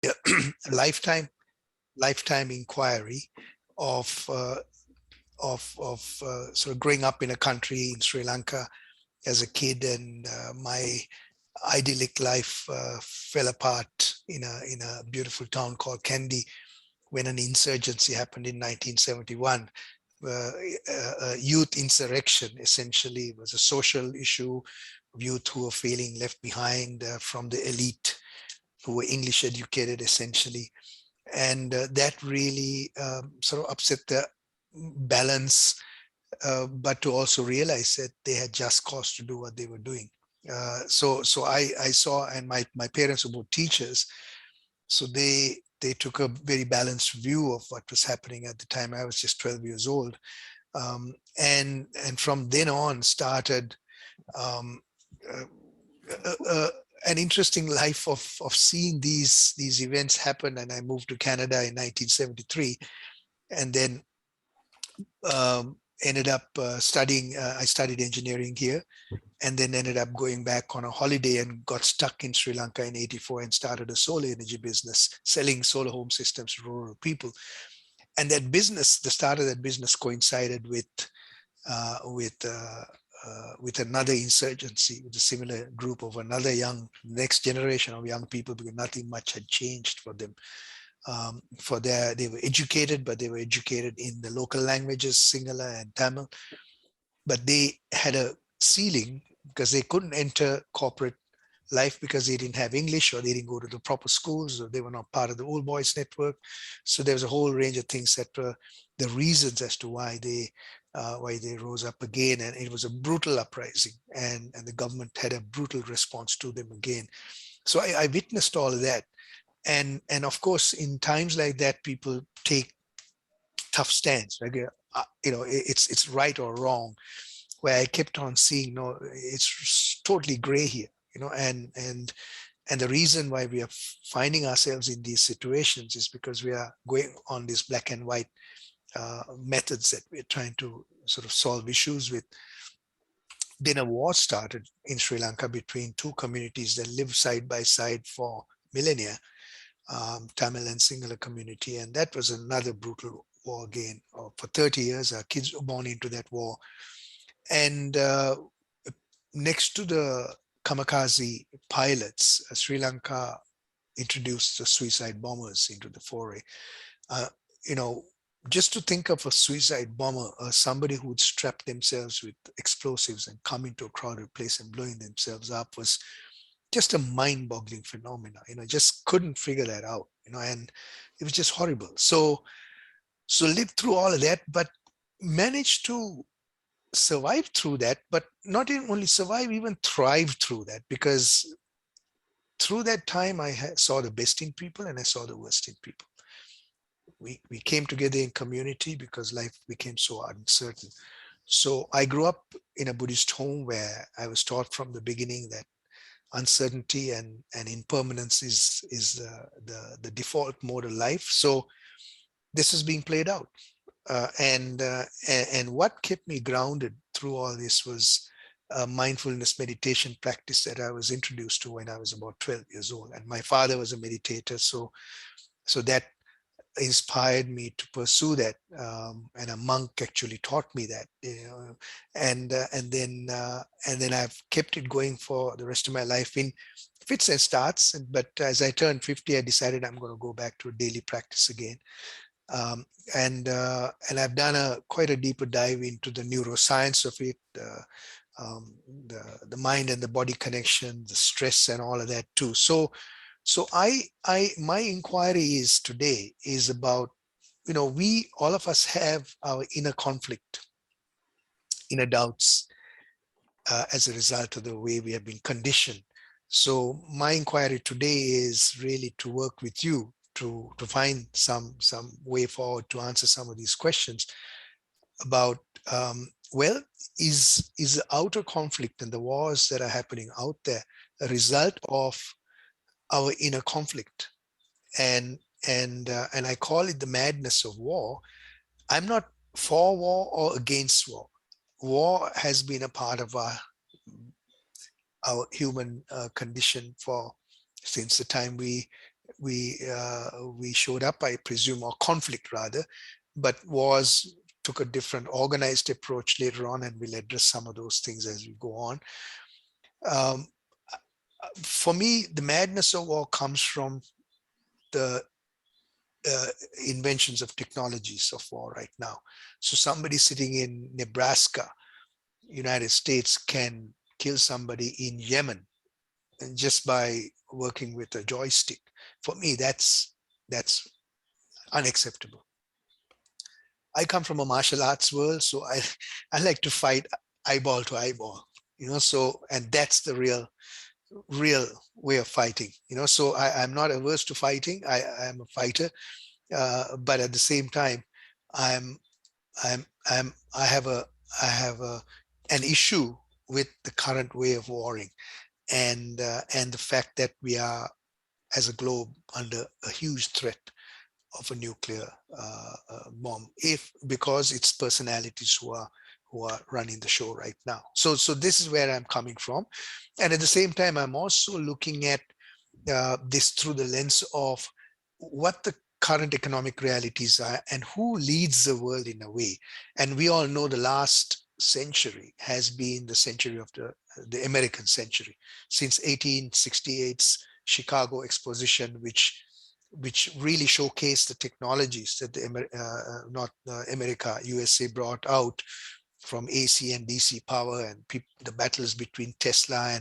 a lifetime inquiry of sort of growing up in a country in Sri Lanka as a kid, and my idyllic life fell apart in a beautiful town called Kandy when an insurgency happened in 1971. Uh, a youth insurrection essentially was a social issue of youth who were feeling left behind from the elite, who were English educated essentially. And that really sort of upset the balance, but to also realize that they had just cause to do what they were doing. So I saw, and my parents were both teachers, so they took a very balanced view of what was happening at the time. I was just 12 years old, and from then on started um, uh, uh, uh, an interesting life of seeing these events happen. And I moved to Canada in 1973, and then um, ended up studying. I studied engineering here, and then ended up going back on a holiday and got stuck in Sri Lanka in '84 and started a solar energy business, selling solar home systems to rural people. And that business, the start of that business, coincided uh, with uh, with another insurgency, with a similar group of another next generation of young people, because nothing much had changed for them. They were educated, but they were educated in the local languages, Sinhala and Tamil, but they had a ceiling because they couldn't enter corporate life because they didn't have English, or they didn't go to the proper schools, or they were not part of the old boys network. So there was a whole range of things that were the reasons as to why they rose up again. And it was a brutal uprising, and the government had a brutal response to them again. So I witnessed all of that. And of course, in times like that, people take tough stands. Like, it's right or wrong. Where I kept on seeing, no, it's totally gray here, and the reason why we are finding ourselves in these situations is because we are going on these black and white methods that we're trying to sort of solve issues with. Then a war started in Sri Lanka between two communities that lived side by side for millennia, Tamil and Sinhala community. And that was another brutal war again. For 30 years, our kids were born into that war. And next to the kamikaze pilots, Sri Lanka introduced the suicide bombers into the foray. Uh, you know, just to think of a suicide bomber, somebody who would strap themselves with explosives and come into a crowded place and blowing themselves up, was just a mind-boggling phenomena. Just couldn't figure that out. And it was just horrible. So lived through all of that, but managed to survive through that, but not even only survive, even thrive through that, because through that time I saw the best in people and I saw the worst in people. We came together in community because life became so uncertain. So I grew up in a Buddhist home where I was taught from the beginning that uncertainty and impermanence is the default mode of life. So this is being played out. And what kept me grounded through all this was a mindfulness meditation practice that I was introduced to when I was about 12 years old. And my father was a meditator, so that inspired me to pursue that. And a monk actually taught me that, and then I've kept it going for the rest of my life in fits and starts. But as I turned 50, I decided I'm going to go back to a daily practice again. um, and I've done quite a deeper dive into the neuroscience of it, the mind and the body connection, the stress, and all of that too. So my inquiry is today is about, we all of us have our inner conflict, inner doubts, as a result of the way we have been conditioned. So my inquiry today is really to work with you to find some way forward to answer some of these questions about, well, is the outer conflict and the wars that are happening out there a result of our inner conflict? And I call it the madness of war. I'm not for war or against war. War has been a part of our human condition for since the time we we showed up, I presume, or conflict rather, but wars took a different organized approach later on, and we'll address some of those things as we go on. Um, for me, the madness of war comes from the uh, inventions of technologies of war right now. So somebody sitting in Nebraska, United States, can kill somebody in Yemen, and just by working with a joystick. For me, that's unacceptable. I come from a martial arts world, so I like to fight eyeball to eyeball, so, and that's the real way of fighting, so I'm not averse to fighting. I'm a fighter, but at the same time, I'm I have an issue with the current way of warring, and the fact that we are, as a globe, under a huge threat of a nuclear bomb, if because it's personalities who are running the show right now. So this is where I'm coming from, and at the same time, I'm also looking at this through the lens of what the current economic realities are and who leads the world in a way. And we all know the last century has been the century of the American century, since 1868's Chicago Exposition, which really showcased the technologies that not America, USA brought out, from AC and DC power, and the battles between Tesla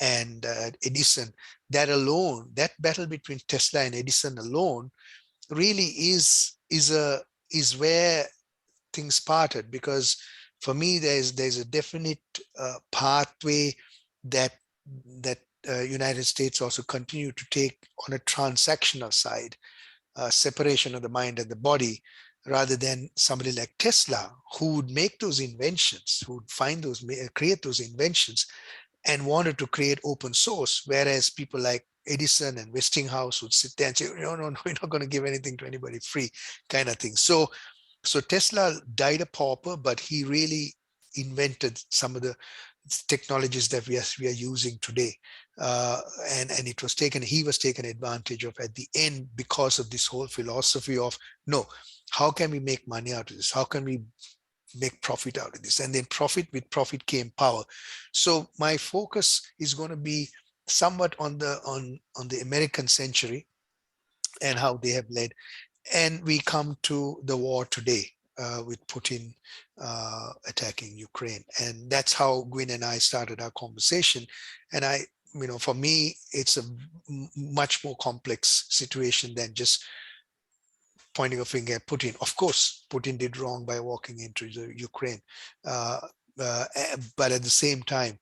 and Edison. That battle between Tesla and Edison alone really is where things parted, because for me there's a definite pathway that United States also continue to take on a transactional side, separation of the mind and the body, rather than somebody like Tesla, who would make those inventions, who would create those inventions, and wanted to create open source, whereas people like Edison and Westinghouse would sit there and say, no, we're not going to give anything to anybody free, kind of thing. So Tesla died a pauper, but he really invented some of the technologies that we are using today, and he was taken advantage of at the end, because of this whole philosophy of, no, how can we make money out of this? How can we make profit out of this? And then with profit came power. So my focus is going to be somewhat on the American century and how they have led. And we come to the war today, with Putin attacking Ukraine. And that's how Gwyn and I started our conversation. And for me, it's a much more complex situation than just pointing a finger at Putin. Of course, Putin did wrong by walking into the Ukraine. But at the same time,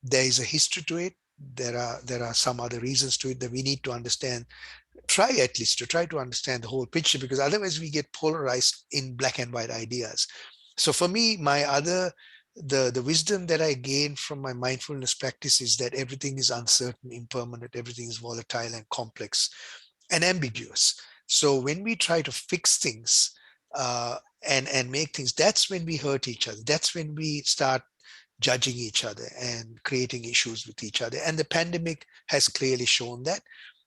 there is a history to it. There are some other reasons to it that we need to understand. Try to understand the whole picture, because otherwise we get polarized in black and white ideas. So for me, the wisdom that I gained from my mindfulness practice is that everything is uncertain, impermanent, everything is volatile and complex and ambiguous. So when we try to fix things and make things, that's when we hurt each other. That's when we start judging each other and creating issues with each other. And the pandemic has clearly shown that,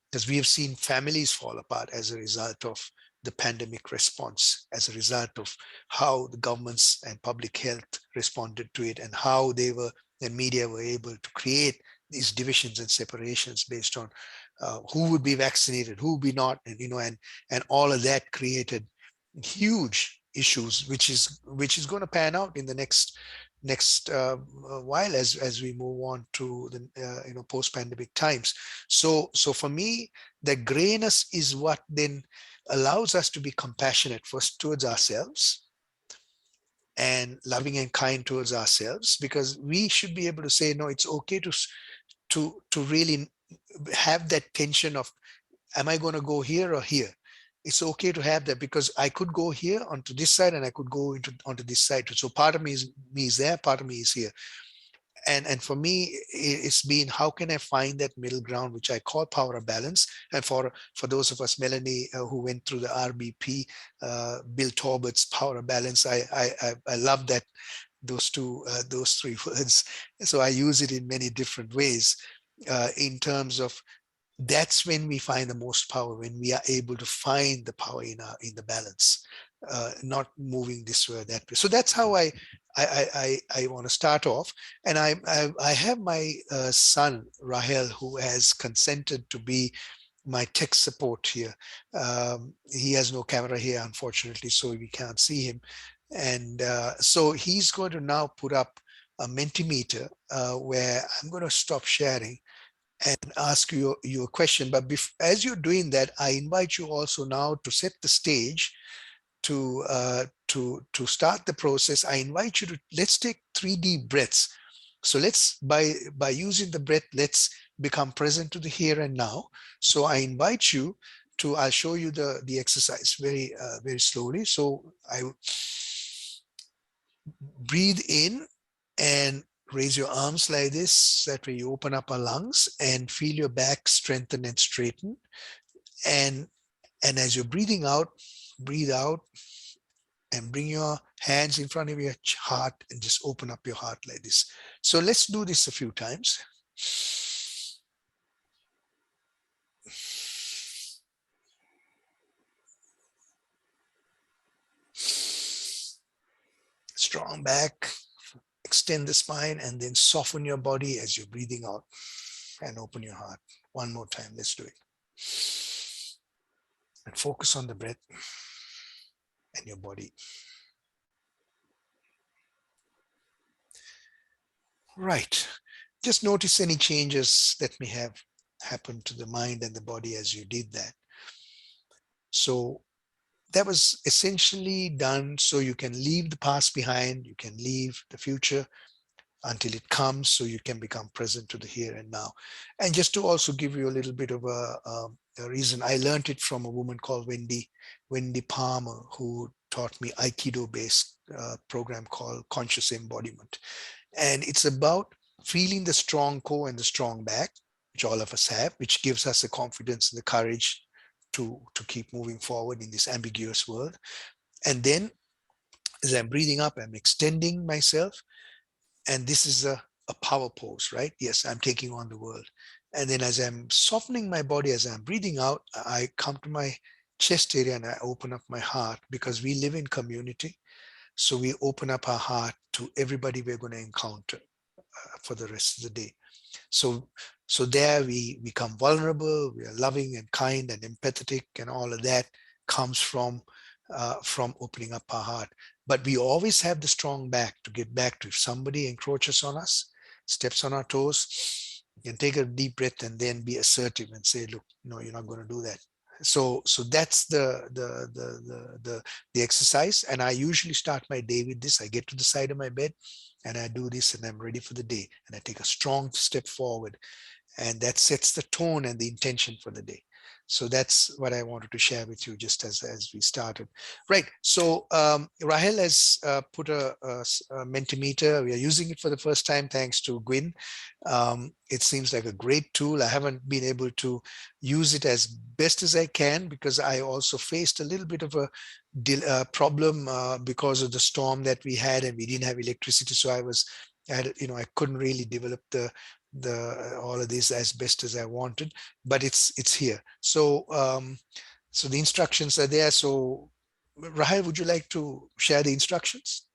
because we have seen families fall apart as a result of the pandemic response, as a result of how the governments and public health responded to it, and how the media were able to create these divisions and separations based on who would be vaccinated, who would be not, and all of that created huge issues, which is going to pan out in the next while as we move on to the post-pandemic times. So for me, the grayness is what then allows us to be compassionate first towards ourselves and loving and kind towards ourselves, because we should be able to say, no, it's okay to really have that tension of, am I going to go here or here? It's okay to have that, because I could go here onto this side and I could go onto this side. So part of me is there, part of me is here. And for me, it's been, how can I find that middle ground, which I call power of balance. And for those of us, Melanie, who went through the RBP, Bill Torbert's power of balance, I love that, those three words. So I use it in many different ways, in terms of that's when we find the most power, when we are able to find the power in the balance, not moving this way or that way. So that's how I want to start off. And I have my son Rahel, who has consented to be my tech support here. He has no camera here, unfortunately, so we can't see him. And so he's going to now put up a Mentimeter where I'm going to stop sharing and ask you a question. But as you're doing that, I invite you also now to set the stage to start the process. I invite you to, let's take 3 deep breaths. So let's, by using the breath, let's become present to the here and now. So I invite you to, I'll show you the exercise very slowly. So I breathe in and raise your arms like this. That way you open up our lungs and feel your back strengthen and straighten. And as you're breathing out, breathe out and bring your hands in front of your heart and just open up your heart like this. So let's do this a few times. Strong back, extend the spine, and then soften your body as you're breathing out and open your heart. One more time, let's do it. And focus on the breath and your body. Right. Just notice any changes that may have happened to the mind and the body as you did that. So that was essentially done so you can leave the past behind, you can leave the future until it comes, so you can become present to the here and now. And just to also give you a little bit of a reason, I learned it from a woman called Wendy Palmer, who taught me Aikido-based program called Conscious Embodiment. And it's about feeling the strong core and the strong back, which all of us have, which gives us the confidence and the courage to keep moving forward in this ambiguous world. And then as I'm breathing up, I'm extending myself. And this is a power pose, right? Yes, I'm taking on the world. And then as I'm softening my body, as I'm breathing out, I come to my chest area and I open up my heart, because we live in community. So we open up our heart to everybody we're going to encounter for the rest of the day. So there we become vulnerable, we are loving and kind and empathetic, and all of that comes from opening up our heart. But we always have the strong back to get back to. If somebody encroaches on us, steps on our toes, you can take a deep breath and then be assertive and say, look, no, you're not going to do that. So that's the exercise. And I usually start my day with this. I get to the side of my bed and I do this and I'm ready for the day. And I take a strong step forward, and that sets the tone and the intention for the day. So that's what I wanted to share with you just as we started. Right. So Rahel has put a Mentimeter. We are using it for the first time, thanks to Gwyn. It seems like a great tool. I haven't been able to use it as best as I can, because I also faced a little bit of a problem because of the storm that we had, and we didn't have electricity. So I couldn't really develop all of this as best as I wanted, but it's here. So so the instructions are there. So Rahel, would you like to share the instructions?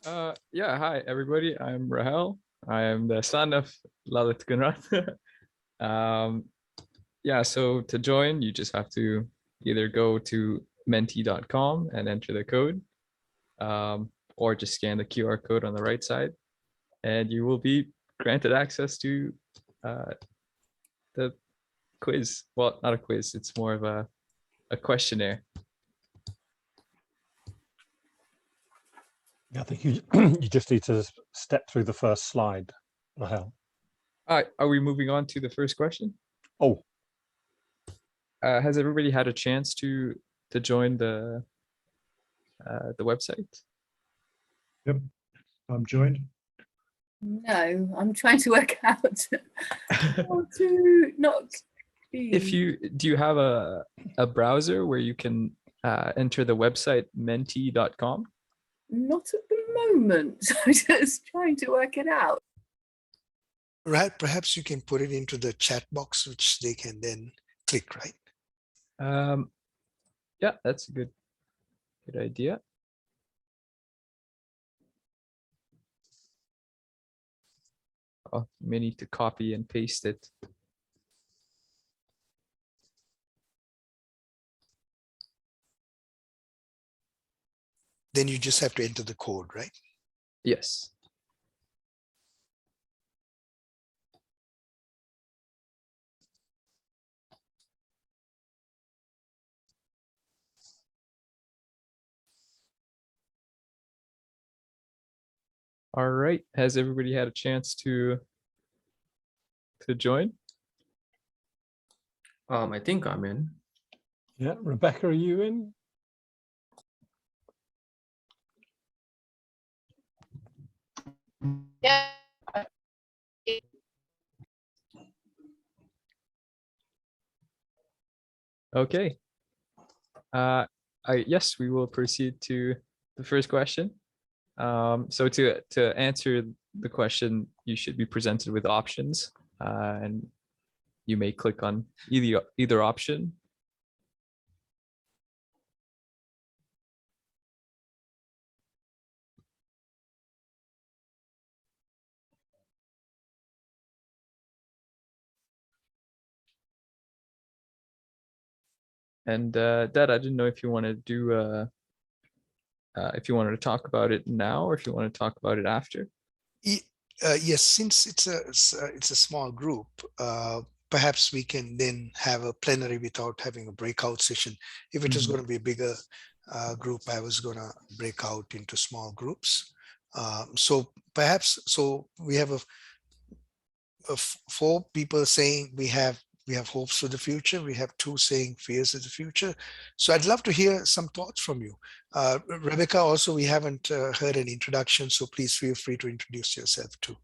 Yeah, hi everybody. I'm Rahel. I am the son of Lalit Gunrat. Yeah, so to join, you just have to either go to menti.com and enter the code, or just scan the QR code on the right side, and you will be granted access to the quiz. Well, not a quiz, it's more of a questionnaire. Yeah, I think you you just need to step through the first slide, Rahel. Are we moving on to the first question? Oh. Has everybody had a chance to join the website? Yep, I'm joined. No, I'm trying to work out how to not be. Do you have a browser where you can enter the website menti.com? Not at the moment. I'm just trying to work it out. Right, perhaps you can put it into the chat box, which they can then click, right? Yeah, that's a good idea. Oh, you may need to copy and paste it. Then you just have to enter the code, right? Yes. All right. Has everybody had a chance to join? I think I'm in. Yeah, Rebecca, are you in? Yeah. Okay. Yes, we will proceed to the first question. So to answer the question, you should be presented with options, and you may click on either option. And Dad, I didn't know if you want to do if you wanted to talk about it now or if you want to talk about it after. Yes, since it's a small group, perhaps we can then have a plenary without having a breakout session. If it was going to be a bigger group, I was going to break out into small groups. So perhaps, so we have a 4 people saying we have hopes for the future. We have 2 saying fears of the future. So I'd love to hear some thoughts from you. Rebecca, also, we haven't heard an introduction, so please feel free to introduce yourself too.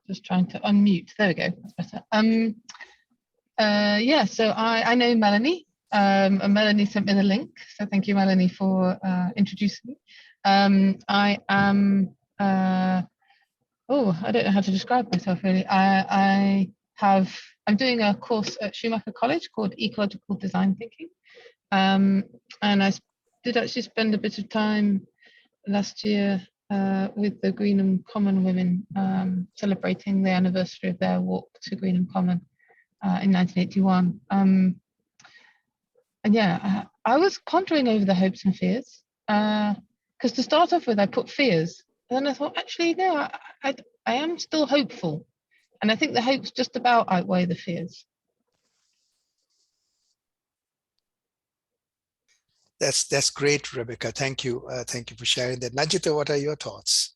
Just trying to unmute. There we go. That's better. Yeah, so I know Melanie, and Melanie sent me the link. So thank you, Melanie, for introducing me. I am, I don't know how to describe myself really. I'm doing a course at Schumacher College called Ecological Design Thinking. And I did actually spend a bit of time last year with the Greenham Common women, celebrating the anniversary of their walk to Greenham Common in 1981. And yeah, I was pondering over the hopes and fears, because to start off with, I put fears, and then I thought, actually, no, I am still hopeful, and I think the hopes just about outweigh the fears. That's great, Rebecca. Thank you. Thank you for sharing that. Najita, what are your thoughts?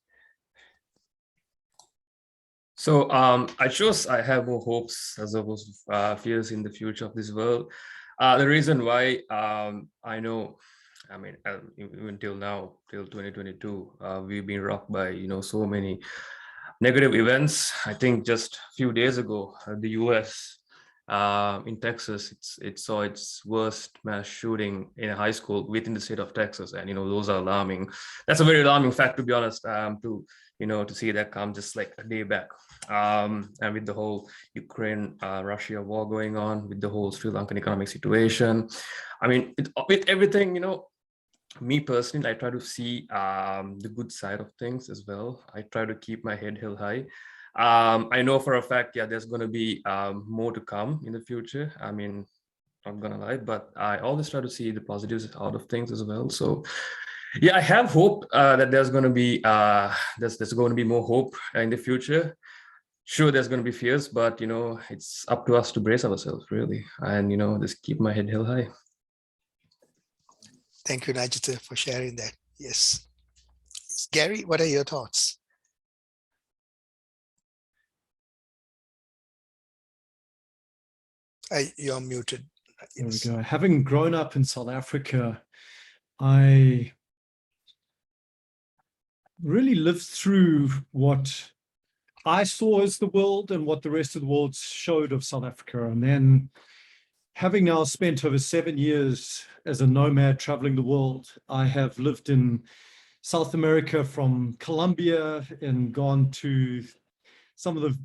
So I have more hopes as opposed to fears in the future of this world. The reason why I know, I mean, even till now, till 2022, we've been rocked by, so many negative events. I think just a few days ago, the US in Texas, it saw its worst mass shooting in a high school within the state of Texas, and those are alarming. That's a very alarming fact, to be honest. To see that come just like a day back, and with the whole Ukraine-Russia war going on, with the whole Sri Lankan economic situation, I mean, with everything, me personally, I try to see the good side of things as well. I try to keep my head held high. I know for a fact, yeah, there's going to be more to come in the future. I mean, not gonna lie, but I always try to see the positives out of things as well. So yeah, I have hope that there's going to be there's going to be more hope in the future. Sure, there's going to be fears, but it's up to us to brace ourselves, really, and just keep my head held high. Thank you, Najita, for sharing that. Yes. Gary, what are your thoughts? You're muted. There we Yes. go. Having grown up in South Africa, I really lived through what I saw as the world and what the rest of the world showed of South Africa. And then having now spent over 7 years as a nomad traveling the world, I have lived in South America from Colombia and gone to some of the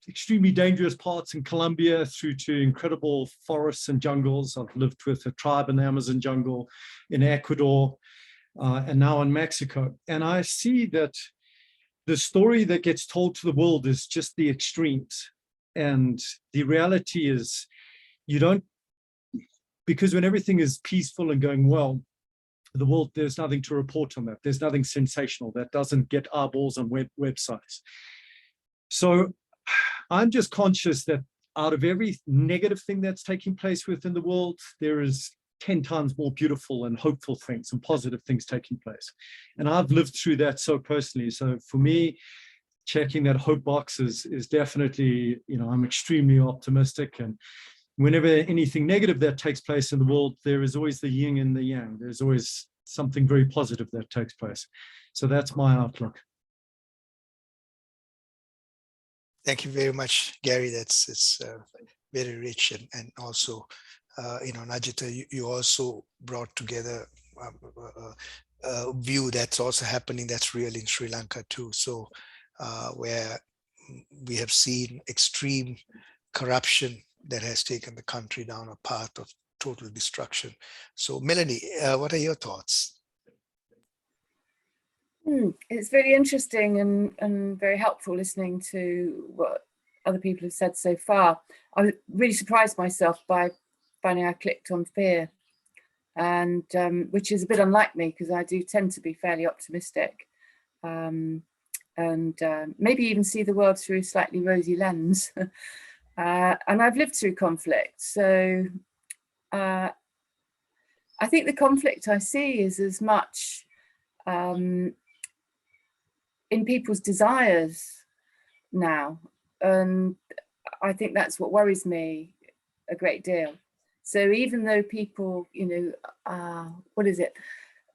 extremely dangerous parts in Colombia through to incredible forests and jungles. I've lived with a tribe in the Amazon jungle in Ecuador and now in Mexico. And I see that the story that gets told to the world is just the extremes. And the reality is you don't, because when everything is peaceful and going well, the world, there's nothing to report on that. There's nothing sensational that doesn't get eyeballs on websites. So I'm just conscious that out of every negative thing that's taking place within the world, there is 10 times more beautiful and hopeful things and positive things taking place. And I've lived through that so personally. So for me, checking that hope box is definitely, you know, I'm extremely optimistic. And whenever anything negative that takes place in the world, there is always the yin and the yang. There's always something very positive that takes place. So that's my outlook. Thank you very much, Gary. It's very rich, and also, you know, Najita, you also brought together a view that's also happening that's real in Sri Lanka too. So where we have seen extreme corruption that has taken the country down a path of total destruction. So Melanie, what are your thoughts? It's very interesting and very helpful listening to what other people have said so far. I really surprised myself by finding I clicked on fear, and which is a bit unlike me because I do tend to be fairly optimistic, and maybe even see the world through a slightly rosy lens. And I've lived through conflict, so I think the conflict I see is as much in people's desires now, and I think that's what worries me a great deal. So even though people, you know, what is it,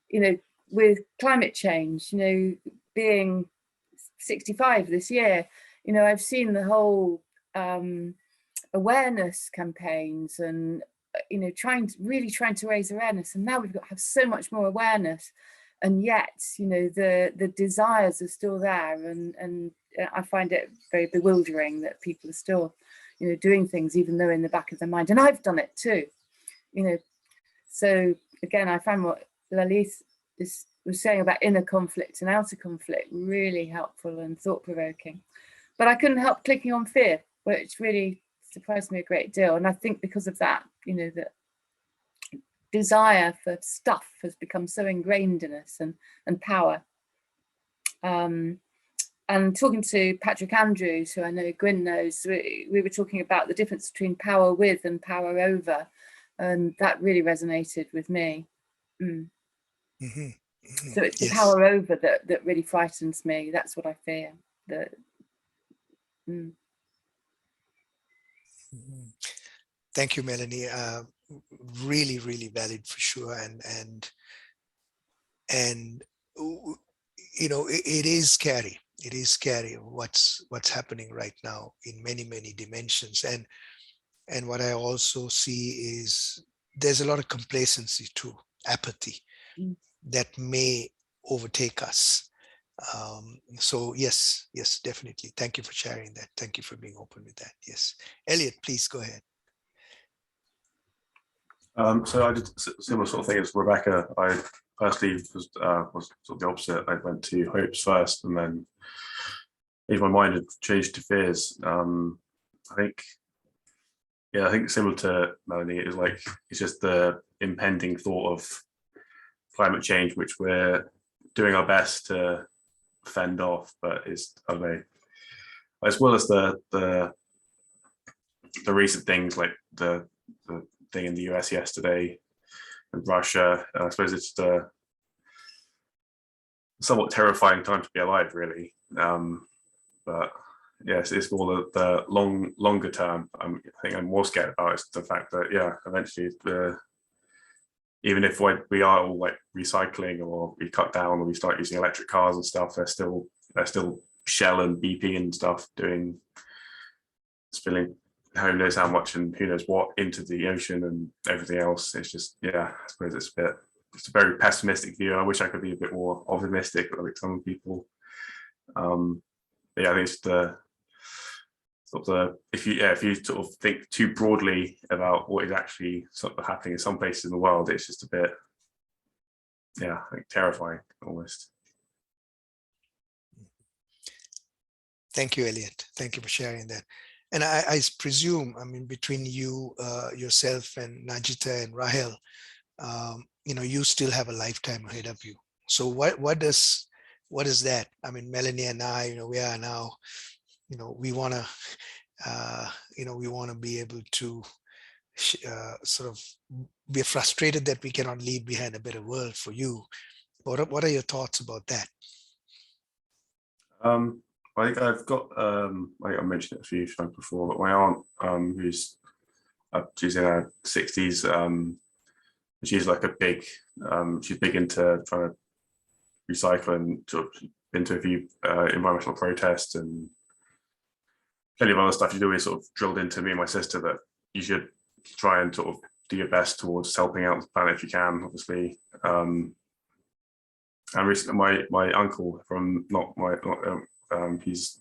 you know, with climate change, you know, being 65 this year, you know, I've seen the whole awareness campaigns and, you know, really trying to raise awareness, and now we've got to have so much more awareness. And yet, you know, the desires are still there, and I find it very bewildering that people are still, you know, doing things even though in the back of their mind. And I've done it too, you know. So again, I found what Lalith was saying about inner conflict and outer conflict really helpful and thought-provoking. But I couldn't help clicking on fear, which really surprised me a great deal. And I think because of that, you know, that desire for stuff has become so ingrained in us, and power. And talking to Patrick Andrews, who I know Gwyn knows, we were talking about the difference between power with and power over, and that really resonated with me. So it's the power over that really frightens me. That's what I fear. Thank you, Melanie. Really, really valid for sure. And you know, it is scary. It is scary what's happening right now in many, many dimensions. And what I also see is there's a lot of complacency too, apathy that may overtake us. So yes, definitely. Thank you for sharing that. Thank you for being open with that. Yes. Elliot, please go ahead. So I did a similar sort of thing as Rebecca. I personally was sort of the opposite. I went to hopes first, and then if my mind had changed to fears. I think similar to Melanie, is like it's just the impending thought of climate change, which we're doing our best to fend off, but it's as well as the recent things like the thing in the US yesterday and Russia. I suppose it's the somewhat terrifying time to be alive, really. But yes, it's more the longer term. I think I'm more scared about is the fact that eventually even if we are all like recycling or we cut down or we start using electric cars and stuff, they're still Shell and BP and stuff spilling who knows how much and who knows what into the ocean and everything else. It's just, yeah, I suppose it's a very pessimistic view. I wish I could be a bit more optimistic, like some people. Yeah, I think it's if you sort of think too broadly about what is actually sort of happening in some places in the world, it's just a bit, yeah, like terrifying almost. Thank you, Elliot. Thank you for sharing that. And I presume, I mean, between you, yourself, and Najita and Rahel, you still have a lifetime ahead of you. So what is that? I mean, Melanie and I, we are now, we want to, we want to be able to sort of be frustrated that we cannot leave behind a better world for you. What are your thoughts about that? I think I've got, I think I mentioned it a few times before, but my aunt, who's, she's in her 60s, she's like she's big into trying to recycle and sort of been to a few environmental protests and plenty of other stuff. She's always sort of drilled into me and my sister that you should try and sort of do your best towards helping out the planet if you can, obviously. And recently my uncle from, he's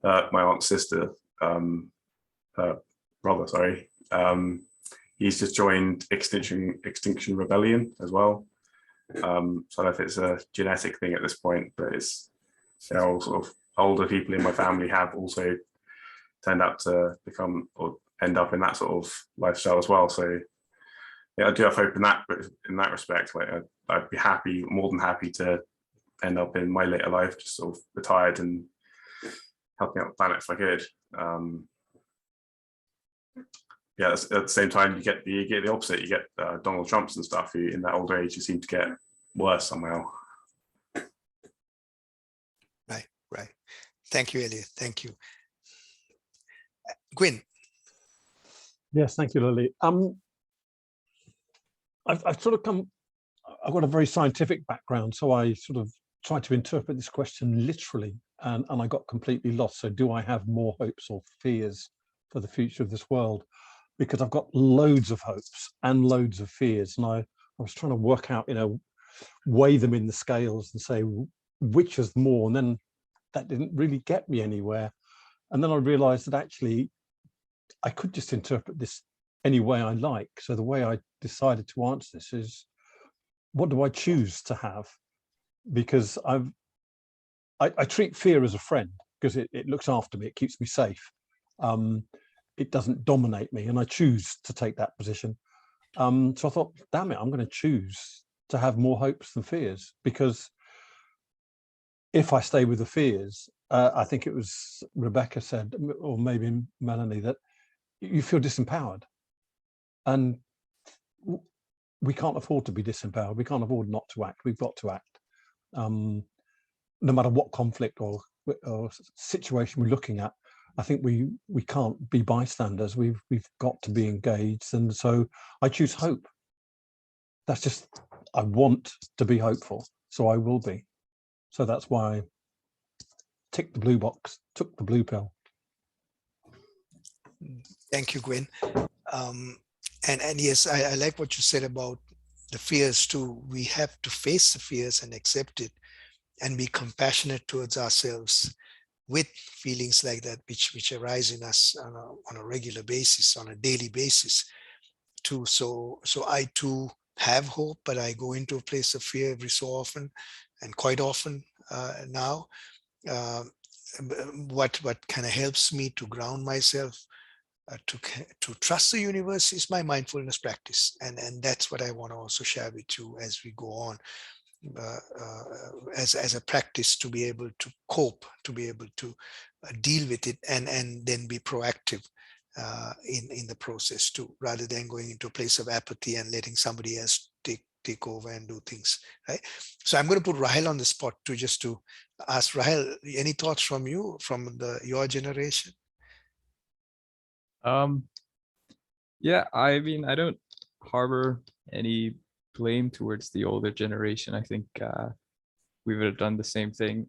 my aunt's sister, brother, sorry. He's just joined Extinction Rebellion as well. So I don't know if it's a genetic thing at this point, but it's, all sort of older people in my family have also turned out to become or end up in that sort of lifestyle as well. So yeah, I do have hope in that respect. Like I'd be more than happy to end up in my later life just sort of retired and helping out the planet if I could. Yeah, at the same time, you get the opposite. You get Donald Trumps and stuff who, in that older age, you seem to get worse somehow. Right. Thank you, Elliot. Thank you, Gwyn. Yes, thank you, Lily. I've sort of I've got a very scientific background, so I sort of tried to interpret this question literally, and I got completely lost. So, do I have more hopes or fears for the future of this world? Because I've got loads of hopes and loads of fears, and I was trying to work out, weigh them in the scales and say which is more, and then that didn't really get me anywhere. And then I realized that actually I could just interpret this any way I like. So the way I decided to answer this is, what do I choose to have? Because I treat fear as a friend, because it looks after me, it keeps me safe. It doesn't dominate me, and I choose to take that position. So I thought, damn it, I'm going to choose to have more hopes than fears, because if I stay with the fears, I think it was Rebecca said, or maybe Melanie, that you feel disempowered. And we can't afford to be disempowered. We can't afford not to act. We've got to act. No matter what conflict or situation we're looking at, I think we can't be bystanders. We've got to be engaged. And so I choose hope. That's just, I want to be hopeful, so I will be. So that's why I ticked the blue box, took the blue pill. Thank you, Gwyn. And yes, I like what you said about the fears too. We have to face the fears and accept it and be compassionate towards ourselves with feelings like that, which arise in us on a regular basis, on a daily basis too. So I too have hope, but I go into a place of fear every so often, and quite often now. What kind of helps me to ground myself, to trust the universe, is my mindfulness practice, and that's what I want to also share with you as we go on, as a practice to be able to cope, to be able to deal with it, and then be proactive in the process too, rather than going into a place of apathy and letting somebody else take over and do things, right? So I'm going to put Rahel on the spot too, just to ask Rahel, any thoughts from you, from your generation? Yeah, I mean, I don't harbor any blame towards the older generation. I think we would have done the same thing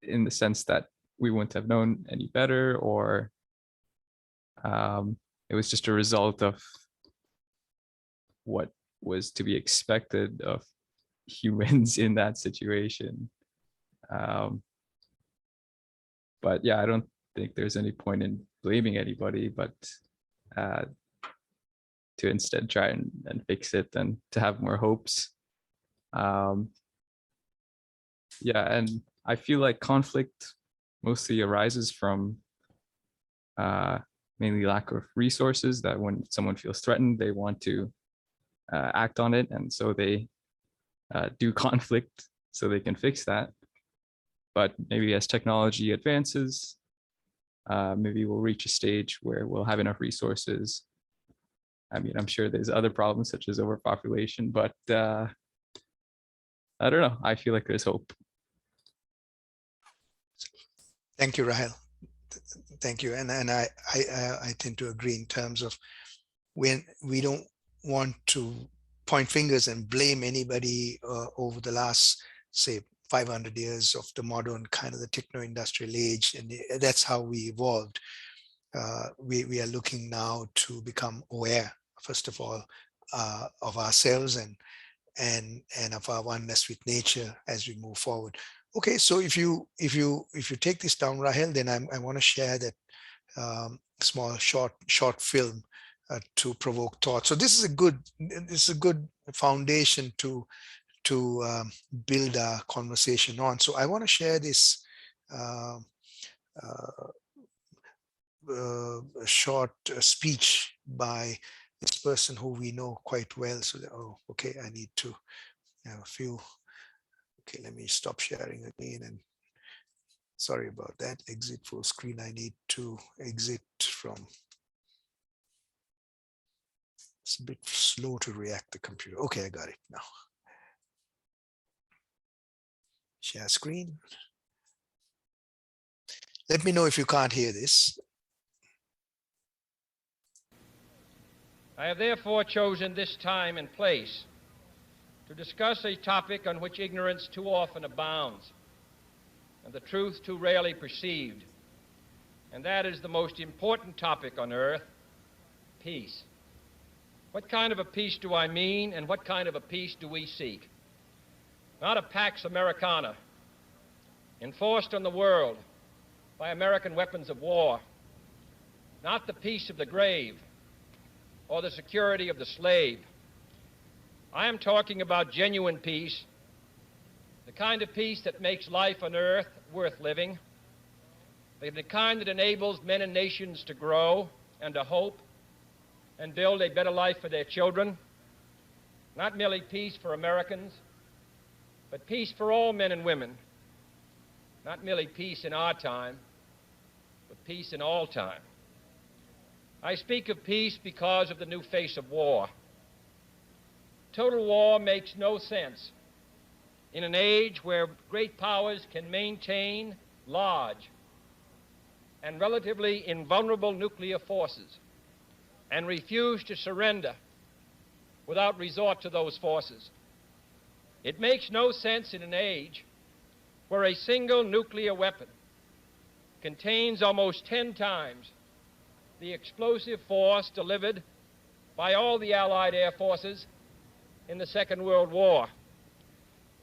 in the sense that we wouldn't have known any better, or It was just a result of what was to be expected of humans in that situation. But yeah, I don't think there's any point in blaming anybody, but to instead try and fix it and to have more hopes. Yeah, and I feel like conflict mostly arises from mainly lack of resources, that when someone feels threatened, they want to act on it. And so they do conflict so they can fix that. But maybe as technology advances, maybe we'll reach a stage where we'll have enough resources. I mean, I'm sure there's other problems such as overpopulation, but I don't know. I feel like there's hope. Thank you, Rahel. Thank you. And I tend to agree in terms of when we don't want to point fingers and blame anybody over the last, say, 500 years of the modern kind of the techno-industrial age, and that's how we evolved. We are looking now to become aware, first of all, of ourselves and of our oneness with nature as we move forward. Okay, so if you take this down, Rahel, then I want to share that small short film to provoke thought. So this is a good foundation to build our conversation on. So I want to share this short speech by this person who we know quite well. So oh, okay, I need to have a few. Okay, let me stop sharing again, and sorry about that. Exit full screen. I need to exit from. It's a bit slow to react the computer. Okay, I got it now. Share screen. Let me know if you can't hear this. I have therefore chosen this time and place to discuss a topic on which ignorance too often abounds and the truth too rarely perceived, and that is the most important topic on earth, peace. What kind of a peace do I mean, and what kind of a peace do we seek? Not a Pax Americana enforced on the world by American weapons of war, not the peace of the grave or the security of the slave. I am talking about genuine peace, the kind of peace that makes life on earth worth living, the kind that enables men and nations to grow and to hope and build a better life for their children. Not merely peace for Americans, but peace for all men and women. Not merely peace in our time, but peace in all time. I speak of peace because of the new face of war. Total war makes no sense in an age where great powers can maintain large and relatively invulnerable nuclear forces and refuse to surrender without resort to those forces. It makes no sense in an age where a single nuclear weapon contains almost 10 times the explosive force delivered by all the Allied air forces in the Second World War.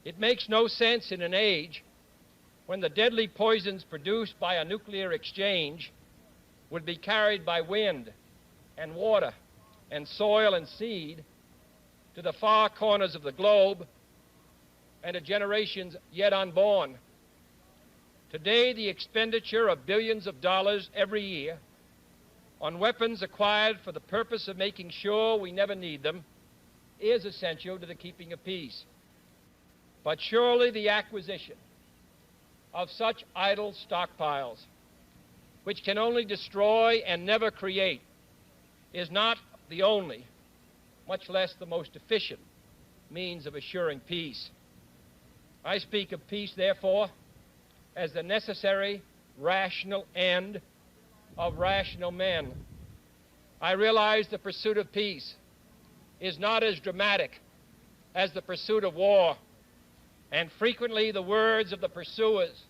It makes no sense in an age when the deadly poisons produced by a nuclear exchange would be carried by wind and water and soil and seed to the far corners of the globe and to generations yet unborn. Today, the expenditure of billions of dollars every year on weapons acquired for the purpose of making sure we never need them is essential to the keeping of peace. But surely the acquisition of such idle stockpiles, which can only destroy and never create, is not the only, much less the most efficient, means of assuring peace. I speak of peace, therefore, as the necessary, rational end of rational men. I realize the pursuit of peace is not as dramatic as the pursuit of war, and frequently the words of the pursuers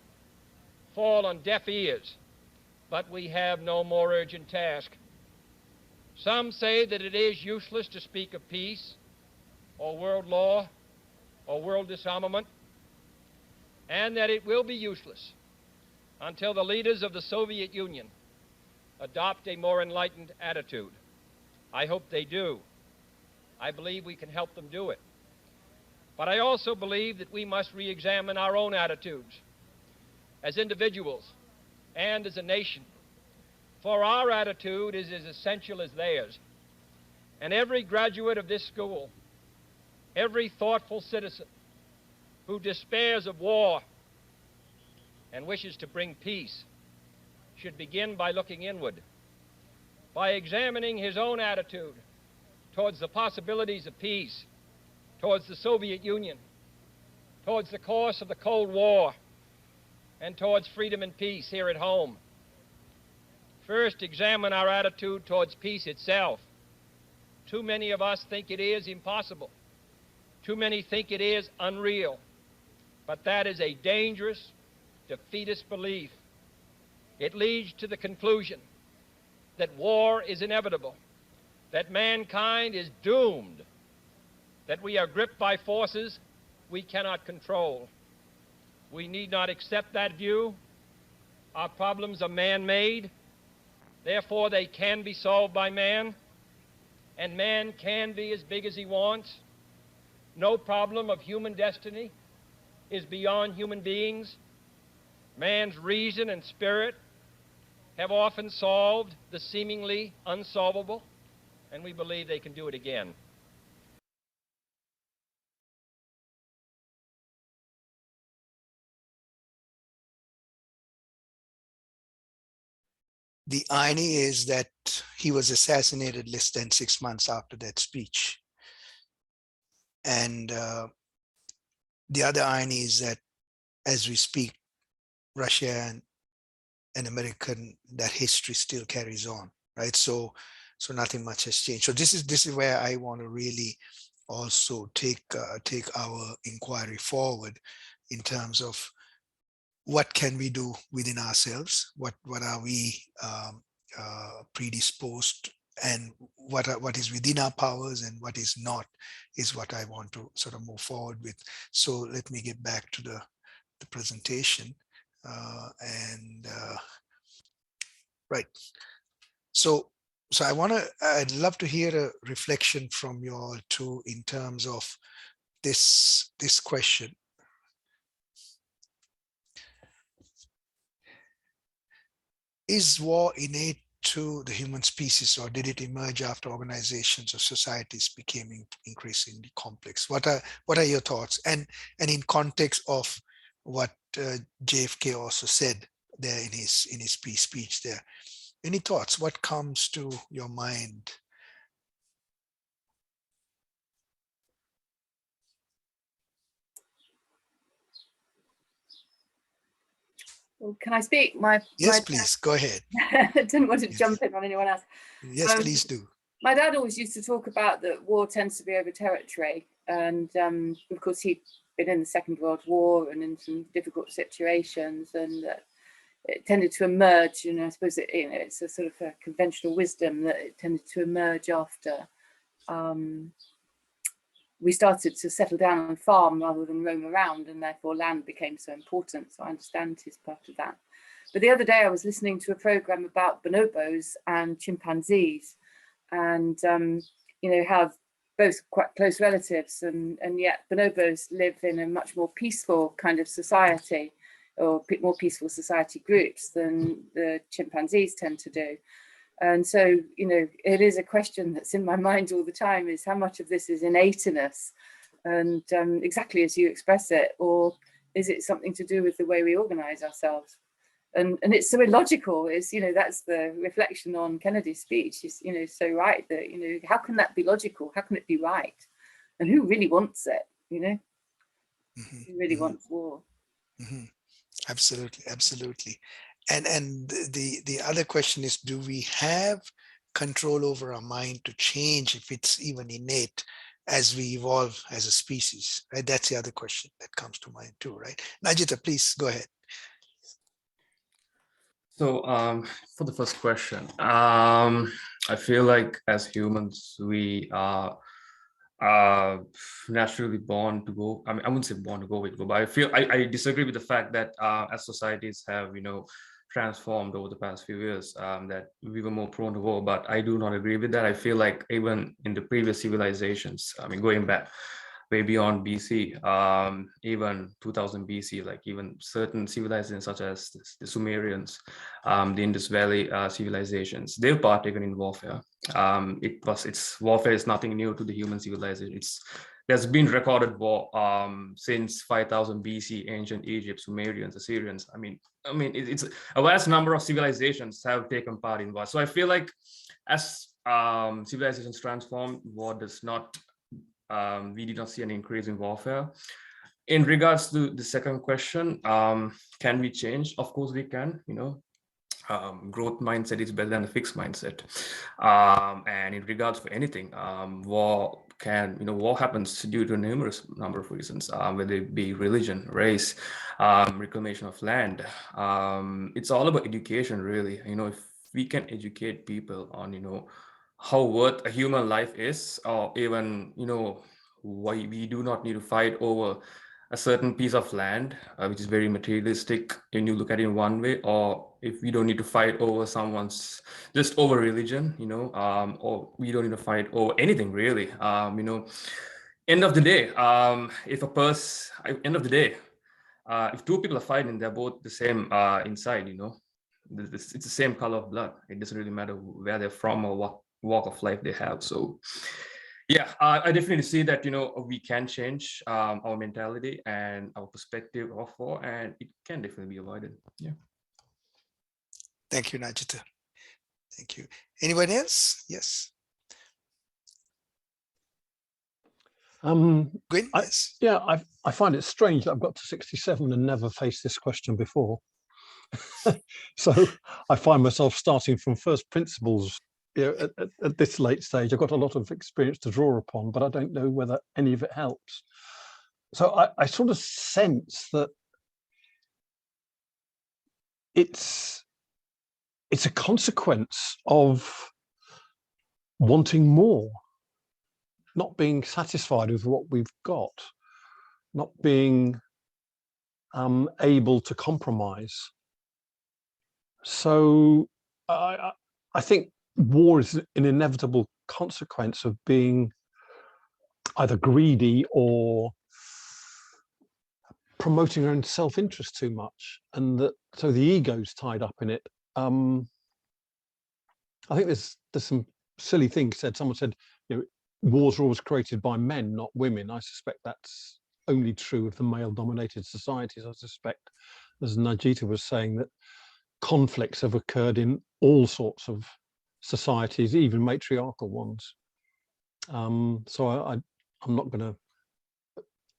fall on deaf ears. But we have no more urgent task Some say that it is useless to speak of peace or world law or world disarmament, and that it will be useless until the leaders of the Soviet Union adopt a more enlightened attitude. I hope they do. I believe we can help them do it. But I also believe that we must re-examine our own attitudes as individuals and as a nation, for our attitude is as essential as theirs. And every graduate of this school, every thoughtful citizen who despairs of war and wishes to bring peace should begin by looking inward, by examining his own attitude towards the possibilities of peace, towards the Soviet Union, towards the course of the Cold War, and towards freedom and peace here at home. First, examine our attitude towards peace itself. Too many of us think it is impossible. Too many think it is unreal. But that is a dangerous, defeatist belief. It leads to the conclusion that war is inevitable, that mankind is doomed, that we are gripped by forces we cannot control. We need not accept that view. Our problems are man-made. Therefore, they can be solved by man, and man can be as big as he wants. No problem of human destiny is beyond human beings. Man's reason and spirit have often solved the seemingly unsolvable, and we believe they can do it again. The irony is that he was assassinated less than 6 months after that speech. And the other irony is that as we speak, Russia and American, that history still carries on, right? So nothing much has changed. So this is where I want to really also take our inquiry forward in terms of what can we do within ourselves, what are we predisposed, and what is within our powers and what is not, is what I want to sort of move forward with. So let me get back to the presentation. Right. So I'd love to hear a reflection from you all too in terms of this question. Is war innate to the human species, or did it emerge after organizations or societies became increasingly complex? What are your thoughts? And in context of what JFK also said there in his peace speech there, any thoughts? What comes to your mind? Well, can I speak? Yes, please, go ahead. I didn't want to jump in on anyone else. Yes, please do. My dad always used to talk about that war tends to be over territory. And of course, he'd been in the Second World War and in some difficult situations, and it tended to emerge, you know, I suppose it's a sort of a conventional wisdom that it tended to emerge after we started to settle down on farm rather than roam around, and therefore land became so important. So I understand his part of that. But the other day I was listening to a program about bonobos and chimpanzees, and you know, have both quite close relatives, and yet bonobos live in a much more peaceful kind of society, or more peaceful society groups than the chimpanzees tend to do. And so, you know, it is a question that's in my mind all the time, is how much of this is innate in us, and exactly as you express it, or is it something to do with the way we organize ourselves? And it's so illogical. Is, you know, that's the reflection on Kennedy's speech. Is, you know, so right that, you know, how can that be logical? How can it be right? And who really wants it? You know, who really wants war? Absolutely, absolutely. And the other question is, do we have control over our mind to change, if it's even innate, as we evolve as a species, right? That's the other question that comes to mind too, right? Najita, please go ahead. So for the first question, I feel like as humans, we are naturally born to go. I mean, I wouldn't say born to go with go, but I disagree with the fact that as societies have, transformed over the past few years, that we were more prone to war. But I do not agree with that. I feel like even in the previous civilizations, I mean, going back way beyond BC, even 2000 BC, like even certain civilizations such as the Sumerians, the Indus Valley civilizations, they've partaken in warfare. Warfare is nothing new to the human civilization. There's been recorded war since 5000 BC, ancient Egypt, Sumerians, Assyrians. I mean, it's a vast number of civilizations have taken part in war. So I feel like as civilizations transform, war does not. We did not see an increase in warfare. In regards to the second question, can we change? Of course we can. Growth mindset is better than a fixed mindset. And in regards for anything, war happens due to a numerous number of reasons, whether it be religion, race, reclamation of land. It's all about education, really. If we can educate people on, how worth a human life is, or even, why we do not need to fight over a certain piece of land, which is very materialistic when you look at it in one way, or if we don't need to fight over just over religion, or we don't need to fight over anything really. End of the day, if two people are fighting, they're both the same inside, it's the same color of blood. It doesn't really matter where they're from or what walk of life they have. So yeah, I definitely see that, we can change our mentality and our perspective of war, and it can definitely be avoided. Yeah. Thank you, Najita. Thank you. Anyone else? Yes. Gwyn, yes. Yeah, I find it strange that I've got to 67 and never faced this question before. So I find myself starting from first principles. At this late stage, I've got a lot of experience to draw upon, but I don't know whether any of it helps. So I sort of sense that it's a consequence of wanting more, not being satisfied with what we've got, not being able to compromise. So I think war is an inevitable consequence of being either greedy or promoting our own self-interest too much, and so the ego's tied up in it. I think there's some silly things said. Someone said, wars are always created by men, not women. I suspect that's only true of the male-dominated societies. I suspect, as Najita was saying, that conflicts have occurred in all sorts of societies, even matriarchal ones. So I'm not going to,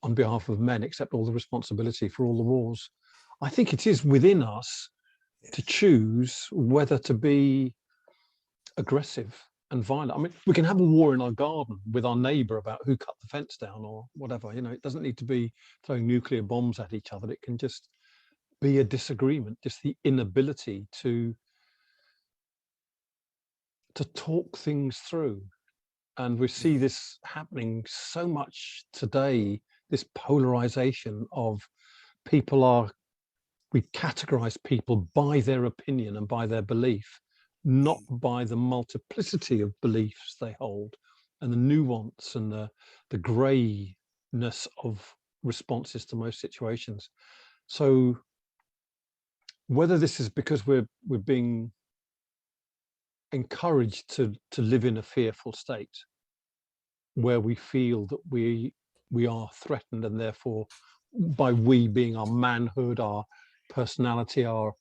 on behalf of men, accept all the responsibility for all the wars. I think it is within us to choose whether to be aggressive and violent. I mean, we can have a war in our garden with our neighbour about who cut the fence down or whatever. It doesn't need to be throwing nuclear bombs at each other. It can just be a disagreement, just the inability to talk things through. And we see this happening so much today, this polarization of we categorize people by their opinion and by their belief, not by the multiplicity of beliefs they hold and the nuance and the grayness of responses to most situations. So whether this is because we're being encouraged to live in a fearful state where we feel that we are threatened, and therefore, by we being our manhood, our personality, our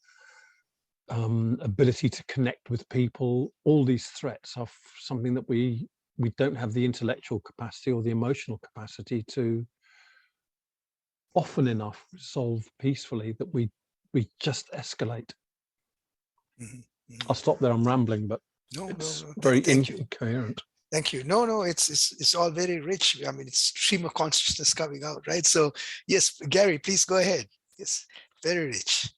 ability to connect with people, all these threats are something that we don't have the intellectual capacity or the emotional capacity to often enough resolve peacefully, that we just escalate. I'll stop there. I'm rambling, but it's very incoherent. Thank you. No, it's all very rich. I mean, it's stream of consciousness coming out, right? So yes, Gary, please go ahead. Yes, very rich.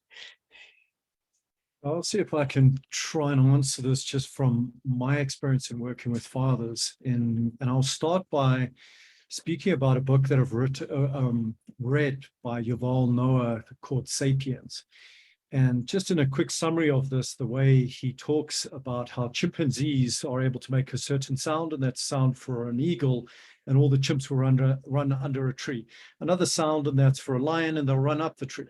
I'll see if I can try and answer this just from my experience in working with fathers. And I'll start by speaking about a book that I've read by Yuval Noah called Sapiens. And just in a quick summary of this, the way he talks about how chimpanzees are able to make a certain sound, and that's sound for an eagle, and all the chimps will run under a tree. Another sound, and that's for a lion, and they'll run up the tree.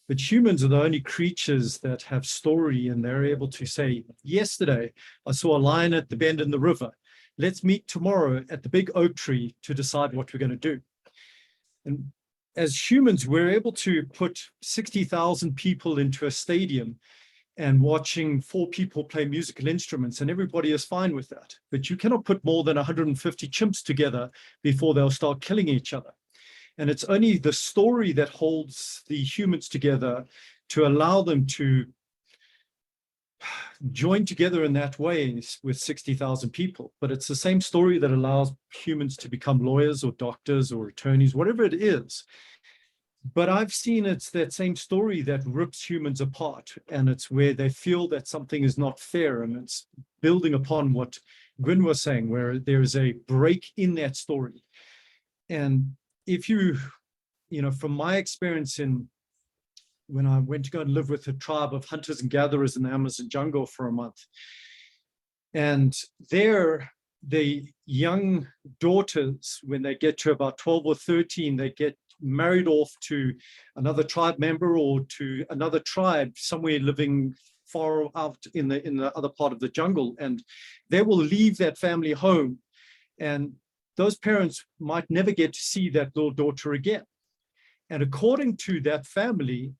But humans are the only creatures that have story, and they're able to say, yesterday, I saw a lion at the bend in the river. Let's meet tomorrow at the big oak tree to decide what we're going to do. And as humans, we're able to put 60,000 people into a stadium and watching 4 people play musical instruments, and everybody is fine with that. But you cannot put more than 150 chimps together before they'll start killing each other. And it's only the story that holds the humans together to allow them to join together in that way with 60,000 people. But it's the same story that allows humans to become lawyers or doctors or attorneys, whatever it is. But I've seen it's that same story that rips humans apart, and it's where they feel that something is not fair, and it's building upon what Gwyn was saying, where there's a break in that story. And if you know, from my experience when I went to go and live with a tribe of hunters and gatherers in the Amazon jungle for a month, and there, the young daughters, when they get to about 12 or 13, they get married off to another tribe member or to another tribe somewhere living far out in the other part of the jungle, and they will leave that family home, and those parents might never get to see that little daughter again. And according to that family,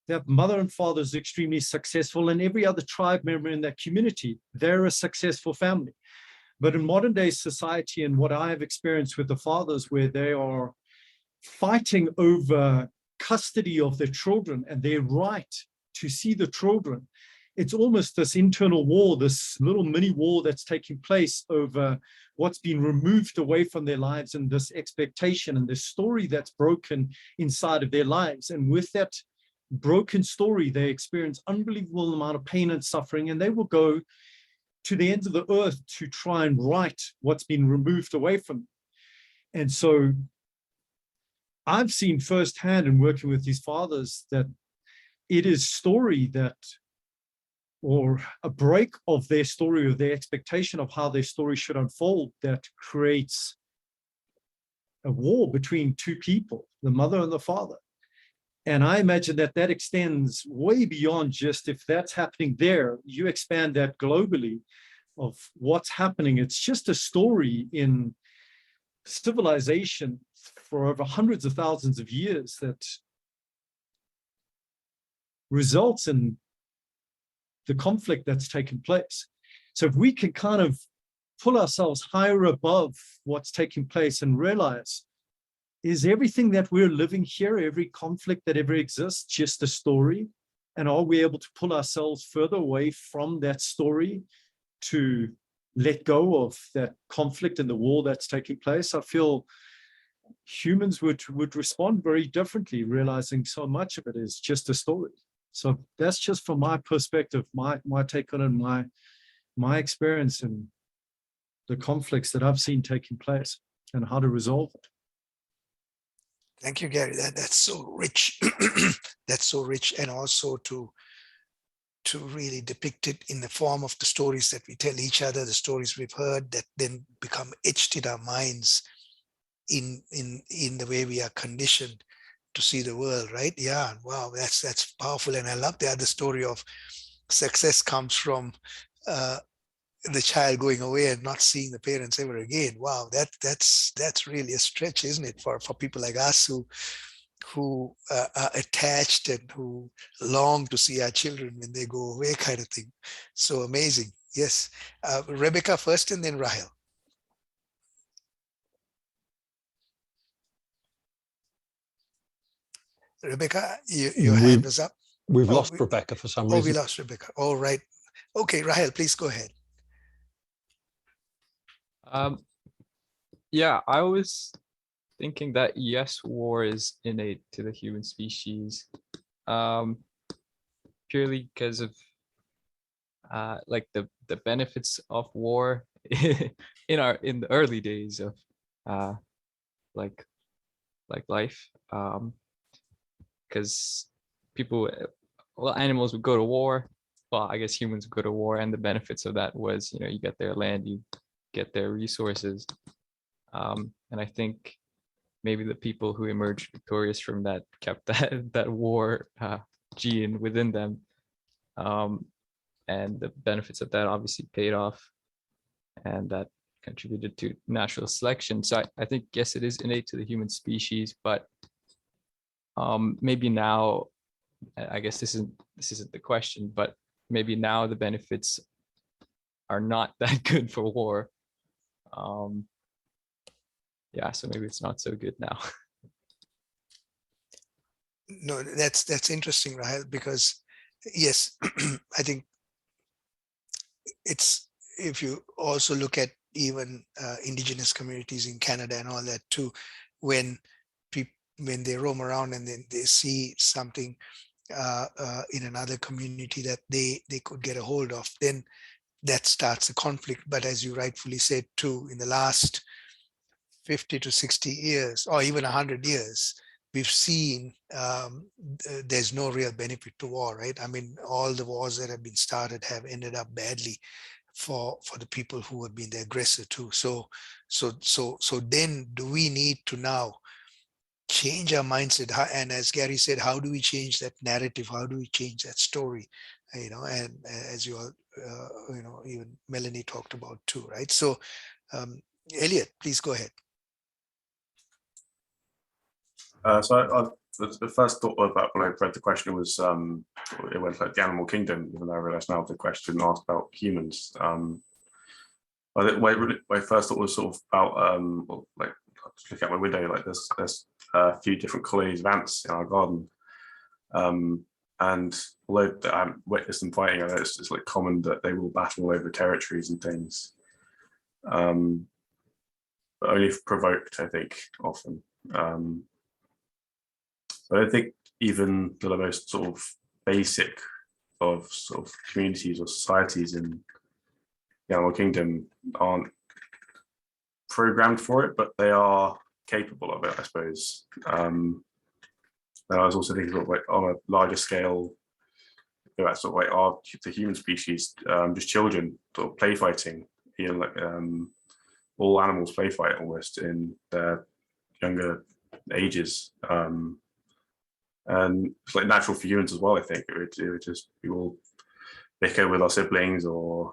that mother and father is extremely successful, and every other tribe member in that community, they're a successful family. But in modern day society, and what I have experienced with the fathers, where they are fighting over custody of their children and their right to see the children, it's almost this internal war, this little mini war that's taking place over what's been removed away from their lives, and this expectation and this story that's broken inside of their lives. And with that broken story, they experience unbelievable amount of pain and suffering, and they will go to the ends of the earth to try and right what's been removed away from them. And so I've seen firsthand in working with these fathers that it is story that, or a break of their story, or their expectation of how their story should unfold, that creates a war between 2 people, the mother and the father. And I imagine that that extends way beyond just if that's happening there, you expand that globally of what's happening. It's just a story in civilization for over hundreds of thousands of years that results in the conflict that's taken place. So if we can kind of pull ourselves higher above what's taking place and realize, is everything that we're living here, every conflict that ever exists, just a story? And are we able to pull ourselves further away from that story to let go of that conflict and the war that's taking place? I feel humans would respond very differently, realizing so much of it is just a story. So that's just from my perspective, my take on it, and my experience and the conflicts that I've seen taking place and how to resolve it. Thank you, Gary. That's so rich. That's so rich, and also to really depict it in the form of the stories that we tell each other, the stories we've heard that then become etched in our minds in the way we are conditioned to see the world, right? Yeah, wow, that's powerful. And I love the other story of success comes from the child going away and not seeing the parents ever again. Wow, that's really a stretch, isn't it, for people like us who are attached and who long to see our children when they go away, kind of thing. So amazing. Yes, Rebecca first, and then Rahel. Rebecca, your hand was up. We've lost Rebecca for some reason. Oh, we lost Rebecca. All right. Okay, Rahel, please go ahead. Yeah, I was thinking that yes, war is innate to the human species. purely because of like the benefits of war in the early days of like life, because people, well, animals would go to war. Well, I guess humans would go to war, and the benefits of that was, you know, you get their land, you get their resources, and I think maybe the people who emerged victorious from that kept that war gene within them, and the benefits of that obviously paid off, and that contributed to natural selection. So I think, yes, it is innate to the human species, but maybe now, I guess this isn't the question, but maybe now the benefits are not that good for war. Yeah, so maybe it's not so good now. No, that's interesting, Rahel, because yes, I think it's, if you also look at even indigenous communities in Canada and all that too, when they roam around and then they see something in another community that they could get a hold of, then that starts a conflict. But as you rightfully said too, in the last 50 to 60 years, or even 100 years, we've seen there's no real benefit to war, right? I mean, all the wars that have been started have ended up badly for the people who have been the aggressor too. So then do we need to now change our mindset? And as Gary said, how do we change that narrative? How do we change that story? You know, and as you all, you know, even Melanie talked about too, right? So Elliot, please go ahead. So the first thought about when I read the question was it went like the animal kingdom, even though I realized now the question asked about humans. I think my first thought was sort of about well, like just look out my window, like there's a few different colonies of ants in our garden, and although I haven't witnessed them fighting, I know it's like common that they will battle over territories and things, but only if provoked, I think, often. So I don't think even the most sort of basic of sort of communities or societies in the animal kingdom aren't programmed for it, but they are capable of it, I suppose. And I was also thinking about like on a larger scale, that's sort of like the human species, just children sort of play fighting, you know, like all animals play fight almost in their younger ages. And it's like natural for humans as well, I think. It would just, we will bicker with our siblings, or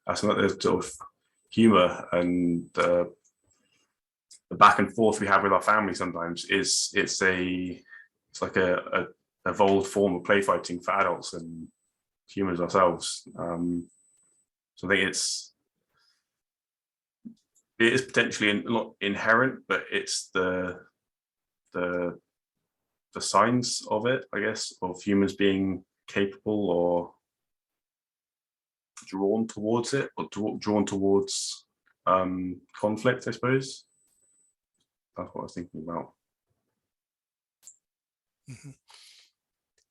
that's not the sort of humor and the back and forth we have with our family sometimes it's like a evolved form of play fighting for adults and humans ourselves. So I think it is potentially not inherent, but it's the signs of it, I guess, of humans being capable or drawn towards it, or drawn towards conflict, I suppose. That's what I was thinking about. Mm-hmm.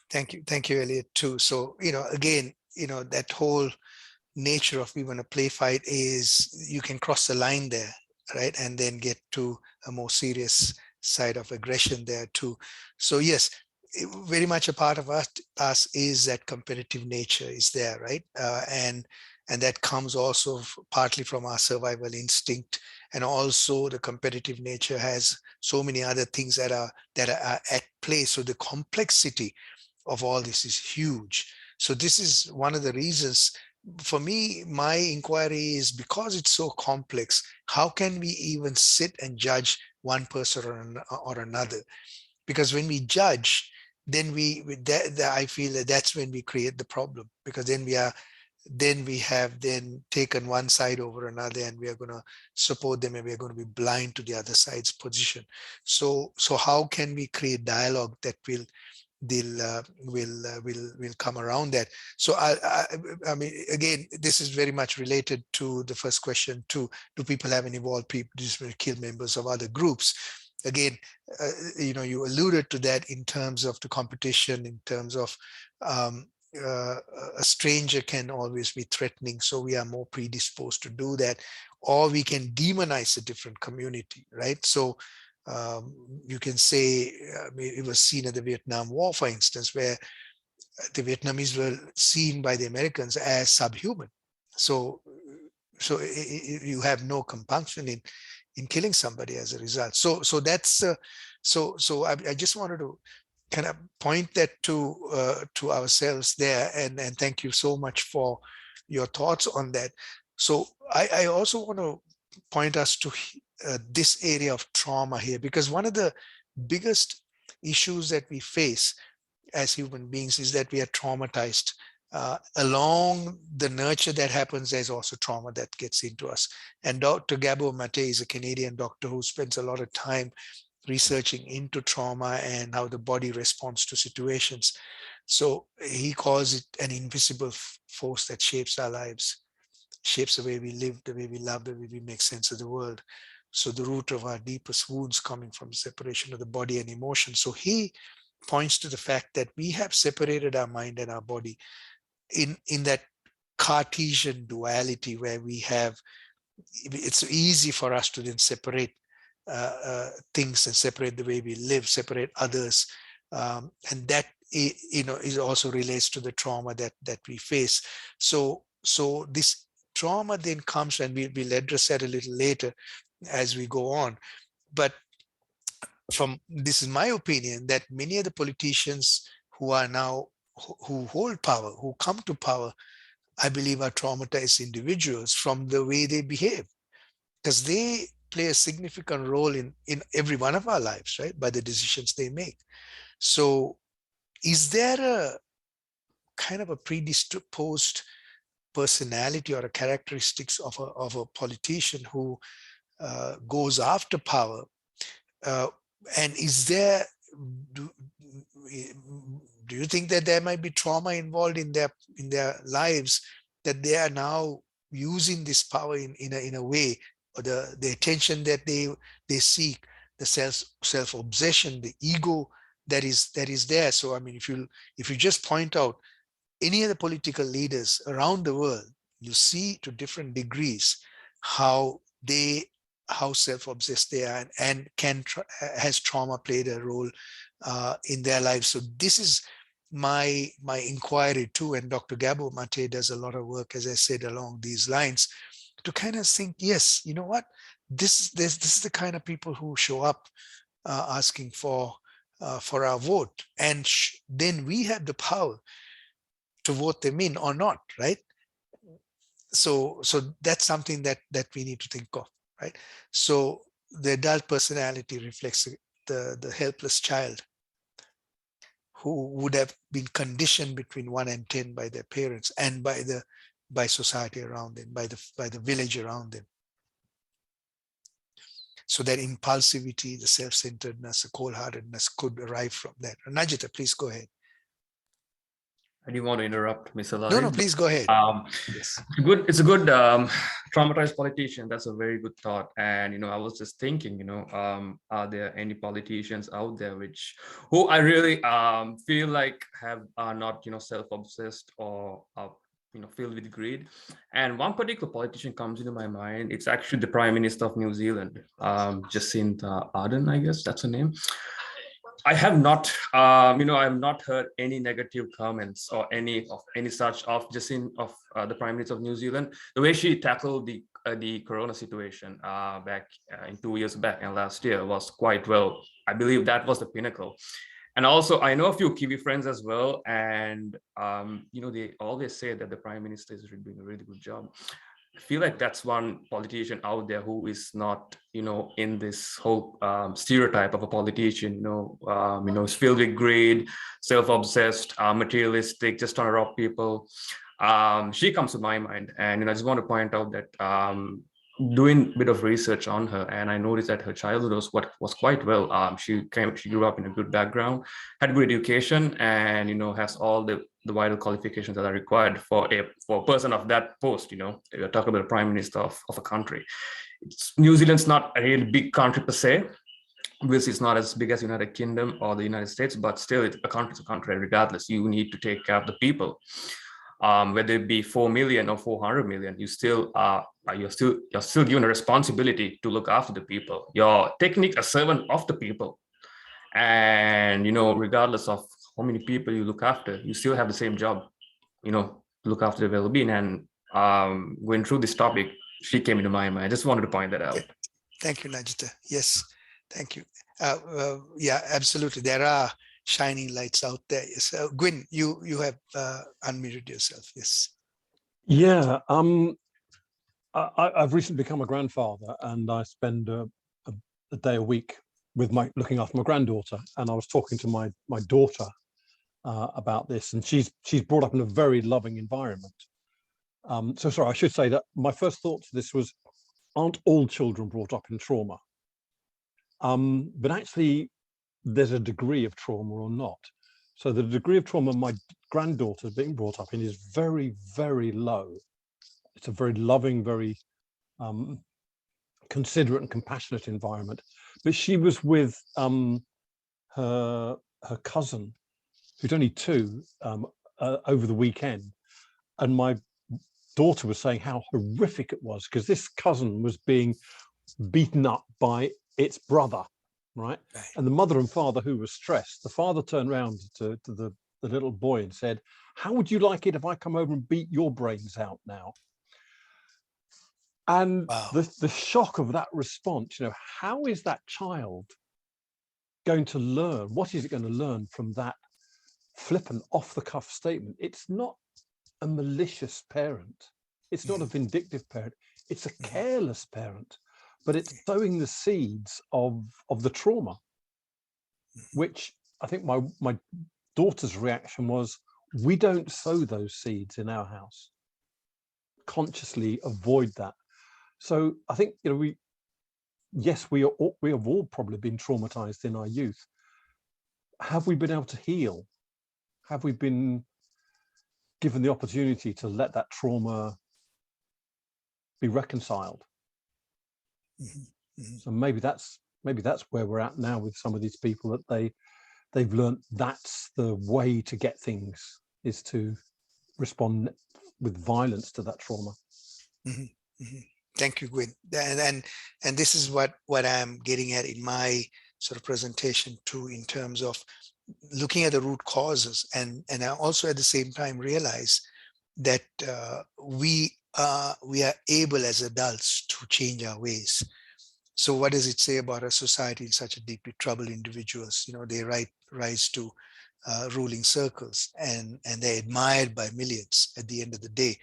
Thank you, Elliot, too. So, you know, again, you know, that whole nature of even a play fight is you can cross the line there, right? And then get to a more serious side of aggression there too. So yes, very much a part of us is that competitive nature is there, right? And that comes also partly from our survival instinct, and also the competitive nature has so many other things that are at play. So the complexity of all this is huge. So this is one of the reasons for me, my inquiry is, because it's so complex, how can we even sit and judge one person or another? Because when we judge, then I feel that that's when we create the problem, because then we have taken one side over another, and we are going to support them, and we are going to be blind to the other side's position. So how can we create dialogue that will come around that? So I mean, again, this is very much related to the first question too. Do people have involved people just kill members of other groups? Again, you know, you alluded to that in terms of the competition, in terms of a stranger can always be threatening, so we are more predisposed to do that, or we can demonize a different community, right? So you can say, it was seen at the Vietnam War, for instance, where the Vietnamese were seen by the Americans as subhuman. So you have no compunction in killing somebody as a result. So that's so I just wanted to kind of point that to ourselves there, and thank you so much for your thoughts on that. So I also want to point us to this area of trauma here, because one of the biggest issues that we face as human beings is that we are traumatized. Along the nurture that happens, there's also trauma that gets into us. And Dr. Gabor Mate is a Canadian doctor who spends a lot of time researching into trauma and how the body responds to situations. So he calls it an invisible force that shapes our lives, shapes the way we live, the way we love, the way we make sense of the world. So the root of our deepest wounds coming from separation of the body and emotion. So he points to the fact that we have separated our mind and our body in that Cartesian duality, where we have, it's easy for us to then separate things and separate the way we live, separate others, and that is also relates to the trauma that we face. So this trauma then comes, and we'll address that a little later as we go on. But this is my opinion, that many of the politicians who are now who hold power, who come to power, I believe are traumatized individuals from the way they behave, because they play a significant role in every one of our lives, right, by the decisions they make. So is there a kind of a predisposed personality or a characteristics of a politician who goes after power? And is there, do you think that there might be trauma involved in their lives, that they are now using this power in a way, or the attention that they seek, the self obsession, the ego that is there? So I mean, if you just point out any of the political leaders around the world, you see to different degrees how self-obsessed they are, and has trauma played a role in their lives. So this is my inquiry too, and Dr. Gabor Mate does a lot of work, as I said, along these lines, to kind of think, yes, you know what, this is the kind of people who show up asking for our vote, and then we have the power to vote them in or not, right? So that's something that we need to think of, right? So the adult personality reflects the helpless child who would have been conditioned between 1 and 10 by their parents and by society around them, by the village around them. So that impulsivity, the self-centeredness, the cold-heartedness could arrive from that. Najita, please go ahead. I didn't want to interrupt, Mr. Lalin. No, please go ahead. Yes. It's a good traumatized politician. That's a very good thought. And I was just thinking, are there any politicians out there who I really feel like are not self-obsessed or filled with greed? And one particular politician comes into my mind. It's actually the Prime Minister of New Zealand, Jacinda Ardern, I guess that's her name. I have not, I have not heard any negative comments or any such of the Prime Minister of New Zealand. The way she tackled the Corona situation back in 2 years back and last year was quite well. I believe that was the pinnacle. And also, I know a few Kiwi friends as well, and they always say that the Prime Minister is doing a really good job. I feel like that's one politician out there who is not, in this whole stereotype of a politician, is filled with greed, self-obsessed, materialistic, just trying to rob people. She comes to my mind, and I just want to point out that doing a bit of research on her, and I noticed that her childhood was quite well. She grew up in a good background, had good education, and has all the vital qualifications that are required for a person of that post. You're talking about the Prime Minister of a country. New Zealand's not a really big country per se, Obviously, it's not as big as United Kingdom or the United States, but still, a country to country. Regardless, you need to take care of the people. Whether it be 4 million or 400 million, you're still given a responsibility to look after the people. You're technically a servant of the people, and regardless of how many people you look after, you still have the same job. Look after their well-being. And going through this topic, she came into my mind. I just wanted to point that out. Yeah. Thank you, Najita. Yes, thank you. Yeah, absolutely. There are shining lights out there. Yes, Gwyn, you have unmuted yourself. Yes. Yeah, I've recently become a grandfather, and I spend a day a week with looking after my granddaughter. And I was talking to my daughter about this, and she's brought up in a very loving environment. So sorry, I should say that my first thought to this was, aren't all children brought up in trauma? But actually, there's a degree of trauma or not. So the degree of trauma my granddaughter's being brought up in is very, very low. It's a very loving, very considerate and compassionate environment. But she was with her cousin, who's only 2, over the weekend, and my daughter was saying how horrific it was, because this cousin was being beaten up by its brother, right? And the mother and father, who were stressed, the father turned around to the little boy and said, "How would you like it if I come over and beat your brains out now?" And Wow. the shock of that response, how is that child going to learn? What is it going to learn from that flippant, off-the-cuff statement? It's not a malicious parent. It's not a vindictive parent. It's a careless parent, but it's sowing the seeds of the trauma, which I think my daughter's reaction was, we don't sow those seeds in our house. Consciously avoid that. So I think, we have all probably been traumatized in our youth. Have we been able to heal? Have we been given the opportunity to let that trauma be reconciled? So maybe that's where we're at now with some of these people, that they've learned that's the way to get things, is to respond with violence to that trauma. Thank you, Gwyn. And this is what I'm getting at in my sort of presentation too, in terms of looking at the root causes, and I also at the same time realize that we are able as adults to change our ways. So what does it say about a society in such a deeply troubled individuals? They rise to ruling circles, and they're admired by millions at the end of the day,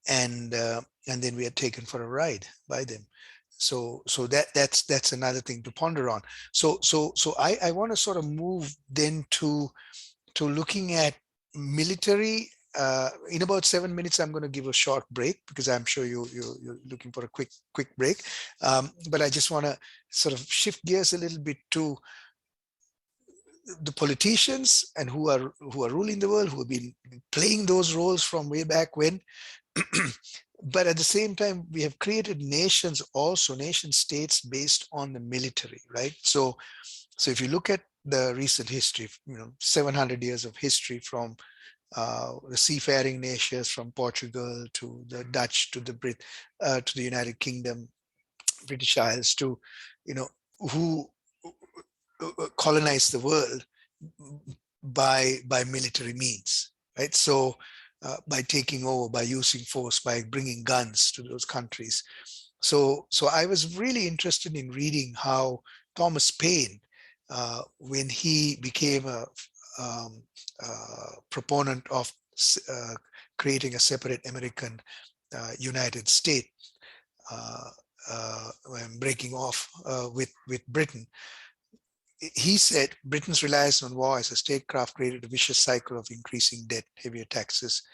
and then we are taken for a ride by them. So that's another thing to ponder on. So I want to sort of move then to looking at military. In about 7 minutes, I'm going to give a short break, because I'm sure you're looking for a quick break. But I just want to sort of shift gears a little bit to the politicians and who are ruling the world, who have been playing those roles from way back when. But at the same time, we have created nations, also nation states based on the military, right? So if you look at the recent history, 700 years of history, from the seafaring nations, from Portugal to the Dutch to the United Kingdom, British Isles, to who colonized the world by military means, right? So by taking over, by using force, by bringing guns to those countries. So I was really interested in reading how Thomas Paine, when he became a proponent of creating a separate American United States, breaking off with Britain, he said Britain's reliance on war as a statecraft created a vicious cycle of increasing debt, heavier taxes,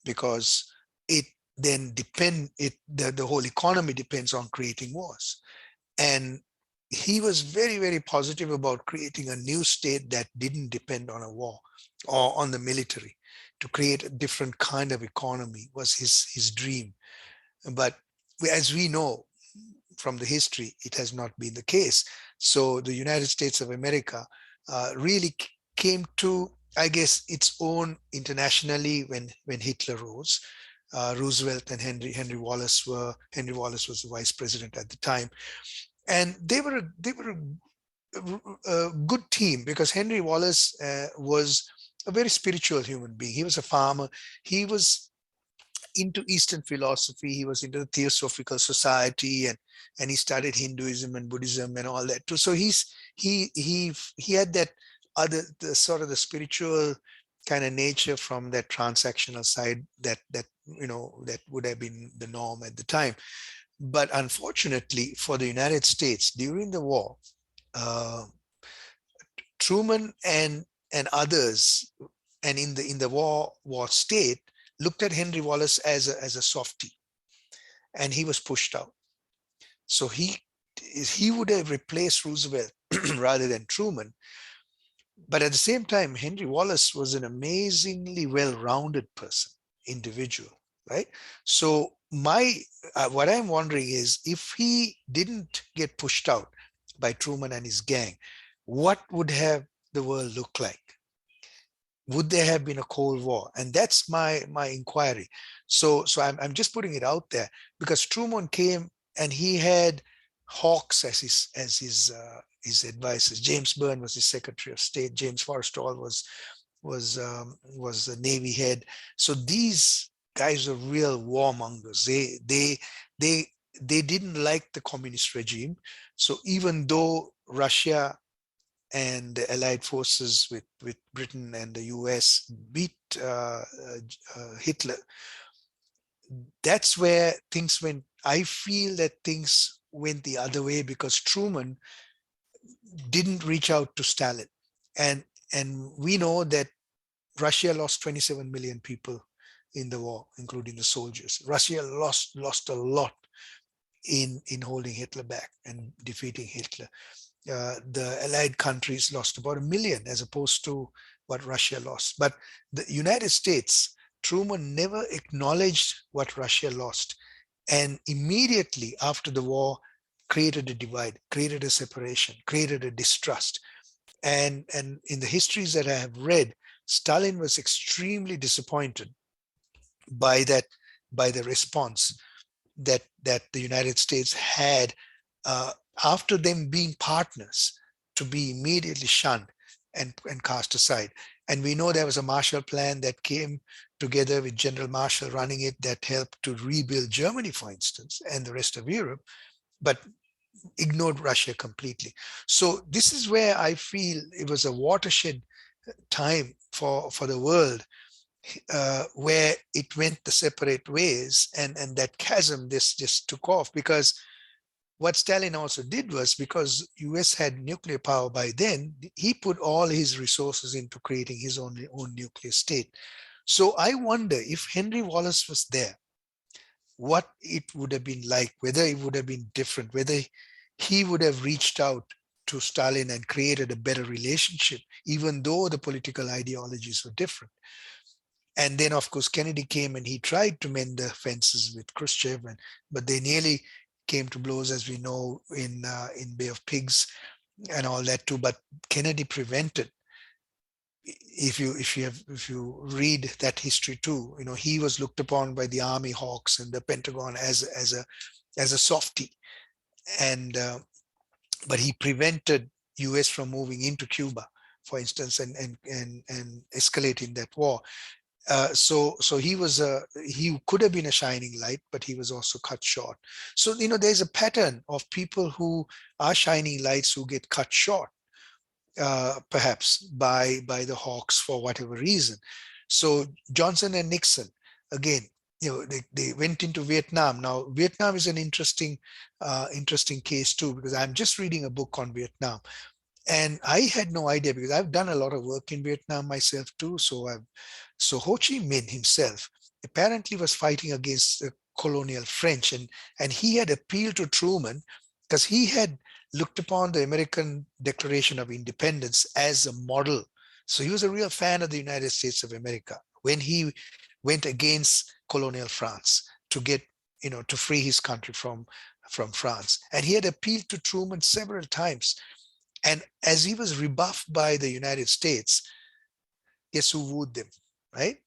because it then the whole economy depends on creating wars. And he was very, very positive about creating a new state that didn't depend on a war or on the military. To create a different kind of economy was his dream. But as we know, from the history, it has not been the case. So the United States of America really came to, I guess, its own internationally when Hitler rose. Roosevelt and Henry Wallace was the vice president at the time, and they were a good team, because Henry Wallace was a very spiritual human being. He was a farmer. He was into Eastern philosophy. He was into the Theosophical Society, and he studied Hinduism and Buddhism and all that too. So he had that the sort of the spiritual kind of nature from that transactional side that would have been the norm at the time. But unfortunately for the United States during the war, Truman and others, and in the war state, looked at Henry Wallace as a softie, and he was pushed out. So he would have replaced Roosevelt rather than Truman. But at the same time, Henry Wallace was an amazingly well-rounded person, individual, right? So what I'm wondering is, if he didn't get pushed out by Truman and his gang, what would have the world look like? Would there have been a Cold War? And that's my inquiry. So I'm just putting it out there, because Truman came and he had hawks as his advisors. James Byrne was his Secretary of State. James Forrestal was the Navy head. So these guys are real warmongers. They didn't like the communist regime. So even though Russia and the Allied forces with Britain and the US beat Hitler, that's where things went. I feel that things went the other way, because Truman didn't reach out to Stalin. And we know that Russia lost 27 million people in the war, including the soldiers. Russia lost a lot in holding Hitler back and defeating Hitler. The Allied countries lost about 1 million as opposed to what Russia lost. But the United States, Truman never acknowledged what Russia lost, and immediately after the war created a divide, created a separation, created a distrust. And in the histories that I have read, Stalin was extremely disappointed by the response that the United States had after them being partners, to be immediately shunned and cast aside. And we know there was a Marshall Plan that came together with General Marshall running it, that helped to rebuild Germany, for instance, and the rest of Europe, but ignored Russia completely. So this is where I feel it was a watershed time for the world, where it went the separate ways, and that chasm just took off. Because what Stalin also did was, because US had nuclear power by then, he put all his resources into creating his own nuclear state. So I wonder if Henry Wallace was there, what it would have been like, whether it would have been different, whether he would have reached out to Stalin and created a better relationship, even though the political ideologies were different. And then, of course, Kennedy came and he tried to mend the fences with Khrushchev, but they nearly came to blows, as we know, in Bay of Pigs and all that too. But Kennedy prevented. If you read that history too, he was looked upon by the Army hawks and the Pentagon as a softie, and but he prevented US from moving into Cuba, for instance, and escalating that war. So he could have been a shining light, but he was also cut short. So there's a pattern of people who are shining lights who get cut short, perhaps by the hawks for whatever reason. So Johnson and Nixon, again, they went into Vietnam. Now Vietnam is an interesting case too, because I'm just reading a book on Vietnam. And I had no idea, because I've done a lot of work in Vietnam myself too. So Ho Chi Minh himself apparently was fighting against the colonial French, and he had appealed to Truman because he had looked upon the American Declaration of Independence as a model. So he was a real fan of the United States of America when he went against colonial France to get to free his country from France. And he had appealed to Truman several times. And as he was rebuffed by the United States, guess who wooed them, right?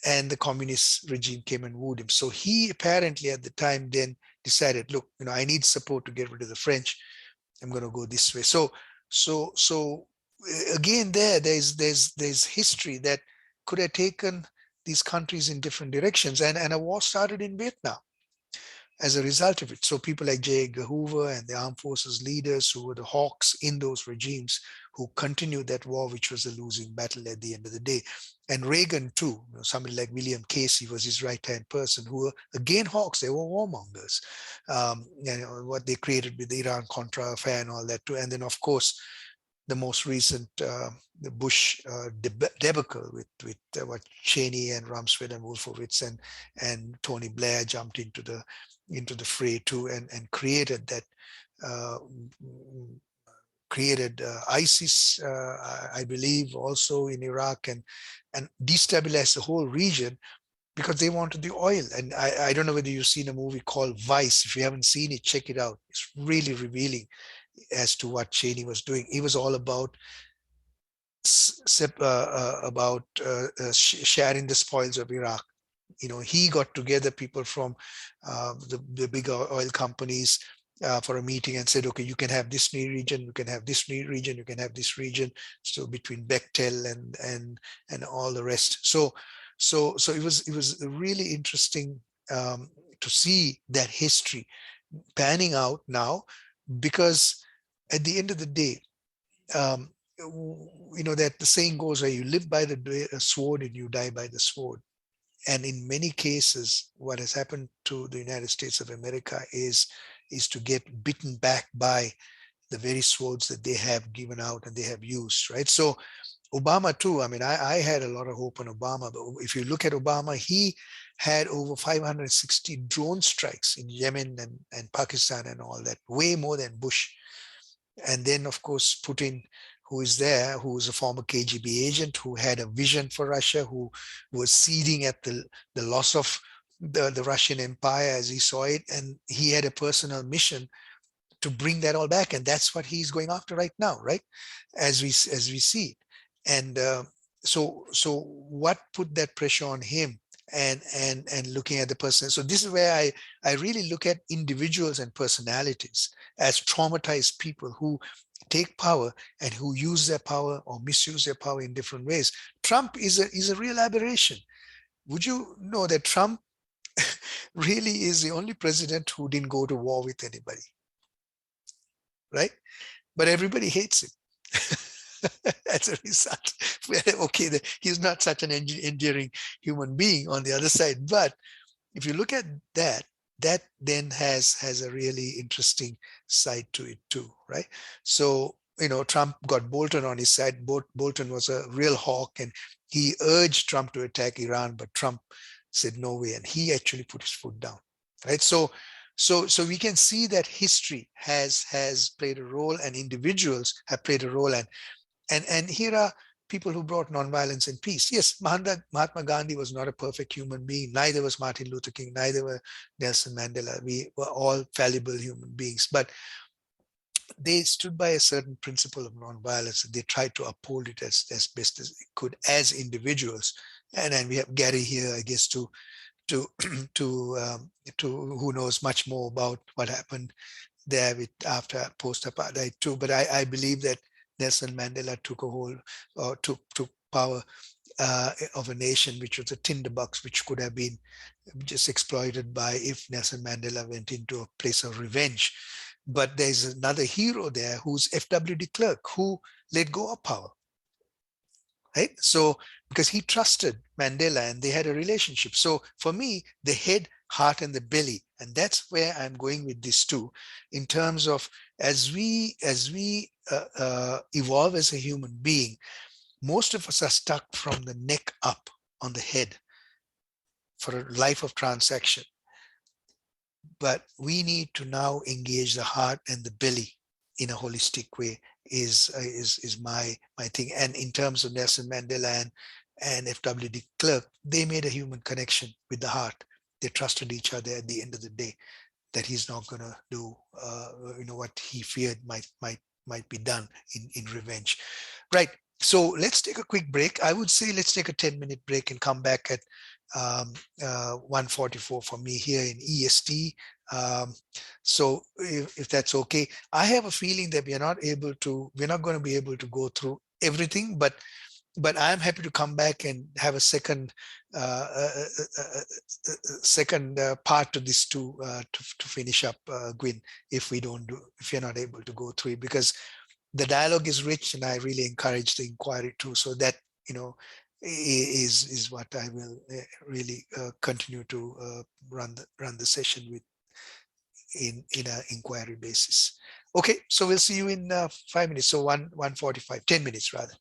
And the communist regime came and wooed him. So he apparently at the time then decided, look, I need support to get rid of the French. I'm going to go this way. So again, there's history that could have taken these countries in different directions, and a war started in Vietnam as a result of it. So people like J. Edgar Hoover and the armed forces leaders who were the hawks in those regimes who continued that war, which was a losing battle at the end of the day. And Reagan too, somebody like William Casey was his right-hand person, who were again hawks. They were warmongers. What they created with the Iran-Contra affair and all that too. And then of course, the most recent the Bush debacle with what Cheney and Rumsfeld and Wolfowitz and Tony Blair jumped into the fray too, and created that ISIS, I believe, also in Iraq, and destabilized the whole region because they wanted the oil. And I don't know whether you've seen a movie called Vice. If you haven't seen it, check it out. It's really revealing as to what Cheney was doing. He was all about sharing the spoils of Iraq. He got together people from the bigger oil companies for a meeting and said, okay, you can have this region, you can have this region, you can have this region. So between Bechtel and all the rest. So it was really interesting to see that history panning out now, because at the end of the day, that the saying goes where you live by the sword and you die by the sword. And in many cases, what has happened to the United States of America is to get bitten back by the very swords that they have given out and they have used, right? So Obama too, I had a lot of hope on Obama, but if you look at Obama, he had over 560 drone strikes in Yemen and Pakistan and all that, way more than Bush. And then of course, Putin, who is there, who is a former KGB agent, who had a vision for Russia, who was seething at the loss of the Russian Empire as he saw it. And he had a personal mission to bring that all back. And that's what he's going after right now, right? As we see it. And so what put that pressure on him, and looking at the person. So this is where I really look at individuals and personalities as traumatized people who take power and who use their power or misuse their power in different ways. Trump is a real aberration. Would you know that Trump really is the only president who didn't go to war with anybody, right? But everybody hates him. As a result, okay, he's not such an endearing human being on the other side. But if you look at that then has a really interesting side to it too, right? So, Trump got Bolton on his side. Bolton was a real hawk, and he urged Trump to attack Iran, but Trump said no way, and he actually put his foot down, right? So we can see that history has played a role, and individuals have played a role, and here are people who brought nonviolence and peace. Yes, Mahatma Gandhi was not a perfect human being. Neither was Martin Luther King. Neither were Nelson Mandela. We were all fallible human beings. But they stood by a certain principle of nonviolence, and they tried to uphold it as best as they could as individuals. And then we have Gary here, I guess, to who knows much more about what happened there after post-apartheid too. But I believe that Nelson Mandela took a hold, or took power of a nation which was a tinderbox, which could have been just exploited by if Nelson Mandela went into a place of revenge. But there's another hero there who's F.W. de Klerk, who let go of power, right? So because he trusted Mandela and they had a relationship. So for me, the head, heart, and the belly, and that's where I'm going with this too, in terms of as we evolve as a human being, most of us are stuck from the neck up on the head for a life of transaction. But we need to now engage the heart and the belly in a holistic way is my thing. And in terms of Nelson Mandela and F.W. de Klerk, they made a human connection with the heart. they trusted each other at the end of the day, that he's not going to do what he feared might be done in revenge. Right. So let's take a quick break. I would say let's take a 10-minute break and come back at 1:44 for me here in EST. So if that's okay, I have a feeling that we're not going to be able to go through everything, but I'm happy to come back and have a second part to this to finish up, Gwyn, if you're not able to go through it, because the dialogue is rich, and I really encourage the inquiry too. So that is what I will really continue to run the session with in an inquiry basis. Okay, so we'll see you in 5 minutes. So 1:45, 10 minutes rather.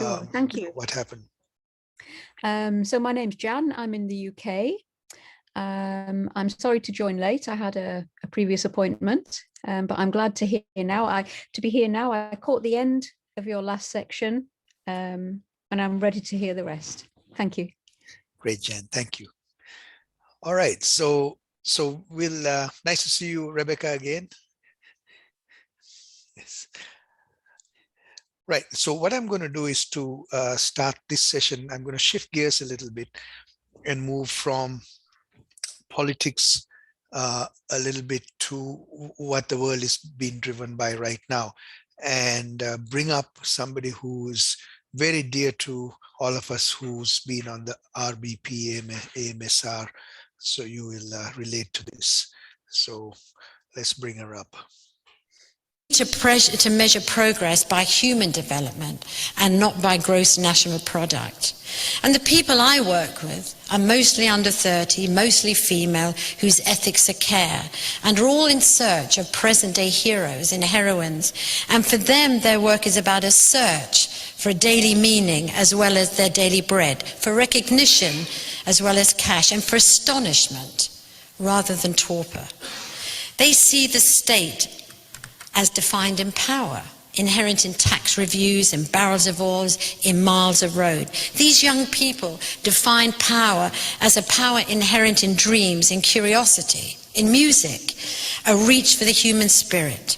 Sure, thank you. What happened? So my name's Jan. I'm in the UK. I'm sorry to join late. I had a previous appointment, but I'm glad to be here now. I caught the end of your last section, and I'm ready to hear the rest. Thank you. Great, Jan. Thank you. All right. So we'll nice to see you, Rebecca, again. Yes. Right. So what I'm going to do is to start this session. I'm going to shift gears a little bit and move from politics a little bit to what the world is being driven by right now, and bring up somebody who's very dear to all of us, who's been on the RBP AMSR. So you will relate to this. So let's bring her up. To measure progress by human development and not by gross national product. And the people I work with are mostly under 30, mostly female, whose ethics are care, and are all in search of present-day heroes and heroines. And for them, their work is about a search for a daily meaning as well as their daily bread, for recognition as well as cash, and for astonishment rather than torpor. They see the state as defined in power, inherent in tax reviews, in barrels of oil, in miles of road. These young people define power as a power inherent in dreams, in curiosity, in music, a reach for the human spirit.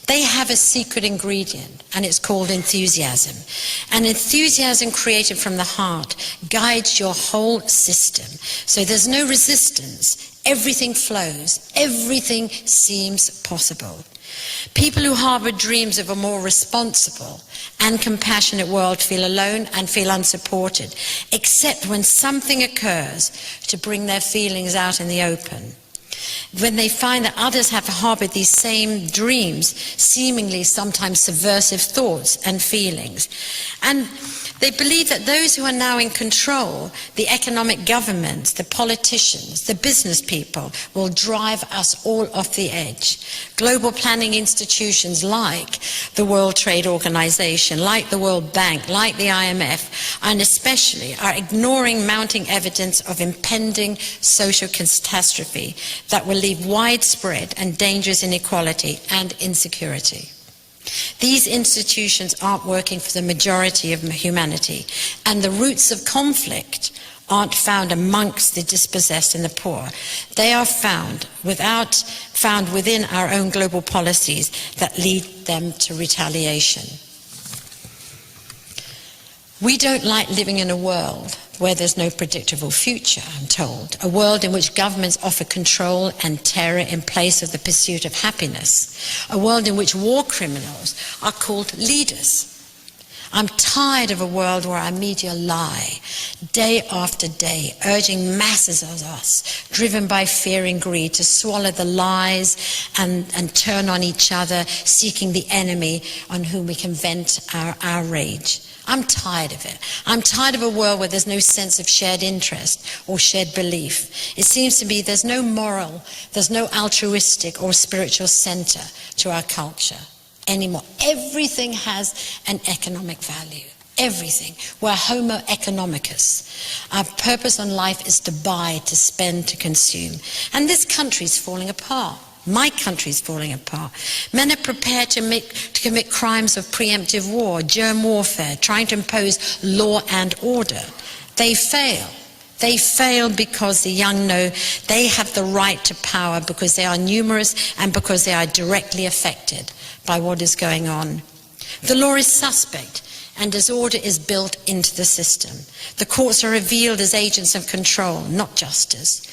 They have a secret ingredient, and it's called enthusiasm. And enthusiasm created from the heart guides your whole system. So there's no resistance. Everything flows. Everything seems possible. People who harbor dreams of a more responsible and compassionate world feel alone and feel unsupported, except when something occurs to bring their feelings out in the open. When they find that others have harbored these same dreams, seemingly sometimes subversive thoughts and feelings. And they believe that those who are now in control, the economic governments, the politicians, the business people, will drive us all off the edge. Global planning institutions like the World Trade Organization, like the World Bank, like the IMF, and especially are ignoring mounting evidence of impending social catastrophe that will leave widespread and dangerous inequality and insecurity. These institutions aren't working for the majority of humanity, and the roots of conflict aren't found amongst the dispossessed and the poor. They are found within our own global policies that lead them to retaliation. We don't like living in a world where there's no predictable future, I'm told. A world in which governments offer control and terror in place of the pursuit of happiness. A world in which war criminals are called leaders. I'm tired of a world where our media lie, day after day, urging masses of us, driven by fear and greed, to swallow the lies and turn on each other, seeking the enemy on whom we can vent our rage. I'm tired of it. I'm tired of a world where there's no sense of shared interest or shared belief. It seems to me there's no moral, there's no altruistic or spiritual center to our culture anymore. Everything has an economic value. Everything. We're Homo economicus. Our purpose on life is to buy, to spend, to consume. And this country's falling apart. My country's falling apart. Men are prepared to commit crimes of preemptive war, germ warfare, trying to impose law and order. They fail. They fail because the young know they have the right to power because they are numerous and because they are directly affected by what is going on. The law is suspect and disorder is built into the system. The courts are revealed as agents of control, not justice.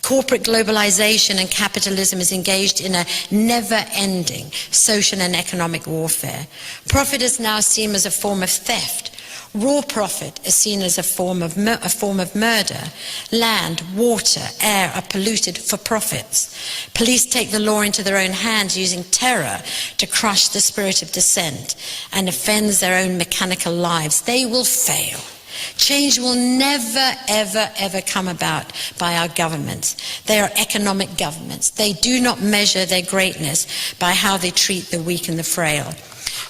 Corporate globalization and capitalism is engaged in a never-ending social and economic warfare. Profit is now seen as a form of theft. Raw profit is seen as a form of murder. Land, water, air are polluted for profits. Police take the law into their own hands, using terror to crush the spirit of dissent and offends their own mechanical lives. They will fail. Change will never, ever, ever come about by our governments. They are economic governments. They do not measure their greatness by how they treat the weak and the frail.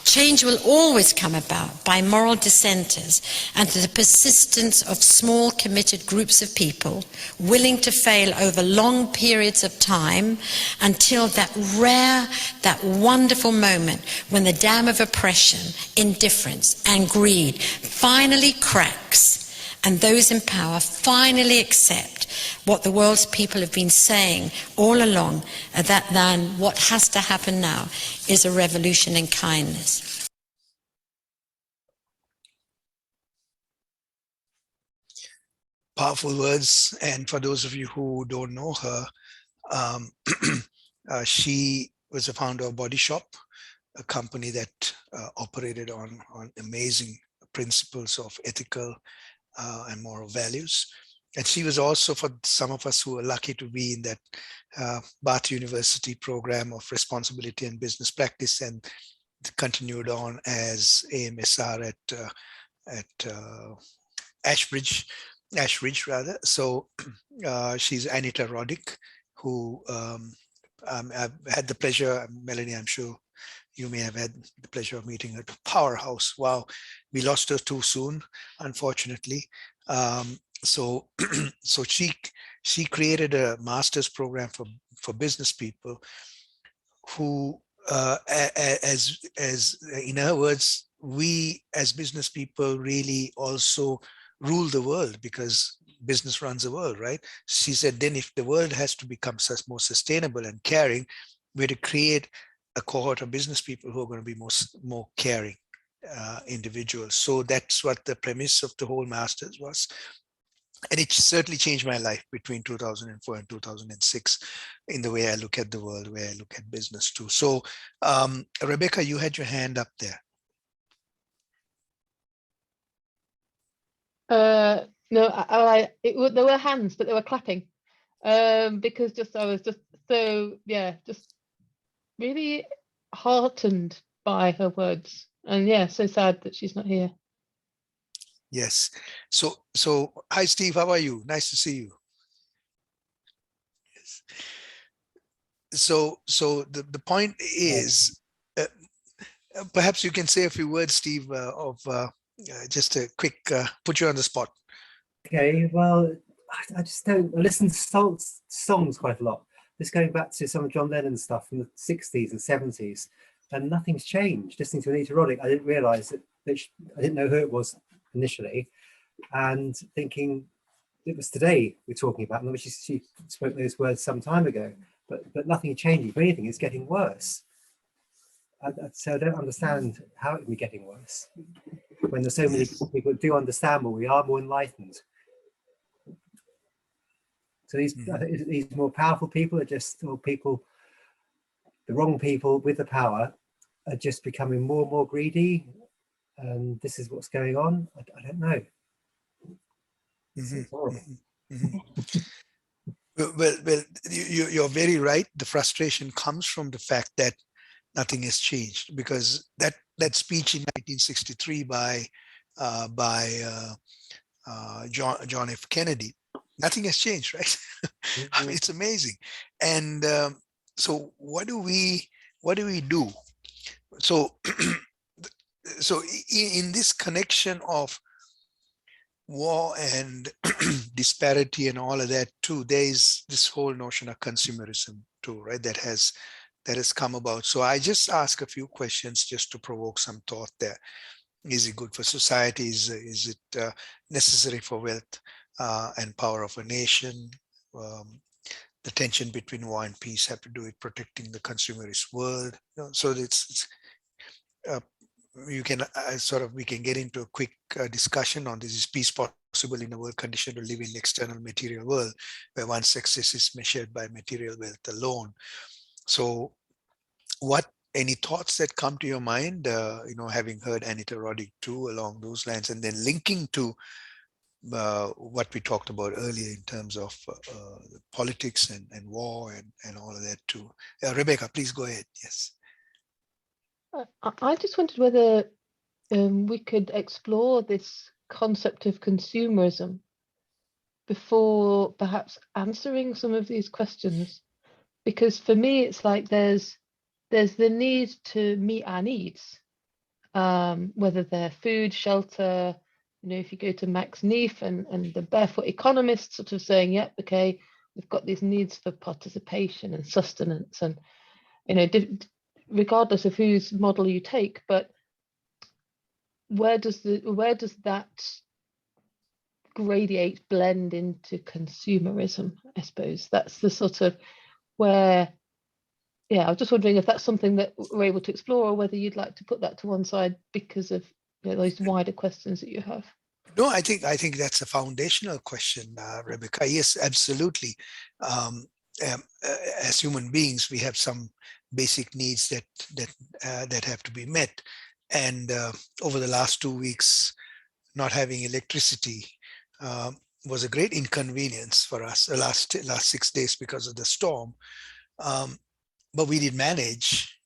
Change will always come about by moral dissenters and the persistence of small committed groups of people willing to fail over long periods of time until that rare, that wonderful moment when the dam of oppression, indifference and greed finally cracks and those in power finally accept what the world's people have been saying all along, that then what has to happen now is a revolution in kindness. Powerful words. And for those of you who don't know her, she was a founder of Body Shop, a company that operated on amazing principles of ethical and moral values. And she was also, for some of us who are lucky to be in that Bath University program of responsibility and business practice, and continued on as AMSR at Ashridge rather. So she's Anita Roddick, who I've had the pleasure, Melanie, I'm sure you may have had the pleasure of meeting her. Powerhouse. Wow, we lost her too soon, unfortunately. So she created a master's program for business people who, as in her words, we as business people really also rule the world, because business runs the world, right? She said, then if the world has to become more sustainable and caring, we're to create a cohort of business people who are going to be more caring individuals. So that's what the premise of the whole master's was. And it certainly changed my life between 2004 and 2006 in the way I look at the world, where I look at business too. So Rebecca, you had your hand up there. No, there were hands, but they were clapping, because I was just so, just really heartened by her words, and so sad that she's not here. Yes. So hi Steve, how are you? Nice to see you. Yes. So the point is, perhaps you can say a few words, Steve, of just a quick put you on the spot. Okay, well, I just don't. I listen to songs quite a lot. Just going back to some of John Lennon's stuff from the 60s and 70s, and nothing's changed. Listening to Anita Roddick, I didn't realise that I didn't know who it was initially, and thinking it was today we're talking about, and she spoke those words some time ago, but nothing is changing. If anything, it's getting worse. So I don't understand how it can be getting worse when there's so many people who do understand more. We are more enlightened. So these more powerful people are just, or people, the wrong people with the power are just becoming more and more greedy, and this is what's going on. I don't know. It's horrible. Well, you're very right. The frustration comes from the fact that nothing has changed, because that speech in 1963 by John F. Kennedy, nothing has changed, right? I mean, it's amazing. And so what do we do? So in this connection of war and disparity and all of that too, there is this whole notion of consumerism too, right? That has come about. So I just ask a few questions just to provoke some thought there. Is it good for society? Is it necessary for wealth and power of a nation? The tension between war and peace have to do with protecting the consumerist world. So it's we can get into a quick discussion on this. Is peace possible in a world conditioned to live in external material world where one's success is measured by material wealth alone? So any thoughts that come to your mind, having heard Anita Roddick too along those lines, and then linking to what we talked about earlier in terms of politics and war and all of that too. Rebecca, please go ahead. Yes. I just wondered whether we could explore this concept of consumerism before perhaps answering some of these questions, because for me it's like there's the need to meet our needs, whether they're food, shelter. You know, if you go to Max Neef and the Barefoot Economist sort of saying, yep, okay, we've got these needs for participation and sustenance, and, you know, regardless of whose model you take, but where does that gradiate blend into consumerism? I suppose that's the sort of where, yeah, I was just wondering if that's something that we're able to explore, or whether you'd like to put that to one side because of, you know, those wider questions that you have. No, I think that's a foundational question, Rebecca. Yes, absolutely. As human beings, we have some basic needs that have to be met, and over the last 2 weeks, not having electricity was a great inconvenience for us. The last 6 days because of the storm, but we did manage,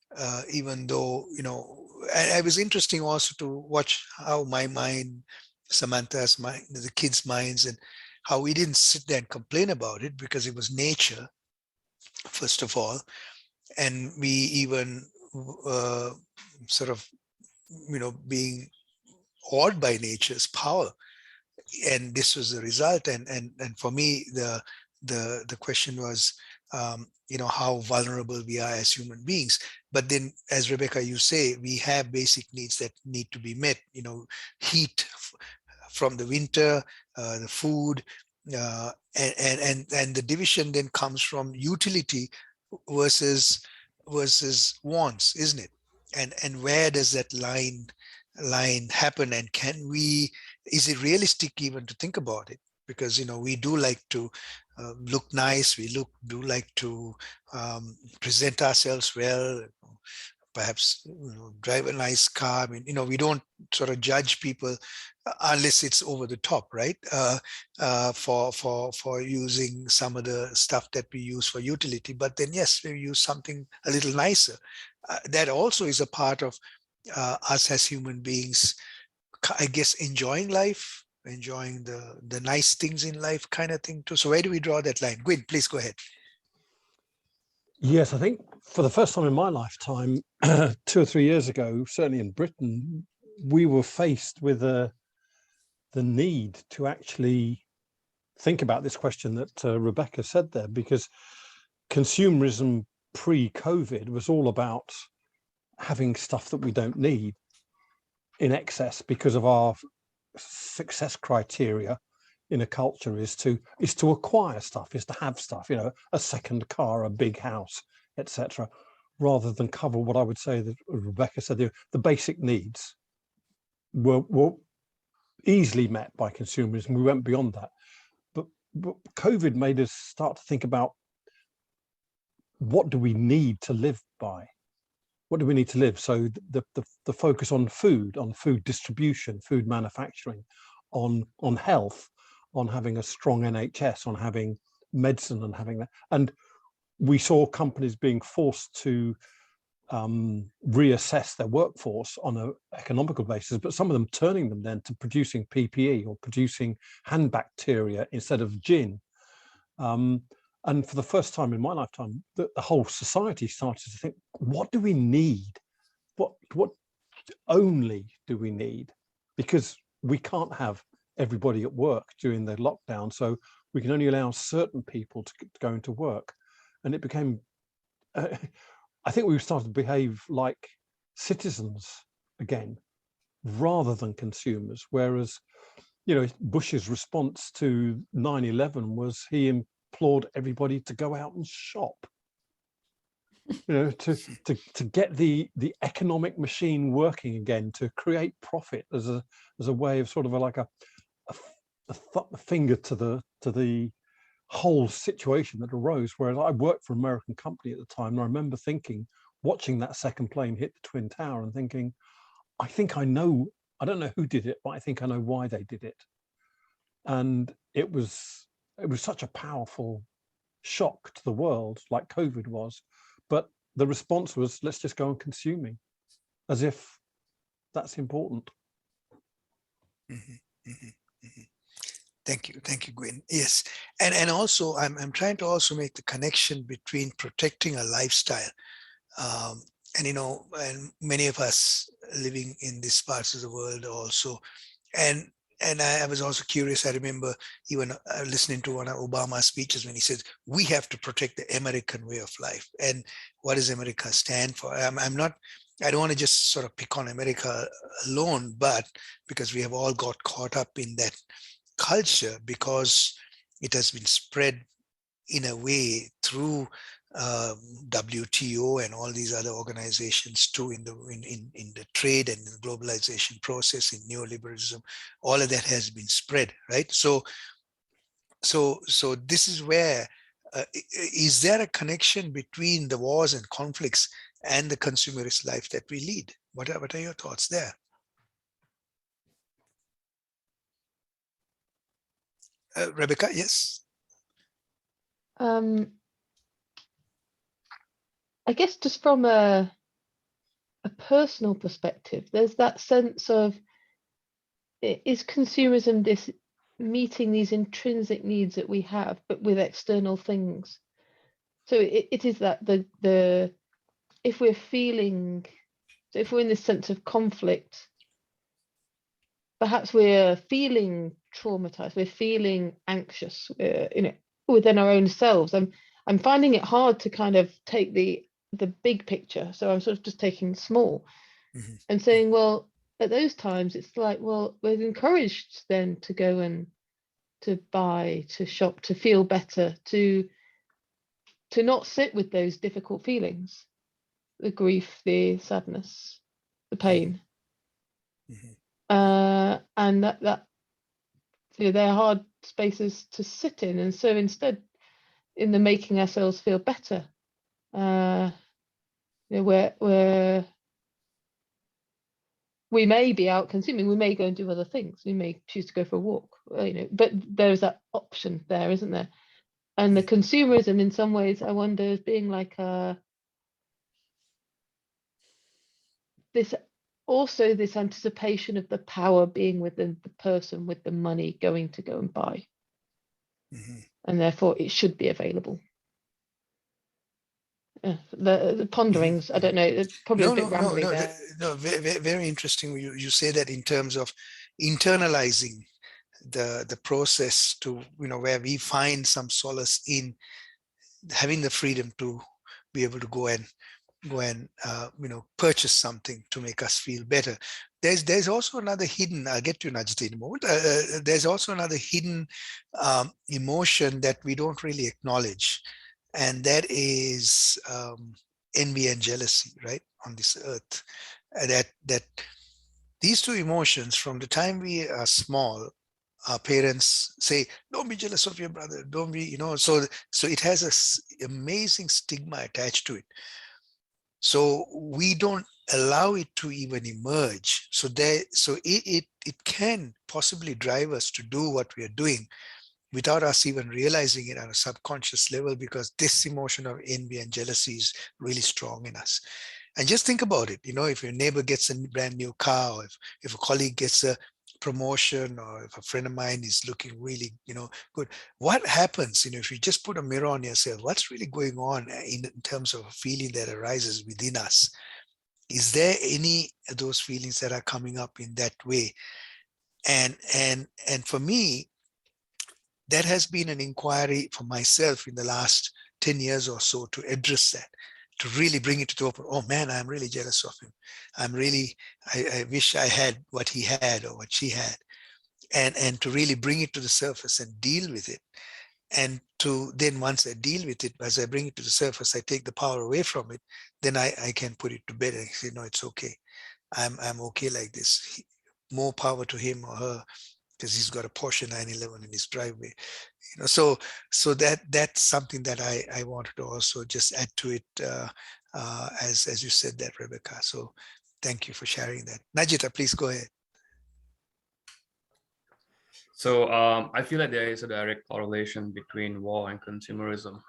even though, you know. And it was interesting also to watch how my mind, Samantha's mind, the kids' minds, and how we didn't sit there and complain about it because it was nature, first of all. And we even sort of, you know, being awed by nature's power. And this was the result. And for me, the question was, you know, how vulnerable we are as human beings. But then, as Rebecca, you say, we have basic needs that need to be met, you know, heat from the winter, the food, and the division then comes from utility versus wants, isn't it? And where does that line happen? And is it realistic even to think about it? Because, you know, we do like to look nice, do like to present ourselves well, perhaps, you know, drive a nice car. I mean, you know, we don't sort of judge people unless it's over the top, right? For using some of the stuff that we use for utility. But then, yes, we use something a little nicer. That also is a part of us as human beings, I guess, enjoying life, enjoying the nice things in life kind of thing too. So where do we draw that line? Gwyn, please go ahead. Yes, I think for the first time in my lifetime, 2 or 3 years ago, certainly in Britain, we were faced with the need to actually think about this question that Rebecca said there, because consumerism pre-COVID was all about having stuff that we don't need in excess, because of our success criteria in a culture is to acquire stuff, is to have stuff, you know, a second car, a big house, etc., rather than cover what I would say that Rebecca said, the basic needs were easily met by consumerism. We went beyond that, but COVID made us start to think about, what do we need to live by? What do we need to live? So the focus on food distribution, food manufacturing, on health, on having a strong NHS, on having medicine and having that. And we saw companies being forced to reassess their workforce on an economical basis, but some of them turning them then to producing PPE or producing hand bacteria instead of gin. And for the first time in my lifetime, the whole society started to think, what do we need? What only do we need? Because we can't have everybody at work during the lockdown, so we can only allow certain people to go into work. And it became, I think we started to behave like citizens again, rather than consumers. Whereas, you know, Bush's response to 9/11 was he implored everybody to go out and shop, you know, to get the economic machine working again, to create profit as a way of sort of like a finger to the whole situation that arose. Whereas I worked for an American company at the time, and I remember thinking, watching that second plane hit the Twin Tower and thinking, I think I know, I don't know who did it, but I think I know why they did it. And it was such a powerful shock to the world, like COVID was. But the response was, let's just go on consuming, as if that's important. Mm-hmm, mm-hmm, mm-hmm. Thank you, Gwyn. Yes, and also I'm trying to also make the connection between protecting a lifestyle and many of us living in these parts of the world also. And I was also curious. I remember even listening to one of Obama's speeches when he said, we have to protect the American way of life. And what does America stand for? I don't want to just sort of pick on America alone, but because we have all got caught up in that culture, because it has been spread in a way through WTO and all these other organizations too, in the trade and the globalization process, in neoliberalism, all of that has been spread, right? So this is where is there a connection between the wars and conflicts and the consumerist life that we lead? What are your thoughts there? Rebecca, yes. I guess just from a personal perspective, there's that sense of, is consumerism this meeting these intrinsic needs that we have, but with external things? So it is that the if we're feeling, so if we're in this sense of conflict, perhaps we're feeling traumatized, we're feeling anxious, within our own selves. I'm finding it hard to kind of take the big picture. So I'm sort of just taking small and saying, well, at those times, it's like, well, we're encouraged then to go and to buy, to shop, to feel better, to not sit with those difficult feelings, the grief, the sadness, the pain. And that they're hard spaces to sit in. And so instead, in the making ourselves feel better, where we may be out consuming, we may go and do other things, we may choose to go for a walk, but there's that option there, isn't there? And the consumerism, in some ways, I wonder, is being like this anticipation of the power being within the person with the money going to go and buy, and therefore it should be available. The ponderings, I don't know, it's probably a bit rambling there. No, very interesting. You say that in terms of internalizing the process to, where we find some solace in having the freedom to be able to go and purchase something to make us feel better. There's also another hidden, I'll get to Najita in a moment, there's also another hidden emotion that we don't really acknowledge, and that is envy and jealousy, right, on this earth. That these two emotions, from the time we are small, our parents say, don't be jealous of your brother, don't be, so it has an amazing stigma attached to it. So we don't allow it to even emerge. So it can possibly drive us to do what we are doing without us even realizing it on a subconscious level, because this emotion of envy and jealousy is really strong in us. And just think about it, if your neighbor gets a brand new car, or if a colleague gets a promotion, or if a friend of mine is looking really, good, what happens, if you just put a mirror on yourself, what's really going on in terms of a feeling that arises within us? Is there any of those feelings that are coming up in that way? And for me, that has been an inquiry for myself in the last 10 years or so, to address that, to really bring it to the open. Oh man, I'm really jealous of him. I wish I had what he had or what she had. And to really bring it to the surface and deal with it. And to then, once I deal with it, as I bring it to the surface, I take the power away from it, then I can put it to bed and say, no, it's okay. I'm okay like this. More power to him or her, because he's got a Porsche 911 in his driveway. So that's something that I wanted to also just add to it, as you said that, Rebecca. So thank you for sharing that. Najita, please go ahead. So I feel like there is a direct correlation between war and consumerism,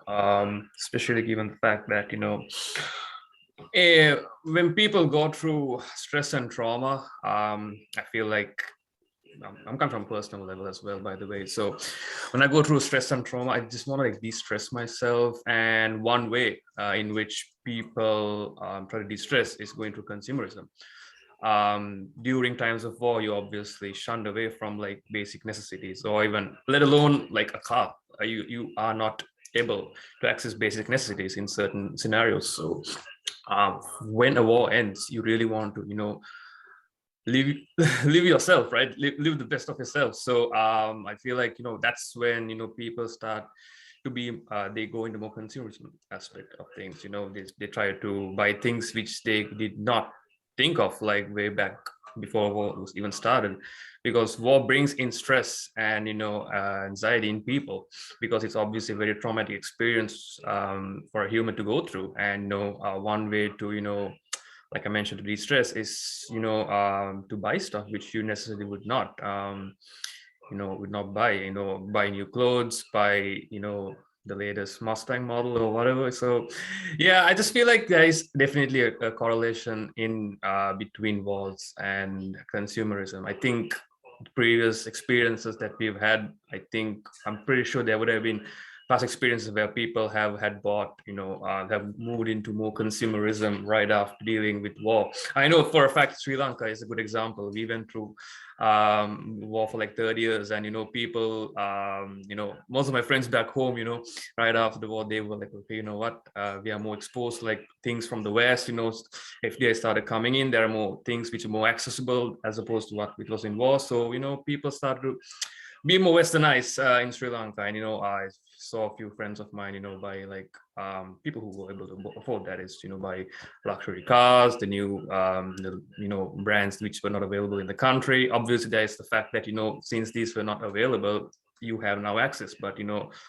especially given the fact that, when people go through stress and trauma, I feel like I'm coming from a personal level as well, by the way. So when I go through stress and trauma, I just want to like de-stress myself. And one way in which people try to de-stress is going through consumerism. During times of war, you obviously shunned away from like basic necessities, or even let alone like a car. You are not able to access basic necessities in certain scenarios. So when a war ends, you really want to, live live yourself, right? Live the best of yourself. So I feel like, that's when, people start to be they go into more consumerism aspect of things. They try to buy things which they did not think of like way back before war was even started, because war brings in stress and anxiety in people, because it's obviously a very traumatic experience for a human to go through. And one way to like I mentioned, to de-stress is to buy stuff which you necessarily would not buy new clothes, buy the latest Mustang model or whatever. So yeah, I just feel like there is definitely a correlation in between wars and consumerism. I think previous experiences that we've had, I'm pretty sure there would have been past experiences where people have bought, have moved into more consumerism right after dealing with war. I know for a fact Sri Lanka is a good example. We went through war for like 30 years, and people, most of my friends back home, right after the war, they were like, okay, you know what, we are more exposed to like things from the West. FDI started coming in, there are more things which are more accessible as opposed to what it was in war. So people started to be more westernized in Sri Lanka. And I saw a few friends of mine buy like people who were able to afford, that is, buy luxury cars, the new brands which were not available in the country. Obviously there is the fact that since these were not available, you have now access. But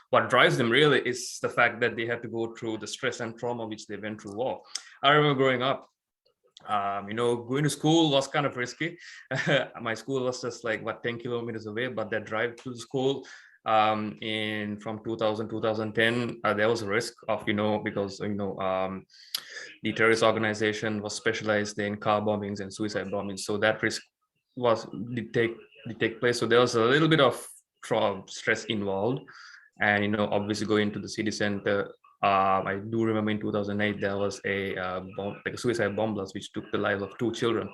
what drives them really is the fact that they have to go through the stress and trauma which they went through war. I remember growing up, going to school was kind of risky. My school was just like 10 kilometers away, but that drive to school from 2010, there was a risk of because the terrorist organization was specialized in car bombings and suicide bombings, so that risk did take place. So there was a little bit of stress involved. And obviously going to the city center, I do remember in 2008 there was a suicide bomb blast which took the lives of 2 children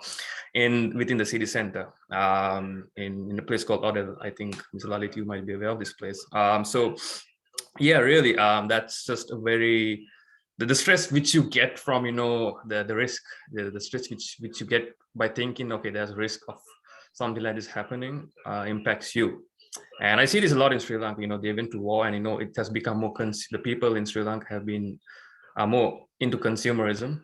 within the city center, in a place called Odell. I think Mr. Lalit, you might be aware of this place. So yeah, really, that's just a very the stress which you get from the risk, the stress which you get by thinking, okay, there's a risk of something like this happening, impacts you. And I see this a lot in Sri Lanka. They went to war, and it has become more the people in Sri Lanka have been more into consumerism.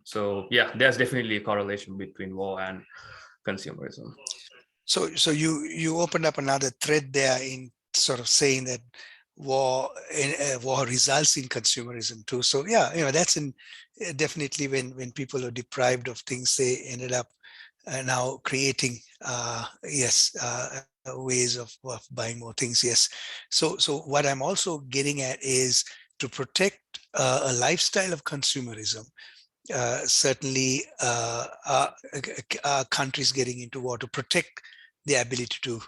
So yeah, there's definitely a correlation between war and consumerism. So you opened up another thread there in sort of saying that war results in consumerism too. So yeah, that's definitely when people are deprived of things, they ended up now creating ways of buying more things. Yes. So what I'm also getting at is to protect a lifestyle of consumerism. Certainly countries getting into war, to protect the ability to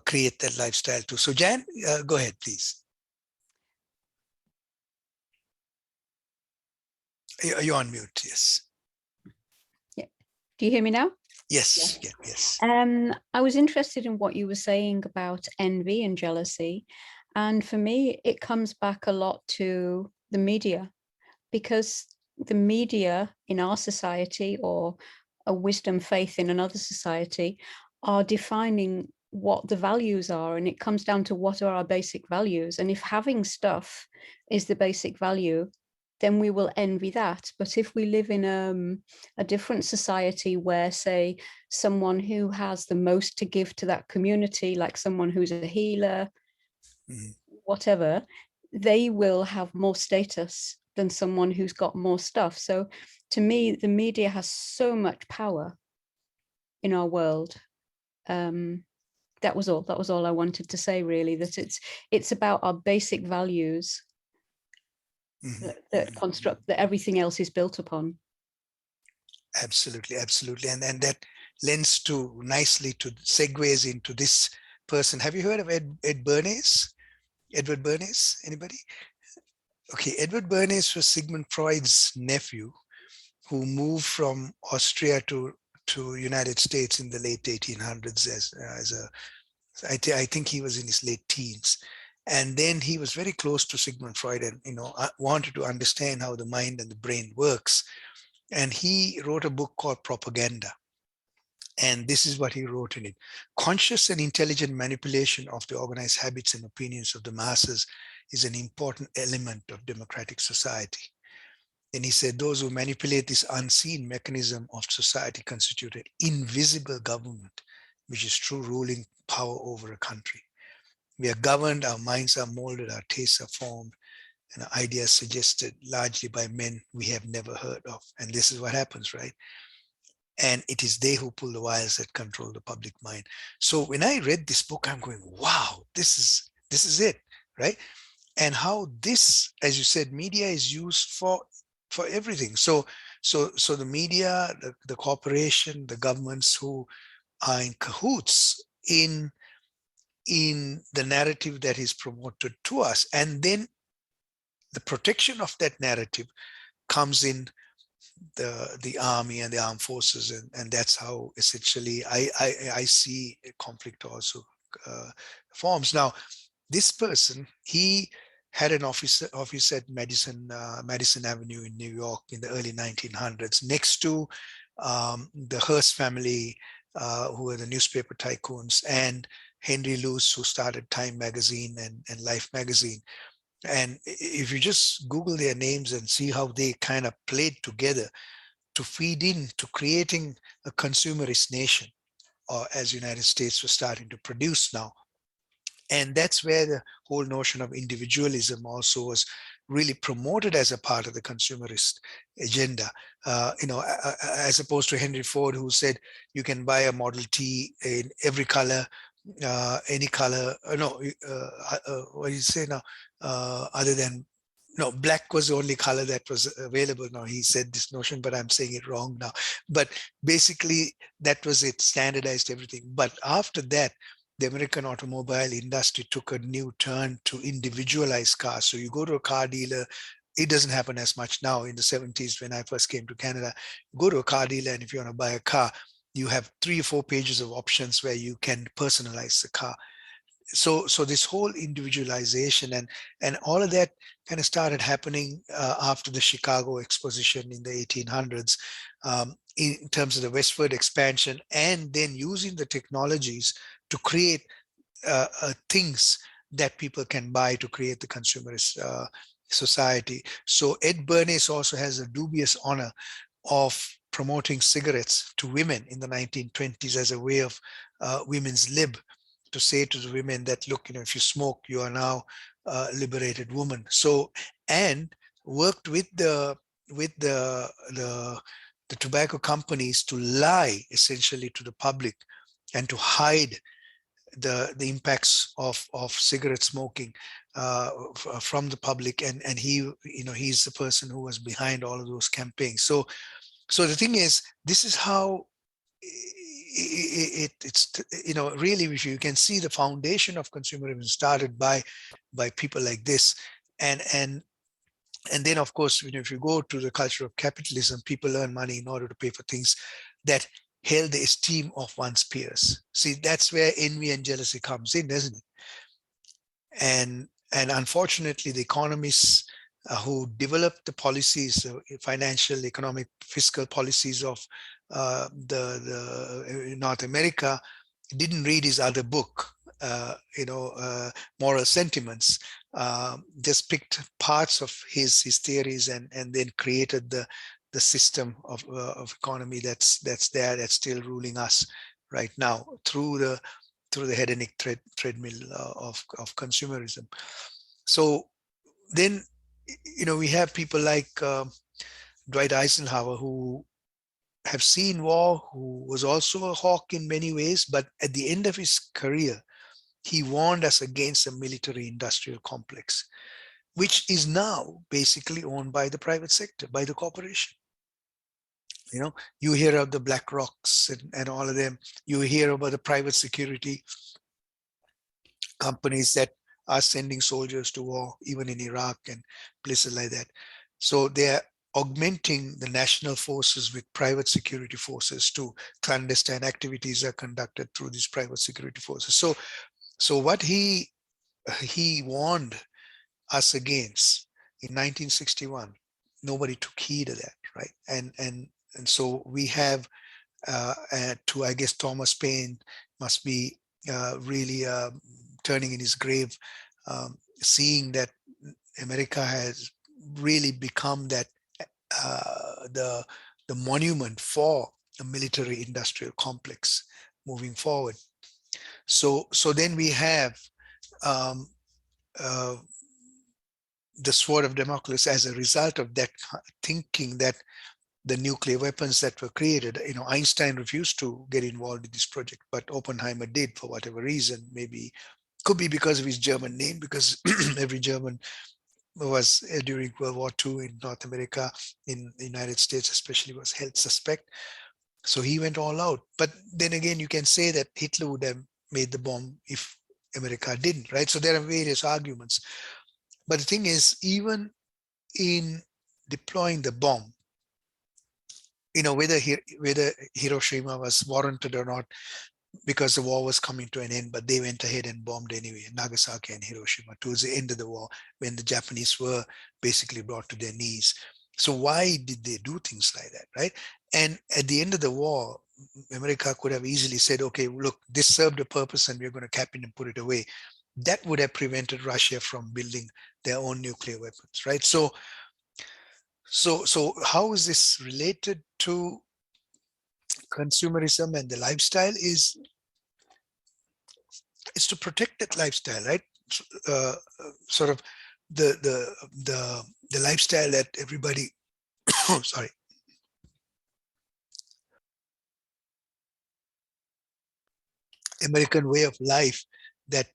create that lifestyle too. So Jan, go ahead, please. You're on mute. Yes. Yeah. Do you hear me now? Yes. Yeah. Yes. I was interested in what you were saying about envy and jealousy. And for me, it comes back a lot to the media, because the media in our society, or a wisdom faith in another society, are defining what the values are. And it comes down to what are our basic values. And if having stuff is the basic value, then we will envy that. But if we live in a different society where, say, someone who has the most to give to that community, like someone who's a healer, whatever, they will have more status than someone who's got more stuff. So to me, the media has so much power in our world. That was all I wanted to say, really, that it's about our basic values that construct that everything else is built upon. Absolutely. And lends to nicely to segues into this person. Have you heard of Ed Bernays? Edward Bernays, anybody? Okay, Edward Bernays was Sigmund Freud's nephew who moved from Austria to United States in the late 1800s I think he was in his late teens. And then he was very close to Sigmund Freud and, wanted to understand how the mind and the brain works. And he wrote a book called Propaganda. And this is what he wrote in it. Conscious and intelligent manipulation of the organized habits and opinions of the masses is an important element of democratic society. And he said, those who manipulate this unseen mechanism of society constitute an invisible government, which is true ruling power over a country. We are governed, our minds are molded, our tastes are formed, and our ideas suggested largely by men we have never heard of. And this is what happens, right? And it is they who pull the wires that control the public mind. So when I read this book, I'm going, wow, this is it, right? And how this, as you said, media is used for everything. So the media, the corporation, the governments who are in cahoots in the narrative that is promoted to us, and then the protection of that narrative comes in the army and the armed forces, and that's how essentially I see a conflict also forms. Now, this person, he had an office at Madison Avenue in New York in the early 1900s, next to the Hearst family, who were the newspaper tycoons, and Henry Luce, who started Time magazine and Life magazine. And if you just Google their names and see how they kind of played together to feed into creating a consumerist nation, or as United States was starting to produce now. And that's where the whole notion of individualism also was really promoted as a part of the consumerist agenda. As opposed to Henry Ford, who said you can buy a Model T in every color, any color. What do you say now? Other than black was the only color that was available. Now he said this notion, but I'm saying it wrong now. But basically, that was it, standardized everything. But after that, the American automobile industry took a new turn to individualize cars. So you go to a car dealer, it doesn't happen as much now. In the 70s, when I first came to Canada, you go to a car dealer, and if you want to buy a car, you have 3 or 4 pages of options where you can personalize the car. So this whole individualization and all of that kind of started happening after the Chicago Exposition in the 1800s, in terms of the westward expansion, and then using the technologies to create things that people can buy to create the consumerist society. So Ed Bernays also has a dubious honor of promoting cigarettes to women in the 1920s as a way of women's lib, to say to the women that, look, if you smoke, you are now a liberated woman. So, and worked with the tobacco companies to lie essentially to the public and to hide the impacts of cigarette smoking from the public, and he's the person who was behind all of those campaigns. So the thing is, this is how it's really, if you can see the foundation of consumerism started by people like this, and then of course, if you go to the culture of capitalism, people earn money in order to pay for things that held the esteem of one's peers. See, that's where envy and jealousy comes in, doesn't it? And unfortunately, the economists who developed the policies, financial, economic, fiscal policies of the North America, didn't read his other book, Moral Sentiments. Just picked parts of his theories and then created the system of economy that's still ruling us right now through the hedonic treadmill of consumerism. So then, we have people like Dwight Eisenhower, who have seen war, who was also a hawk in many ways, but at the end of his career, he warned us against a military industrial complex, which is now basically owned by the private sector, by the corporation. You know, you hear of the Black Rocks and all of them. You hear about the private security companies that are sending soldiers to war, even in Iraq and places like that. So they're augmenting the national forces with private security forces too. Clandestine activities are conducted through these private security forces. So what he warned us against in 1961, nobody took heed of that, right? And so we have to, I guess, Thomas Paine must be really turning in his grave, seeing that America has really become that the monument for a military industrial complex moving forward. So then we have the sword of Damocles as a result of that thinking, that the nuclear weapons that were created, you know, Einstein refused to get involved in this project, but Oppenheimer did for whatever reason. Maybe could be because of his German name, because every German was during World War II in North America, in the United States especially, was held suspect. So he went all out. But then again, you can say that Hitler would have made the bomb if America didn't, right? So there are various arguments. But the thing is, even in deploying the bomb, you know, whether Hiroshima was warranted or not, because the war was coming to an end, but they went ahead and bombed anyway, Nagasaki and Hiroshima, towards the end of the war, when the Japanese were basically brought to their knees. So why did they do things like that, right? And at the end of the war, America could have easily said, okay, look, this served a purpose and we're going to cap it and put it away. That would have prevented Russia from building their own nuclear weapons, right? So how is this related to consumerism and the lifestyle? Is to protect that lifestyle, right? Sort of the lifestyle that everybody sorry, American way of life that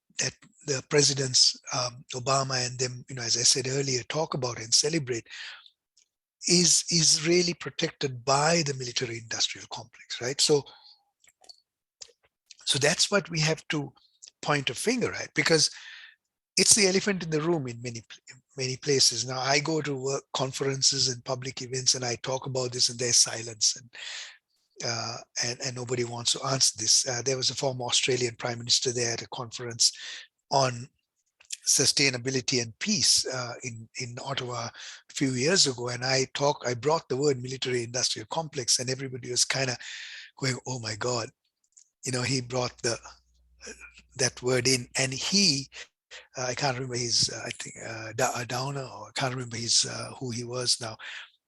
the presidents Obama and them, you know, as I said earlier, talk about and celebrate, is really protected by the military industrial complex, right? So that's what we have to point a finger at, because it's the elephant in the room in many places. Now I go to work conferences and public events and I talk about this and there's silence, and nobody wants to answer this. There was a former Australian Prime Minister there at a conference on sustainability and peace in Ottawa a few years ago, and I brought the word military industrial complex, and everybody was kind of going, oh my God, you know, he brought that word in, and he I can't remember his I think Downer, or I can't remember his who he was now.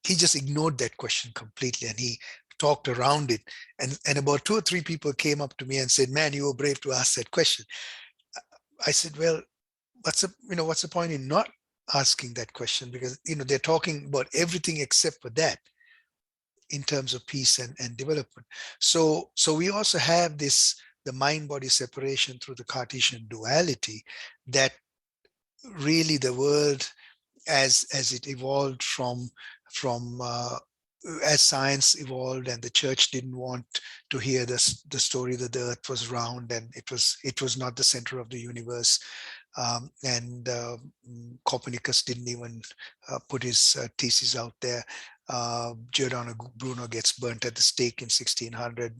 He just ignored that question completely and he talked around it, and about 2 or 3 people came up to me and said, man, you were brave to ask that question. I said, well, what's the point in not asking that question? Because, you know, they're talking about everything except for that in terms of peace and development. So we also have the mind-body separation through the Cartesian duality, that really the world as it evolved from as science evolved, and the church didn't want to hear the story that the earth was round and it was not the center of the universe, and Copernicus didn't even put his thesis out there. Giordano Bruno gets burnt at the stake in 1600.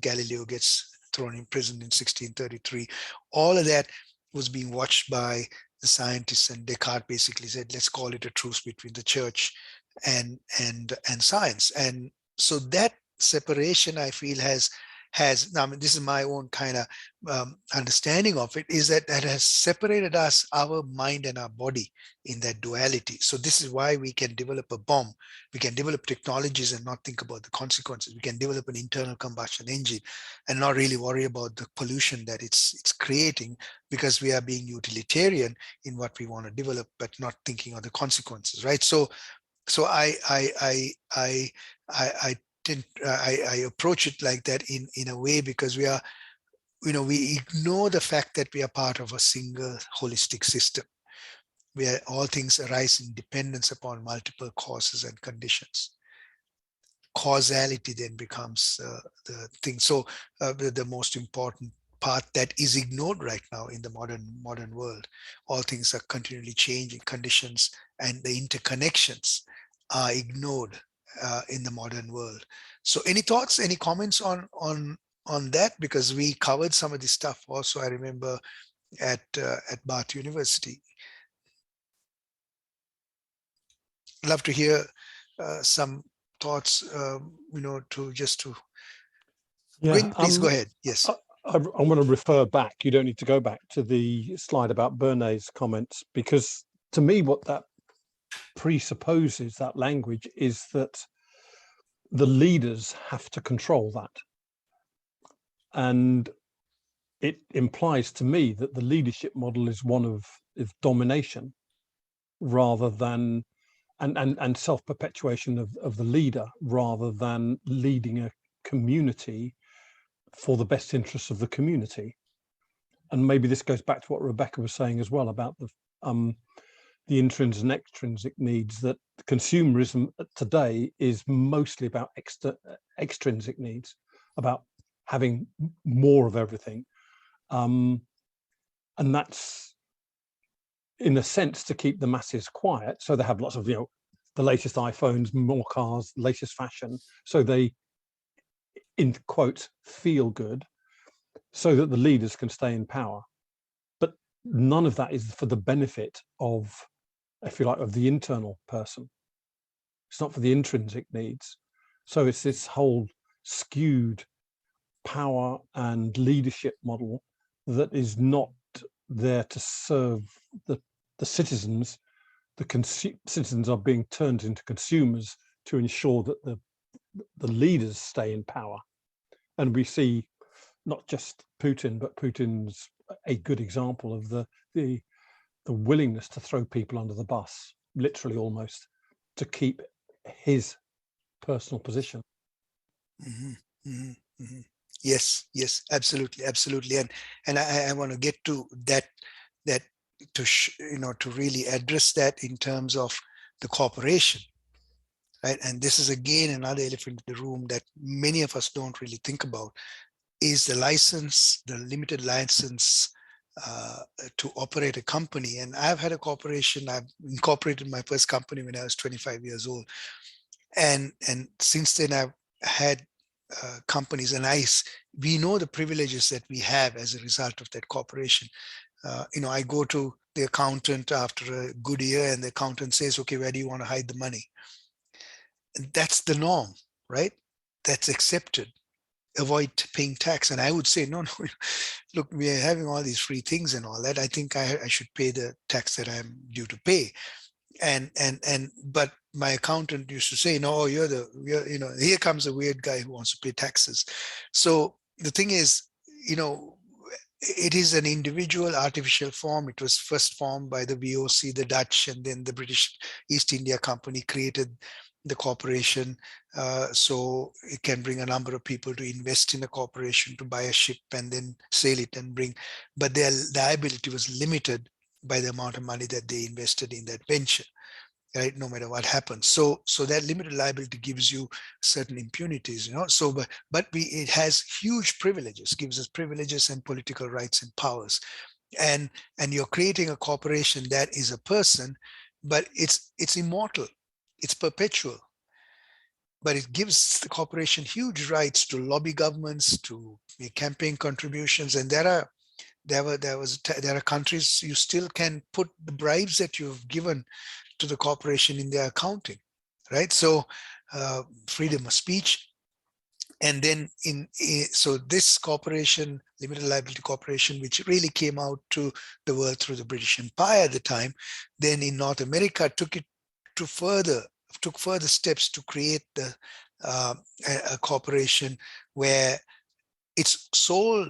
Galileo gets thrown in prison in 1633. All of that was being watched by the scientists, and Descartes basically said, let's call it a truce between the church and science. And so that separation, I feel, has now, I mean, this is my own kind of understanding of it, is that has separated us, our mind and our body, in that duality. So this is why we can develop a bomb, we can develop technologies and not think about the consequences. We can develop an internal combustion engine and not really worry about the pollution that it's creating, because we are being utilitarian in what we want to develop, but not thinking of the consequences, right? So I approach it like that in a way, because we are, you know, we ignore the fact that we are part of a single holistic system where all things arise in dependence upon multiple causes and conditions. causality then becomes the thing. So the most important part that is ignored right now in the modern world. All things are continually changing, conditions and the interconnections are ignored in the modern world. So any thoughts, any comments on that? Because we covered some of this stuff also, I remember, at Bath University. Love to hear some thoughts, to Gwyn, please go ahead. Yes. I want to refer back. You don't need to go back to the slide about Bernays' comments, because to me, what that presupposes, that language, is that the leaders have to control that. And it implies to me that the leadership model is one of domination rather than, and self-perpetuation of the leader, rather than leading a community for the best interests of the community. And maybe this goes back to what Rebecca was saying as well about the intrinsic and extrinsic needs, that consumerism today is mostly about extrinsic needs, about having more of everything. And that's, in a sense, to keep the masses quiet. So they have lots of, the latest iPhones, more cars, latest fashion. So they, in quotes, feel good, so that the leaders can stay in power. But none of that is for the benefit of, if you like, of the internal person. It's not for the intrinsic needs. So it's this whole skewed power and leadership model that is not there to serve the citizens. Citizens are being turned into consumers to ensure that the leaders stay in power. And we see not just Putin, but Putin's a good example of the willingness to throw people under the bus, literally almost, to keep his personal position. Mm-hmm, mm-hmm, mm-hmm. Yes, absolutely. And I want to get to that to really address that in terms of the corporation. Right? And this is again another elephant in the room that many of us don't really think about, is the license, the limited license to operate a company. And I've had a corporation. I've incorporated my first company when I was 25 years old. And since then I've had companies, and we know the privileges that we have as a result of that corporation. I go to the accountant after a good year and the accountant says, okay, where do you want to hide the money? That's the norm, right? That's accepted. Avoid paying tax. And I would say, no, look, we are having all these free things and all that. I think I should pay the tax that I'm due to pay. But my accountant used to say, no, here comes a weird guy who wants to pay taxes. So the thing is, it is an individual artificial form. It was first formed by the VOC, the Dutch, and then the British East India Company created the corporation, so it can bring a number of people to invest in a corporation, to buy a ship and then sail it and bring, but their liability was limited by the amount of money that they invested in that venture, right? No matter what happens. So that limited liability gives you certain impunities, So, but it has huge privileges, gives us privileges and political rights and powers, and you're creating a corporation that is a person, but it's immortal. It's perpetual, but it gives the corporation huge rights to lobby governments, to make campaign contributions. And there are countries you still can put the bribes that you've given to the corporation in their accounting, right? So freedom of speech. And then so this corporation, limited liability corporation, which really came out to the world through the British Empire at the time, then in North America took further steps to create a corporation where its sole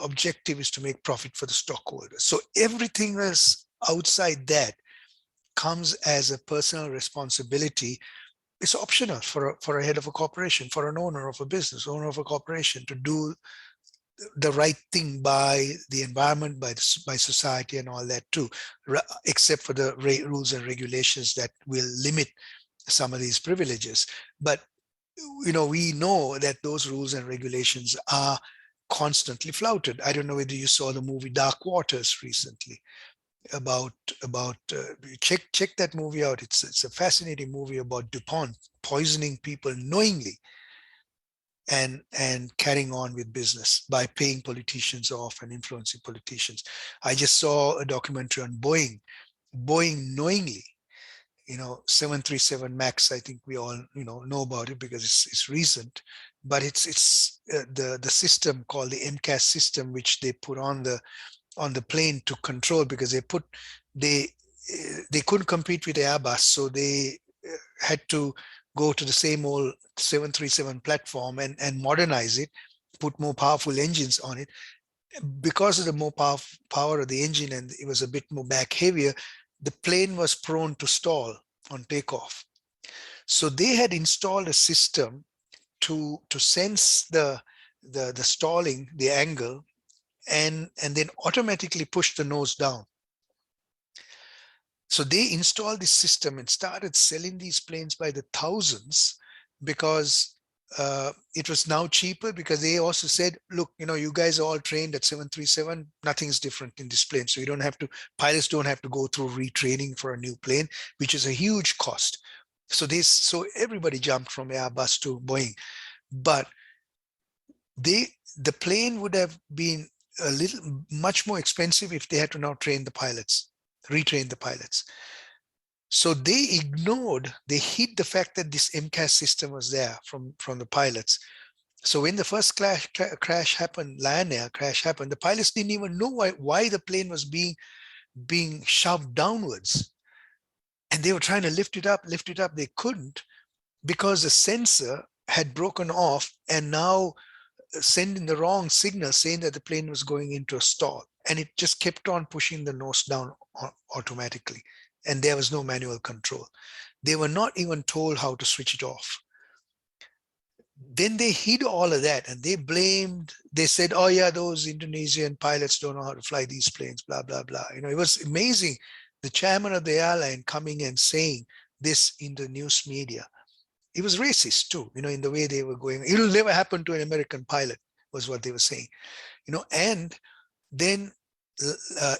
objective is to make profit for the stockholders. So everything else outside that comes as a personal responsibility. It's optional for a head of a corporation, for an owner of a business, owner of a corporation, to do the right thing by the environment, by society and all that too, except for the rules and regulations that will limit some of these privileges. But we know that those rules and regulations are constantly flouted. I don't know whether you saw the movie Dark Waters recently about check that movie out. It's a fascinating movie about DuPont poisoning people knowingly and carrying on with business by paying politicians off and influencing politicians. I just saw a documentary on Boeing knowingly, 737 Max. I think we all know about it because it's recent, but it's the system called the MCAS system, which they put on the plane to control, because they couldn't compete with Airbus, so they had to go to the same old 737 platform and modernize it, put more powerful engines on it. Because of the more power of the engine, and it was a bit more back heavier, the plane was prone to stall on takeoff. So they had installed a system to sense the stalling, the angle, and then automatically push the nose down. So they installed this system and started selling these planes by the thousands, because it was now cheaper, because they also said, look, you guys are all trained at 737, nothing's different in this plane. So pilots don't have to go through retraining for a new plane, which is a huge cost. So everybody jumped from Airbus to Boeing. But the plane would have been much more expensive if they had to now retrain the pilots. So they hid the fact that this MCAS system was there from the pilots. So when the first crash happened, Lion Air crash happened, the pilots didn't even know why the plane was being shoved downwards. And they were trying to lift it up. They couldn't, because the sensor had broken off and now sending the wrong signal saying that the plane was going into a stall. And it just kept on pushing the nose down automatically. And there was no manual control. They were not even told how to switch it off. Then they hid all of that, and they said, oh yeah, those Indonesian pilots don't know how to fly these planes, blah, blah, blah. It was amazing. The chairman of the airline coming and saying this in the news media. It was racist too, in the way they were going. It'll never happen to an American pilot, was what they were saying. And then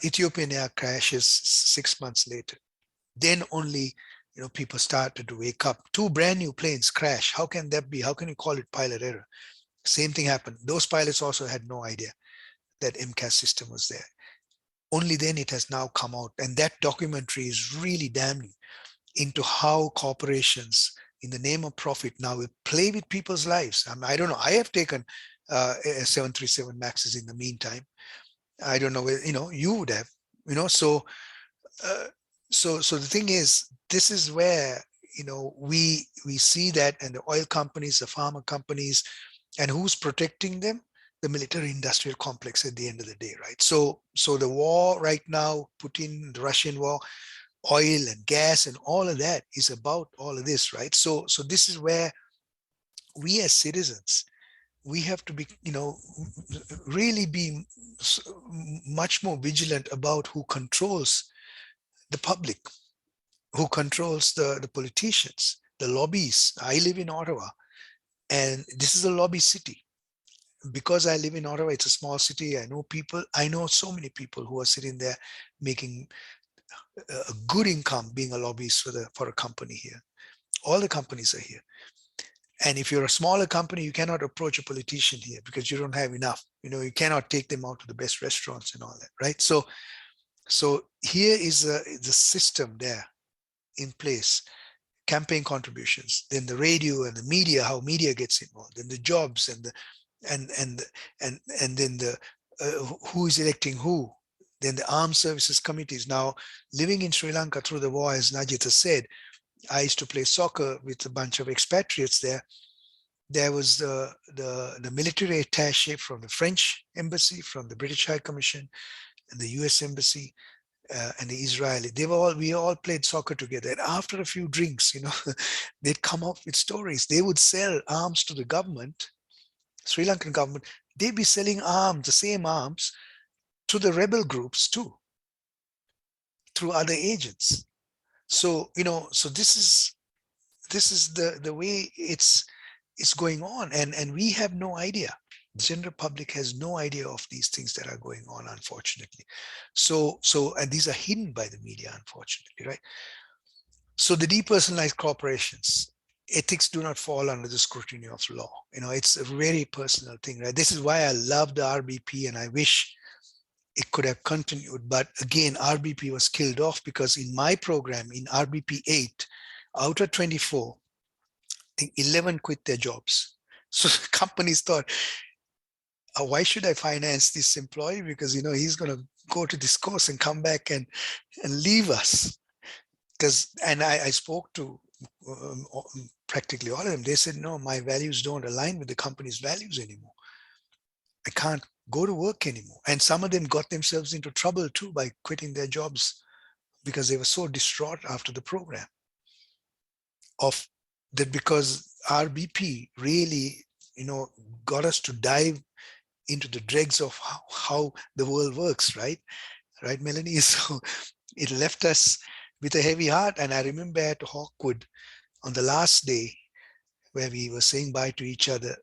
Ethiopian Air crashes 6 months later. Then only, people started to wake up. 2 brand new planes crash. How can that be? How can you call it pilot error? Same thing happened. Those pilots also had no idea that MCAS system was there. Only then it has now come out. And that documentary is really damning into how corporations, in the name of profit, now will play with people's lives. I don't know. I have taken 737 Maxes in the meantime. I don't know whether, you would have, so the thing is, this is where, we see that, and the oil companies, the pharma companies, and who's protecting them? The military industrial complex at the end of the day, right? So the war right now, Putin, the Russian war, oil and gas and all of that is about all of this, right? So this is where we as citizens, we have to be, really be much more vigilant about who controls the public, who controls the politicians, the lobbies. I live in Ottawa, and this is a lobby city. Because I live in Ottawa, it's a small city. I know people. I know so many people who are sitting there making a good income being a lobbyist for a company here. All the companies are here. And if you're a smaller company, you cannot approach a politician here because you don't have enough. You cannot take them out to the best restaurants and all that, right? So here is the system there in place. Campaign contributions, then the radio and the media, how media gets involved, then the jobs and then the who is electing who, then the armed services committees. Now, living in Sri Lanka through the war, as Najita said, I used to play soccer with a bunch of expatriates there. There was the military attaché from the French embassy, from the British High Commission, and the US embassy, and the Israeli. We all played soccer together. And after a few drinks, they'd come up with stories. They would sell arms to the government, Sri Lankan government. They'd be selling arms, the same arms, to the rebel groups too, through other agents. So, so this is the way it's going on, and we have no idea. The general public has no idea of these things that are going on, unfortunately. So and these are hidden by the media, unfortunately, right? So the depersonalized corporations, ethics do not fall under the scrutiny of law. It's a very personal thing, right? This is why I love the RBP, and I wish it could have continued. But again, RBP was killed off because in my program, in RBP 8, out of 24, I think 11 quit their jobs. So companies thought, why should I finance this employee? Because he's going to go to this course and come back and leave us. And I spoke to practically all of them. They said, no, my values don't align with the company's values anymore. I can't go to work anymore. And some of them got themselves into trouble too by quitting their jobs because they were so distraught after the program. Because RBP really, got us to dive into the dregs of how the world works, right? Right, Melanie? So it left us with a heavy heart. And I remember at Hawkwood on the last day where we were saying bye to each other,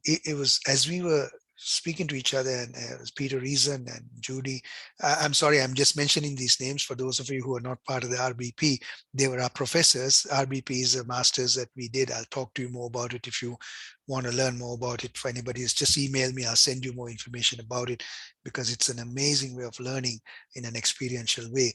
it was as we were speaking to each other, and it was Peter Reason and Judy. I'm sorry, I'm just mentioning these names for those of you who are not part of the RBP. They were our professors. RBP is a master's that we did. I'll talk to you more about it if you want to learn more about it. For anybody, just email me. I'll send you more information about it, because it's an amazing way of learning in an experiential way.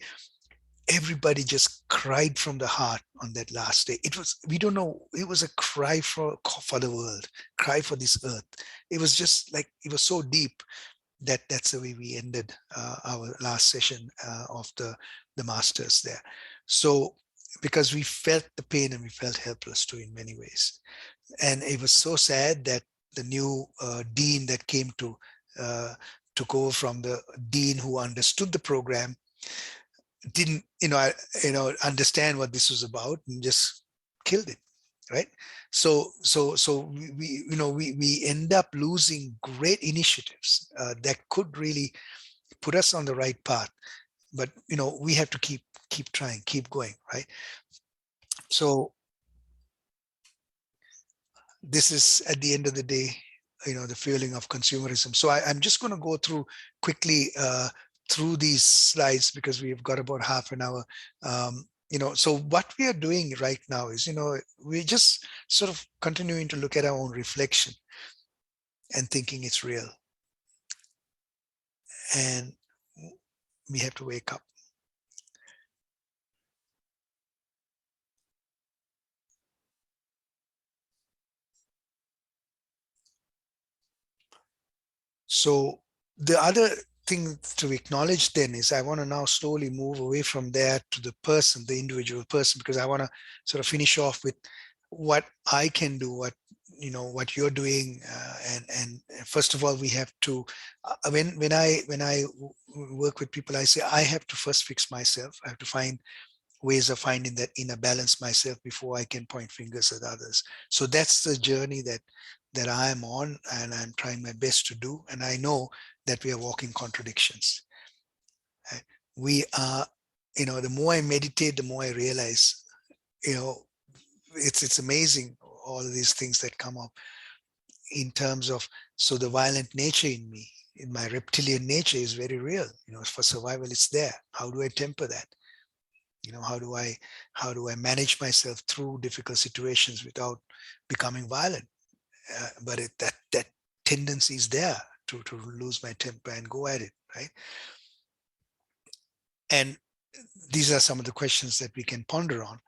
Everybody just cried from the heart on that last day. It was, we don't know, it was a cry for the world, cry for this earth. It was just like, it was so deep that that's the way we ended our last session of the masters there. So, because we felt the pain and we felt helpless too in many ways. And it was so sad that the new dean that came to took over from the dean who understood the program didn't understand what this was about and just killed it, right? So we end up losing great initiatives that could really put us on the right path, but we have to keep trying, keep going, right? So this is, at the end of the day, the feeling of consumerism. So I'm just going to go through quickly through these slides, because we've got about half an hour. So what we are doing right now is, we're just sort of continuing to look at our own reflection and thinking it's real. And we have to wake up. So the other thing to acknowledge then is, I want to now slowly move away from there to the person, the individual person, because I want to sort of finish off with what I can do, what you're doing. And first of all, we have to, when I work with people, I say, I have to first fix myself. I have to find ways of finding that inner balance myself before I can point fingers at others. So that's the journey that I am on, and I'm trying my best to do. And I know that we are walking contradictions. We are, the more I meditate, the more I realize, it's amazing, all of these things that come up in terms of, so the violent nature in me, in my reptilian nature, is very real. For survival, it's there. How do I temper that? How do I manage myself through difficult situations without becoming violent? But that tendency is there to lose my temper and go at it, right? And these are some of the questions that we can ponder on.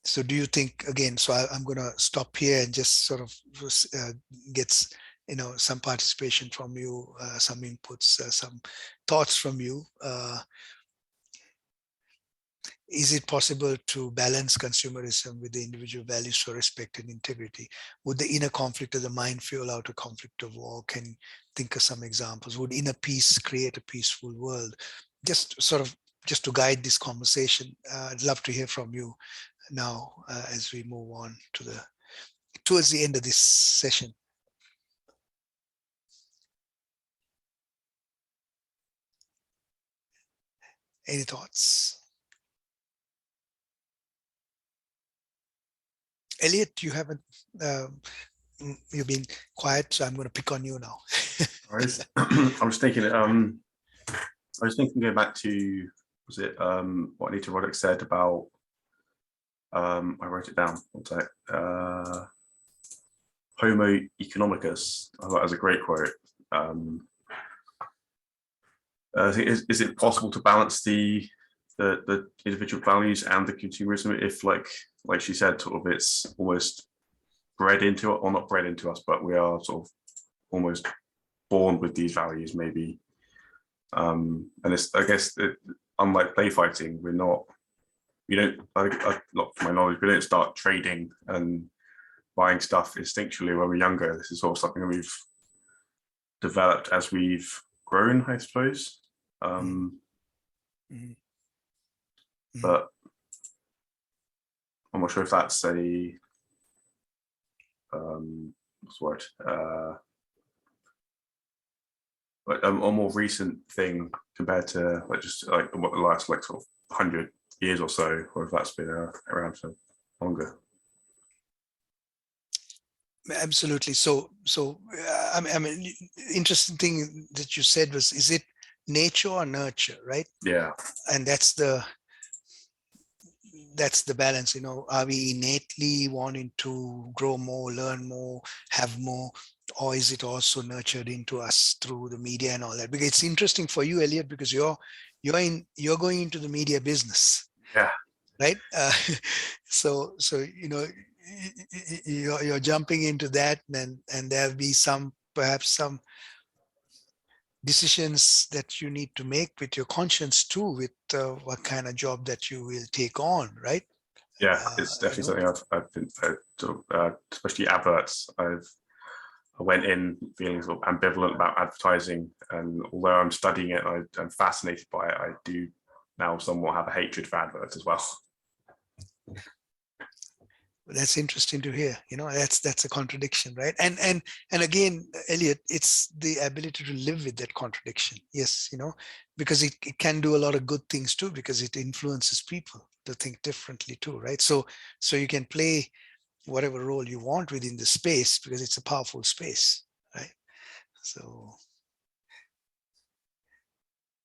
So do you think, again, so I'm going to stop here and just sort of get some participation from you, some inputs, some thoughts from you. Is it possible to balance consumerism with the individual values for respect and integrity? Would the inner conflict of the mind fuel outer conflict of war? Can you think of some examples? Would inner peace create a peaceful world? Just to guide this conversation, I'd love to hear from you now as we move on towards the end of this session. Any thoughts? Elliot, you haven't, you've been quiet, so I'm going to pick on you now. I was thinking, going back to, was it what Anita Roddick said about, I wrote it down, what's that? Homo economicus. I thought that was a great quote. Is it possible to balance the individual values and the consumerism if, like she said, sort of it's almost bred into it, or not bred into us, but we are sort of almost born with these values, maybe. And it's, I guess, unlike play fighting, we don't, not from my knowledge, we don't start trading and buying stuff instinctually when we're younger. This is sort of something that we've developed as we've grown, I suppose. But I'm not sure if that's a what's the word? Like a more recent thing compared to like just like what the last like sort of 100 years or so, or if that's been around for longer. Absolutely. So I mean, interesting thing that you said was, is it nature or nurture, right? Yeah. And that's the balance, you know. Are we innately wanting to grow more, learn more, have more, or is it also nurtured into us through the media and all that? Because it's interesting for you, Elliot, because you're going into the media business. Yeah. Right. So you know, you're jumping into that, and there'll be perhaps some decisions that you need to make with your conscience too, with what kind of job that you will take on, right? Yeah, it's definitely something I've been, especially adverts. I went in feeling sort of ambivalent about advertising, and although I'm studying it, I'm fascinated by it. I do now somewhat have a hatred for adverts as well. That's interesting to hear. You know, that's a contradiction, right? And again, Elliot, it's the ability to live with that contradiction. Yes, you know, because it can do a lot of good things too, because it influences people to think differently too, right? So you can play whatever role you want within the space, because it's a powerful space, right? So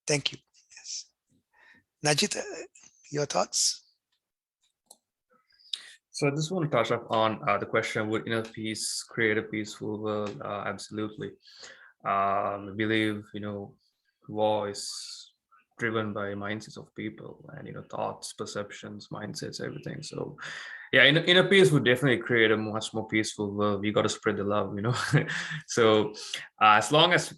thank you. Yes. Najit, your thoughts? So I just want to touch up on the question, would inner peace create a peaceful world? Absolutely. I believe, you know, war is driven by mindsets of people and, you know, thoughts, perceptions, mindsets, everything. So yeah, inner peace would definitely create a much more peaceful world. We got to spread the love, you know. So as long as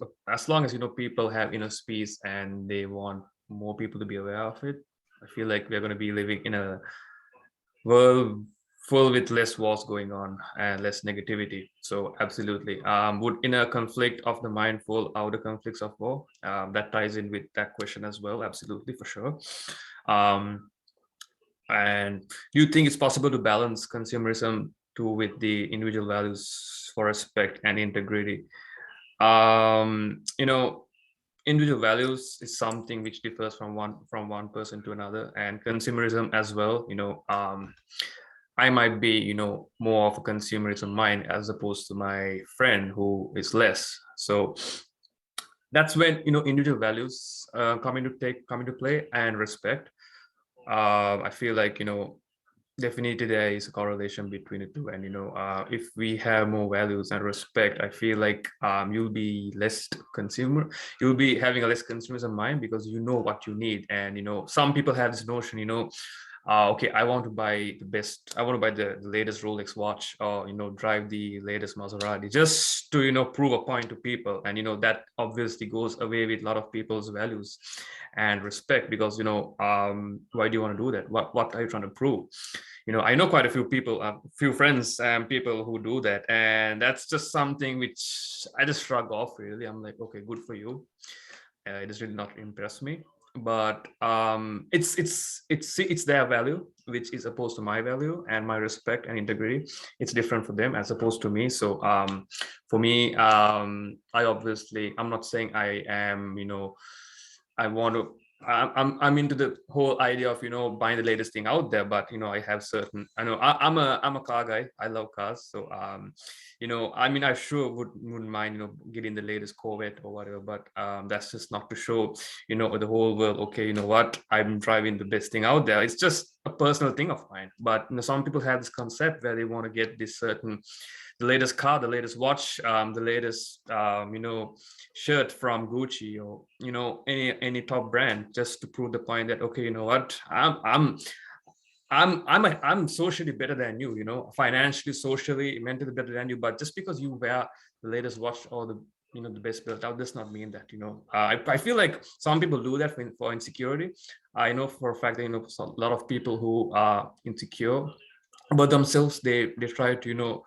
you know, people have inner peace and they want more people to be aware of it, I feel like we're going to be living in a world full with less wars going on and less negativity. So absolutely. Would inner conflict of the mind fall outer conflicts of war? That ties in with that question as well. Absolutely, for sure. And do you think it's possible to balance consumerism too with the individual values for respect and integrity? You know, individual values is something which differs from one person to another, and consumerism as well. You know, I might be, you know, more of a consumerism mind as opposed to my friend who is less. So that's when, you know, individual values come into play, and respect. I feel like, you know, definitely there is a correlation between the two, and you know, if we have more values and respect, I feel like you'll be you'll be having a less consumerism mind, because you know what you need. And you know, some people have this notion, you know, okay, I want to buy the latest Rolex watch, or you know, drive the latest Maserati, just to, you know, prove a point to people. And you know, that obviously goes away with a lot of people's values and respect, because you know, why do you want to do that? What are you trying to prove? You know, I know quite a few people, a few friends and people who do that, and that's just something which I just shrug off. Really, I'm like, okay, good for you. It does really not impress me. But it's their value which is opposed to my value, and my respect and integrity, it's different for them as opposed to me. So for me, I'm not saying I am, you know, I want to I'm into the whole idea of, you know, buying the latest thing out there, but, you know, I have certain, I know I'm a car guy. I love cars. So, you know, I mean, I sure wouldn't mind, you know, getting the latest Corvette or whatever, but that's just not to show, you know, the whole world, okay, you know what, I'm driving the best thing out there. It's just a personal thing of mine. But, you know, some people have this concept where they want to get this certain, the latest car, the latest watch, the latest, you know, shirt from Gucci, or, you know, any top brand, just to prove the point that, okay, you know what, I'm socially better than you, you know, financially, socially, mentally better than you. But just because you wear the latest watch or the, you know, the best built out, does not mean that, you know, I feel like some people do that for insecurity. I know for a fact that, you know, a lot of people who are insecure about themselves, they try to, you know,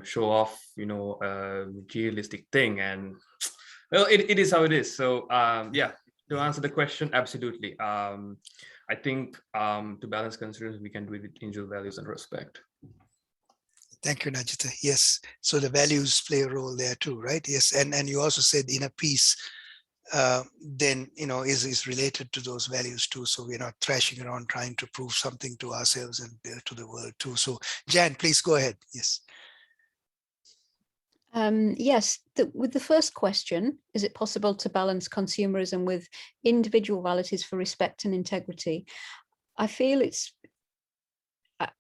show off, you know, a materialistic thing, and well, it is how it is. So yeah, to answer the question, absolutely. I think to balance concerns, we can do it with angel values and respect. Thank you, Najita. Yes, so the values play a role there too, right? Yes, and you also said inner peace then, you know, is related to those values too. So we're not thrashing around trying to prove something to ourselves and to the world too. So Jan, please go ahead. Yes. Yes, with the first question, is it possible to balance consumerism with individual values for respect and integrity? I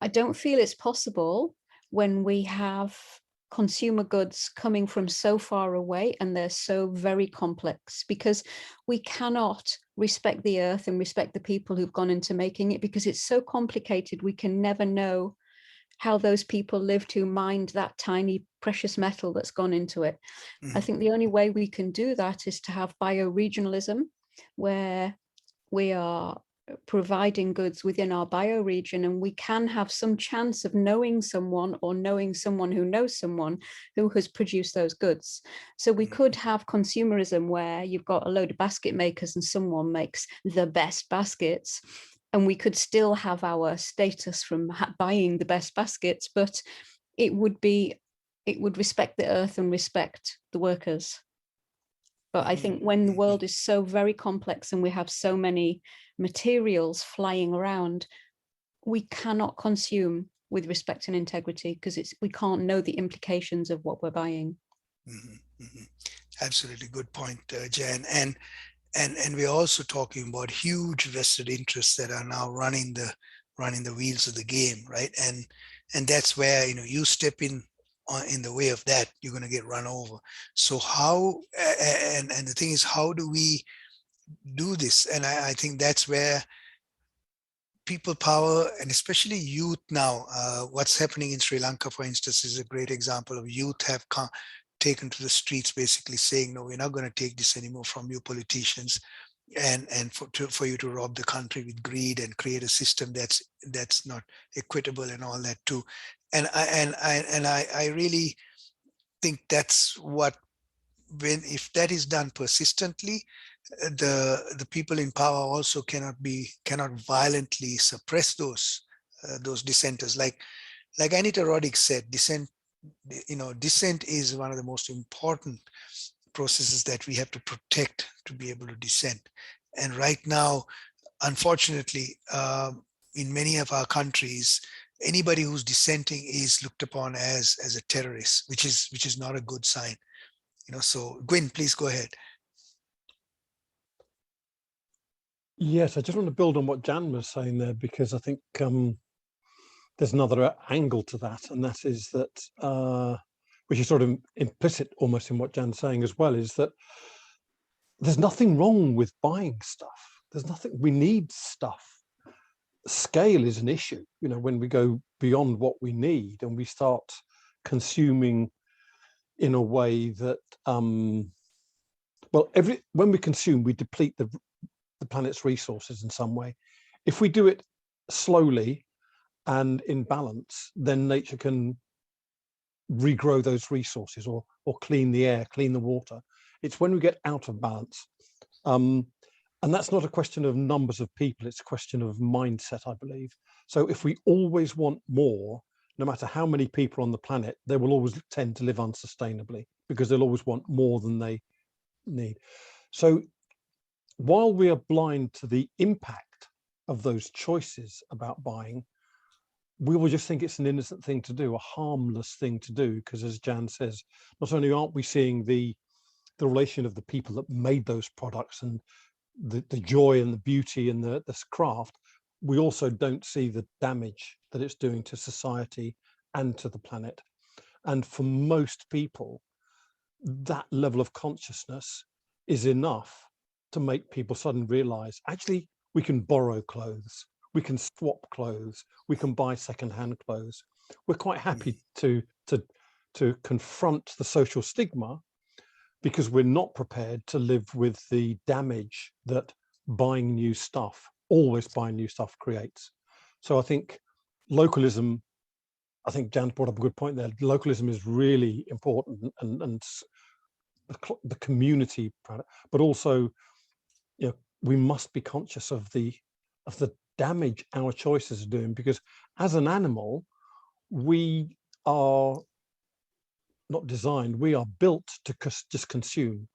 don't feel it's possible when we have consumer goods coming from so far away and they're so very complex, because we cannot respect the earth and respect the people who've gone into making it, because it's so complicated. We can never know how those people lived who mined that tiny precious metal that's gone into it. I think the only way we can do that is to have bioregionalism, where we are providing goods within our bioregion, and we can have some chance of knowing someone or knowing someone who knows someone who has produced those goods. So we could have consumerism where you've got a load of basket makers and someone makes the best baskets, and we could still have our status from buying the best baskets, but it would respect the earth and respect the workers. But I think when the world is so very complex and we have so many materials flying around, we cannot consume with respect and integrity, because we can't know the implications of what we're buying. Absolutely, good point, Jan. And we're also talking about huge vested interests that are now running the wheels of the game, right? And that's where, you know, you step in the way of that, you're going to get run over. So how, and the thing is, how do we do this? And I think that's where people power, and especially youth now, what's happening in Sri Lanka, for instance, is a great example of youth have taken to the streets, basically saying, no, we're not going to take this anymore from you politicians, and for you to rob the country with greed and create a system that's not equitable and all that too. And I really think that's what, if that is done persistently, the people in power also cannot violently suppress those dissenters. Like Anita Roddick said, dissent is one of the most important processes that we have to protect to be able to dissent. And right now, unfortunately, in many of our countries, anybody who's dissenting is looked upon as a terrorist, which is not a good sign. You know, so Gwyn, please go ahead. Yes, I just want to build on what Jan was saying there, because I think there's another angle to that, and that is that, which is sort of implicit almost in what Jan's saying as well, is that there's nothing wrong with buying stuff. There's nothing, we need stuff. Scale is an issue, you know, when we go beyond what we need and we start consuming in a way that, well, when we consume, we deplete the planet's resources in some way. If we do it slowly and in balance, then nature can regrow those resources or clean the air, clean the water. It's when we get out of balance. And that's not a question of numbers of people, it's a question of mindset, I believe. So if we always want more, no matter how many people on the planet, they will always tend to live unsustainably, because they'll always want more than they need. So while we are blind to the impact of those choices about buying, we will just think it's an innocent thing to do, a harmless thing to do, because as Jan says, not only aren't we seeing the relation of the people that made those products and the joy and the beauty and this craft, we also don't see the damage that it's doing to society and to the planet. And for most people, that level of consciousness is enough to make people suddenly realize, actually, we can borrow clothes, we can swap clothes, we can buy secondhand clothes. We're quite happy to confront the social stigma because we're not prepared to live with the damage that buying new stuff, always buying new stuff, creates. So I think localism, I think Jan brought up a good point there. Localism is really important, and the community, but also, you know, we must be conscious of the damage our choices are doing, because as an animal, we are not designed, we are built to just consume.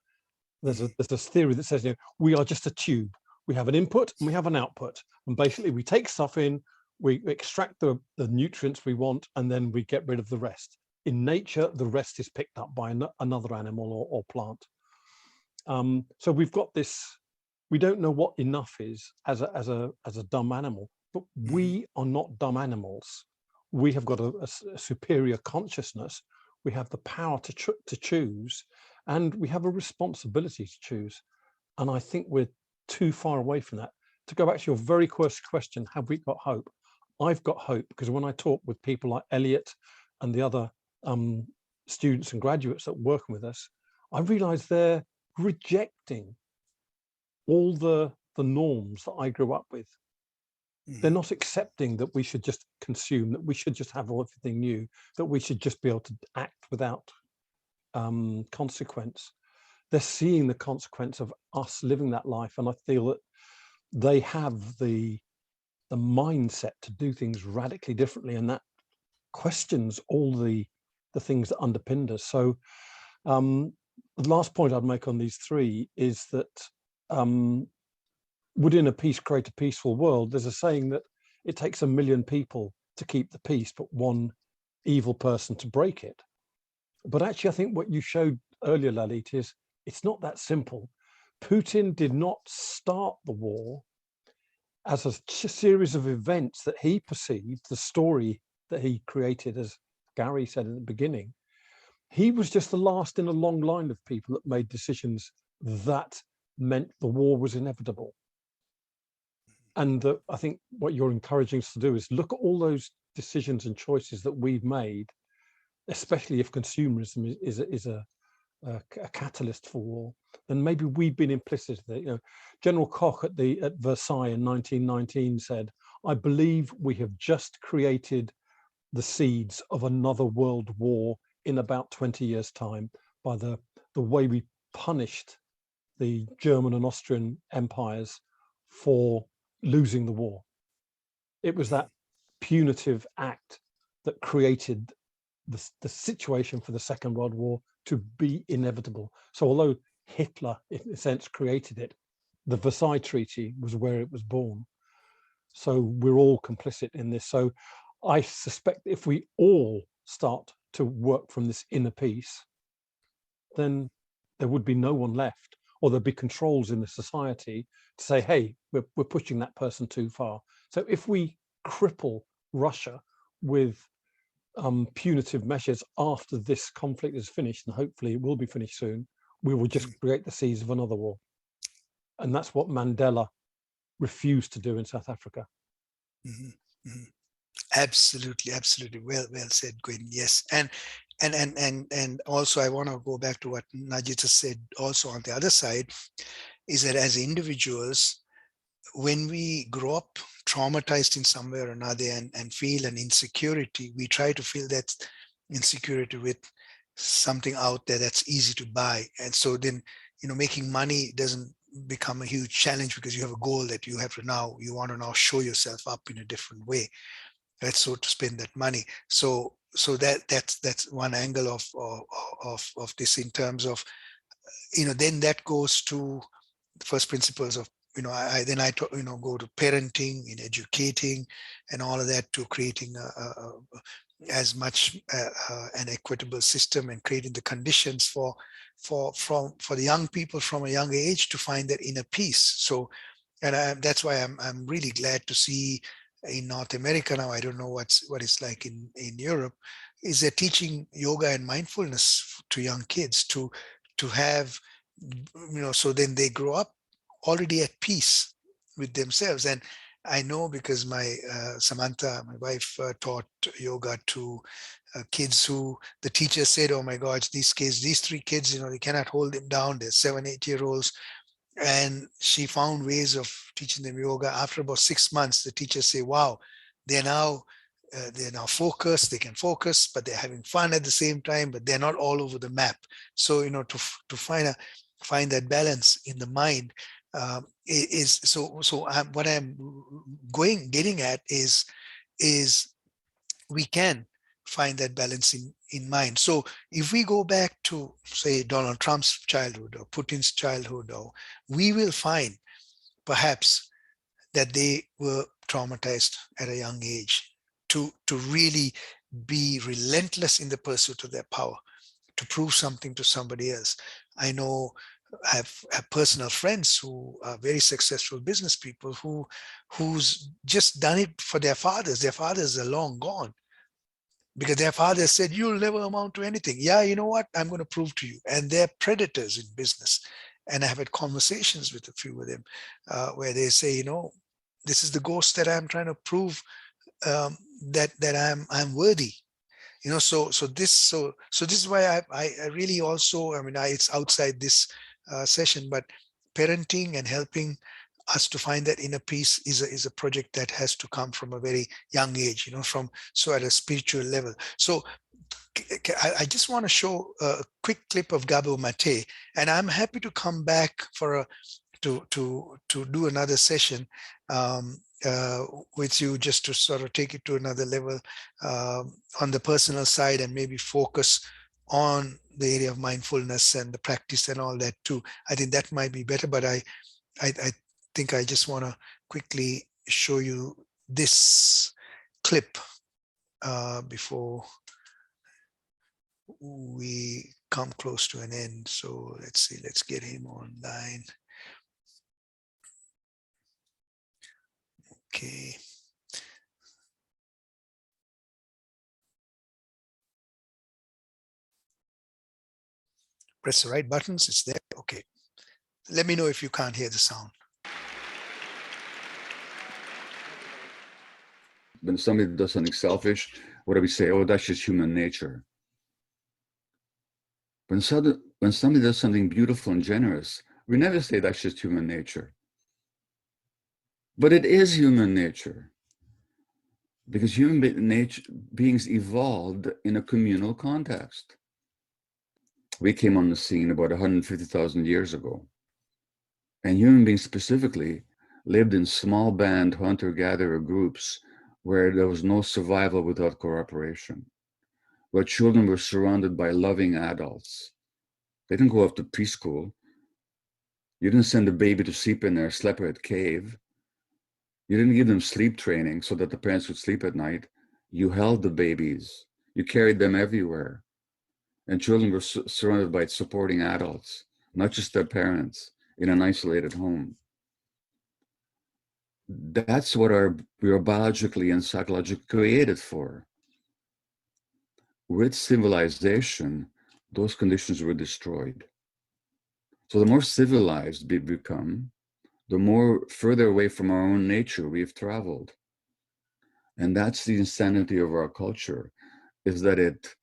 There's this theory that says, you know, we are just a tube. We have an input and we have an output, and basically we take stuff in, we extract the nutrients we want, and then we get rid of the rest. In nature, the rest is picked up by another animal or plant. So we've got this, we don't know what enough is as a dumb animal, but we are not dumb animals. We have got a superior consciousness. We have the power to choose, and we have a responsibility to choose. And I think we're too far away from that. To go back to your very first question, have we got hope? I've got hope, because when I talk with people like Elliot and the other students and graduates that work with us, I realize they're rejecting all the norms that I grew up with. They're not accepting that we should just consume, that we should just have everything new, that we should just be able to act without consequence. They're seeing the consequence of us living that life, and I feel that they have the mindset to do things radically differently, and that questions all the things that underpinned us. So the last point I'd make on these three is that within a peace, create a peaceful world, there's a saying that it takes 1 million people to keep the peace, but one evil person to break it. But actually, I think what you showed earlier, Lalit, is it's not that simple. Putin did not start the war as a series of events that he perceived, the story that he created, as Gary said at the beginning. He was just the last in a long line of people that made decisions that meant the war was inevitable. And I think what you're encouraging us to do is look at all those decisions and choices that we've made, especially if consumerism is a catalyst for war. Then maybe we've been implicit that, you know, General Koch at Versailles in 1919 said, "I believe we have just created the seeds of another world war in about 20 years' time by the way we punished the German and Austrian empires for losing the war." It was that punitive act that created the situation for the Second World War to be inevitable. So although Hitler, in a sense, created it, the Versailles Treaty was where it was born. So we're all complicit in this. So I suspect if we all start to work from this inner peace, then there would be no one left, or there'd be controls in the society to say, hey, we're pushing that person too far. So if we cripple Russia with punitive measures after this conflict is finished, and hopefully it will be finished soon, we will just create the seeds of another war. And that's what Mandela refused to do in South Africa. Absolutely, absolutely. Well said, Gwyn. Yes. And also I want to go back to what Najita said also on the other side, is that as individuals, when we grow up traumatized in some way or another and feel an insecurity, we try to fill that insecurity with something out there that's easy to buy. And so then, you know, making money doesn't become a huge challenge because you have a goal that you have to now, you want to now show yourself up in a different way. That's so to spend that money. So that's one angle of this, in terms of, you know, then that goes to first principles of, then I go to parenting, in educating, and all of that, to creating as much an equitable system, and creating the conditions for the young people from a young age to find that inner peace. So, and that's why I'm really glad to see in North America now. I don't know what it's like in Europe. Is they're teaching yoga and mindfulness to young kids to have, so then they grow up already at peace with themselves. And I know, because my Samantha, my wife, taught yoga to kids who the teacher said, oh my God, these 3 kids, they cannot hold them down. They're 7-8-year-olds. And she found ways of teaching them yoga. After about 6 months, the teachers say, wow, they're now focused, they can focus, but they're having fun at the same time, but they're not all over the map. So, to find that balance in the mind is so. What I'm getting at is we can find that balance in mind. So if we go back to, say, Donald Trump's childhood or Putin's childhood, we will find perhaps that they were traumatized at a young age, to really be relentless in the pursuit of their power, to prove something to somebody else. I know I have personal friends who are very successful business people who's just done it for their fathers. Their fathers are long gone, because their father said, you'll never amount to anything. Yeah, you know what? I'm going to prove to you. And they're predators in business. And I have had conversations with a few of them where they say, this is the ghost that I'm trying to prove that I'm worthy. So this is why I really also, it's outside this session, but parenting and helping us to find that inner peace is a project that has to come from a very young age, at a spiritual level. So I just want to show a quick clip of Gabo Mate, and I'm happy to come back to do another session with you, just to sort of take it to another level on the personal side, and maybe focus on the area of mindfulness and the practice and all that too. I think that might be better, but I think I just want to quickly show you this clip before we come close to an end. So let's see, let's get him online. Okay. Press the right buttons, it's there. Okay. Let me know if you can't hear the sound. When somebody does something selfish, what do we say? Oh, that's just human nature. When somebody does something beautiful and generous, we never say that's just human nature. But it is human nature, because human beings evolved in a communal context. We came on the scene about 150,000 years ago. And human beings specifically lived in small band hunter-gatherer groups where there was no survival without cooperation, where children were surrounded by loving adults. They didn't go off to preschool. You didn't send a baby to sleep in their separate cave. You didn't give them sleep training so that the parents would sleep at night. You held the babies. You carried them everywhere. And children were surrounded by supporting adults, not just their parents, in an isolated home. That's what we are biologically and psychologically created for. With civilization, those conditions were destroyed. So the more civilized we become, the more further away from our own nature we've traveled. And that's the insanity of our culture, is that it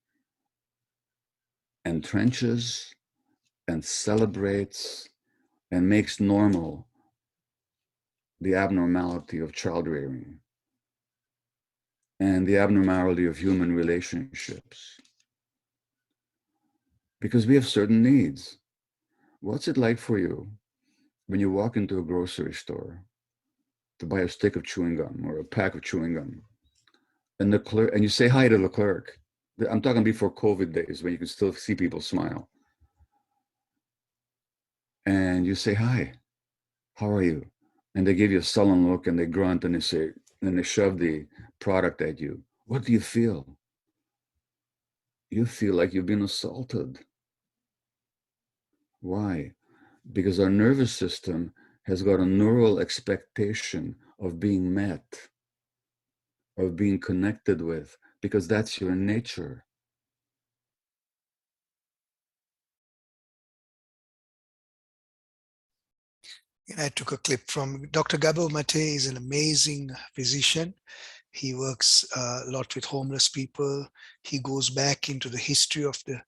entrenches and celebrates and makes normal the abnormality of child rearing and the abnormality of human relationships. Because we have certain needs. What's it like for you when you walk into a grocery store to buy a stick of chewing gum or a pack of chewing gum, and you say hi to the clerk? I'm talking before COVID days, when you could still see people smile. And you say hi. How are you? And they give you a sullen look and they grunt and they say, and they shove the product at you. What do you feel? You feel like you've been assaulted. Why? Because our nervous system has got a neural expectation of being met, of being connected with, because that's your nature. And I took a clip from Dr. Gabo Mate. Is an amazing physician. He works a lot with homeless people. He goes back into the history of the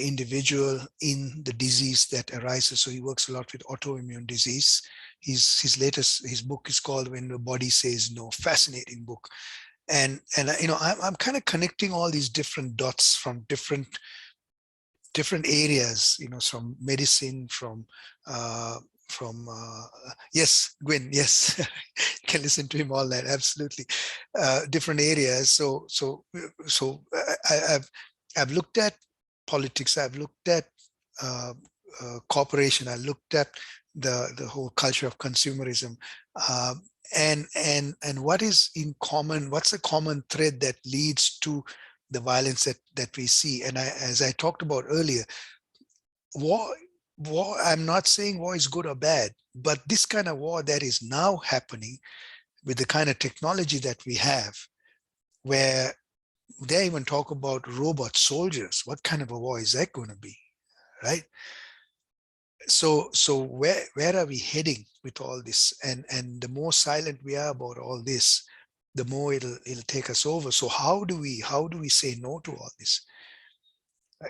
individual in the disease that arises. So he works a lot with autoimmune disease. His book is called When the Body Says No. Fascinating book. And you know, I'm kind of connecting all these different dots from different areas, you know, from medicine, from yes, Gwyn, yes, you can listen to him all that, absolutely. Different areas. So I've looked at politics, I've looked at cooperation, I looked at the whole culture of consumerism, and what is in common, what's the common thread that leads to the violence that we see. And as I talked about earlier, war, I'm not saying war is good or bad, but this kind of war that is now happening with the kind of technology that we have, where they even talk about robot soldiers, what kind of a war is that going to be, right? So where are we heading with all this? And the more silent we are about all this, the more it'll take us over. So how do we say no to all this?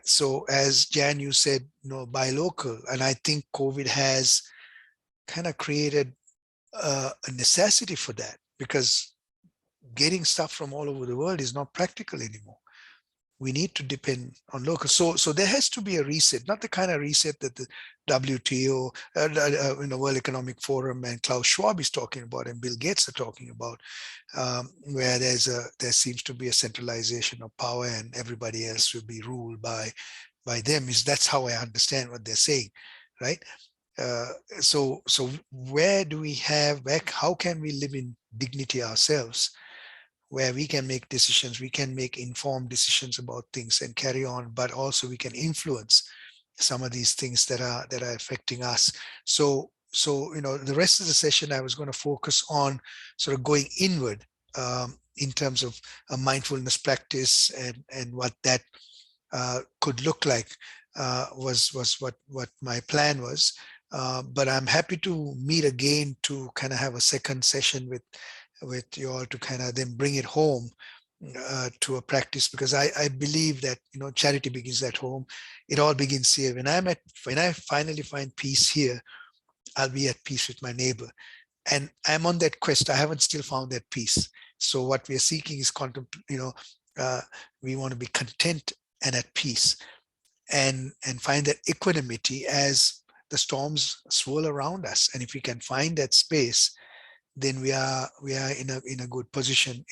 So as Jan, you said, you know, buy local, and I think COVID has kind of created a necessity for that, because getting stuff from all over the world is not practical anymore. We need to depend on local. So there has to be a reset, not the kind of reset that the WTO, World Economic Forum, and Klaus Schwab is talking about, and Bill Gates are talking about, where there seems to be a centralization of power, and everybody else will be ruled by them. That's how I understand what they're saying, right? So where do we have? How can we live in dignity ourselves, where we can make decisions, we can make informed decisions about things and carry on, but also we can influence some of these things that are affecting us. So you know, the rest of the session I was going to focus on sort of going inward, in terms of a mindfulness practice, and what that could look like, was what my plan was. But I'm happy to meet again to kind of have a second session with you all, to kind of then bring it home to a practice, because I believe that, you know, charity begins at home. It all begins here. When I finally find peace here, I'll be at peace with my neighbor. And I'm on that quest. I haven't still found that peace. So what we are seeking is we want to be content and at peace, and find that equanimity as the storms swirl around us. And if we can find that space, then we are in a good position.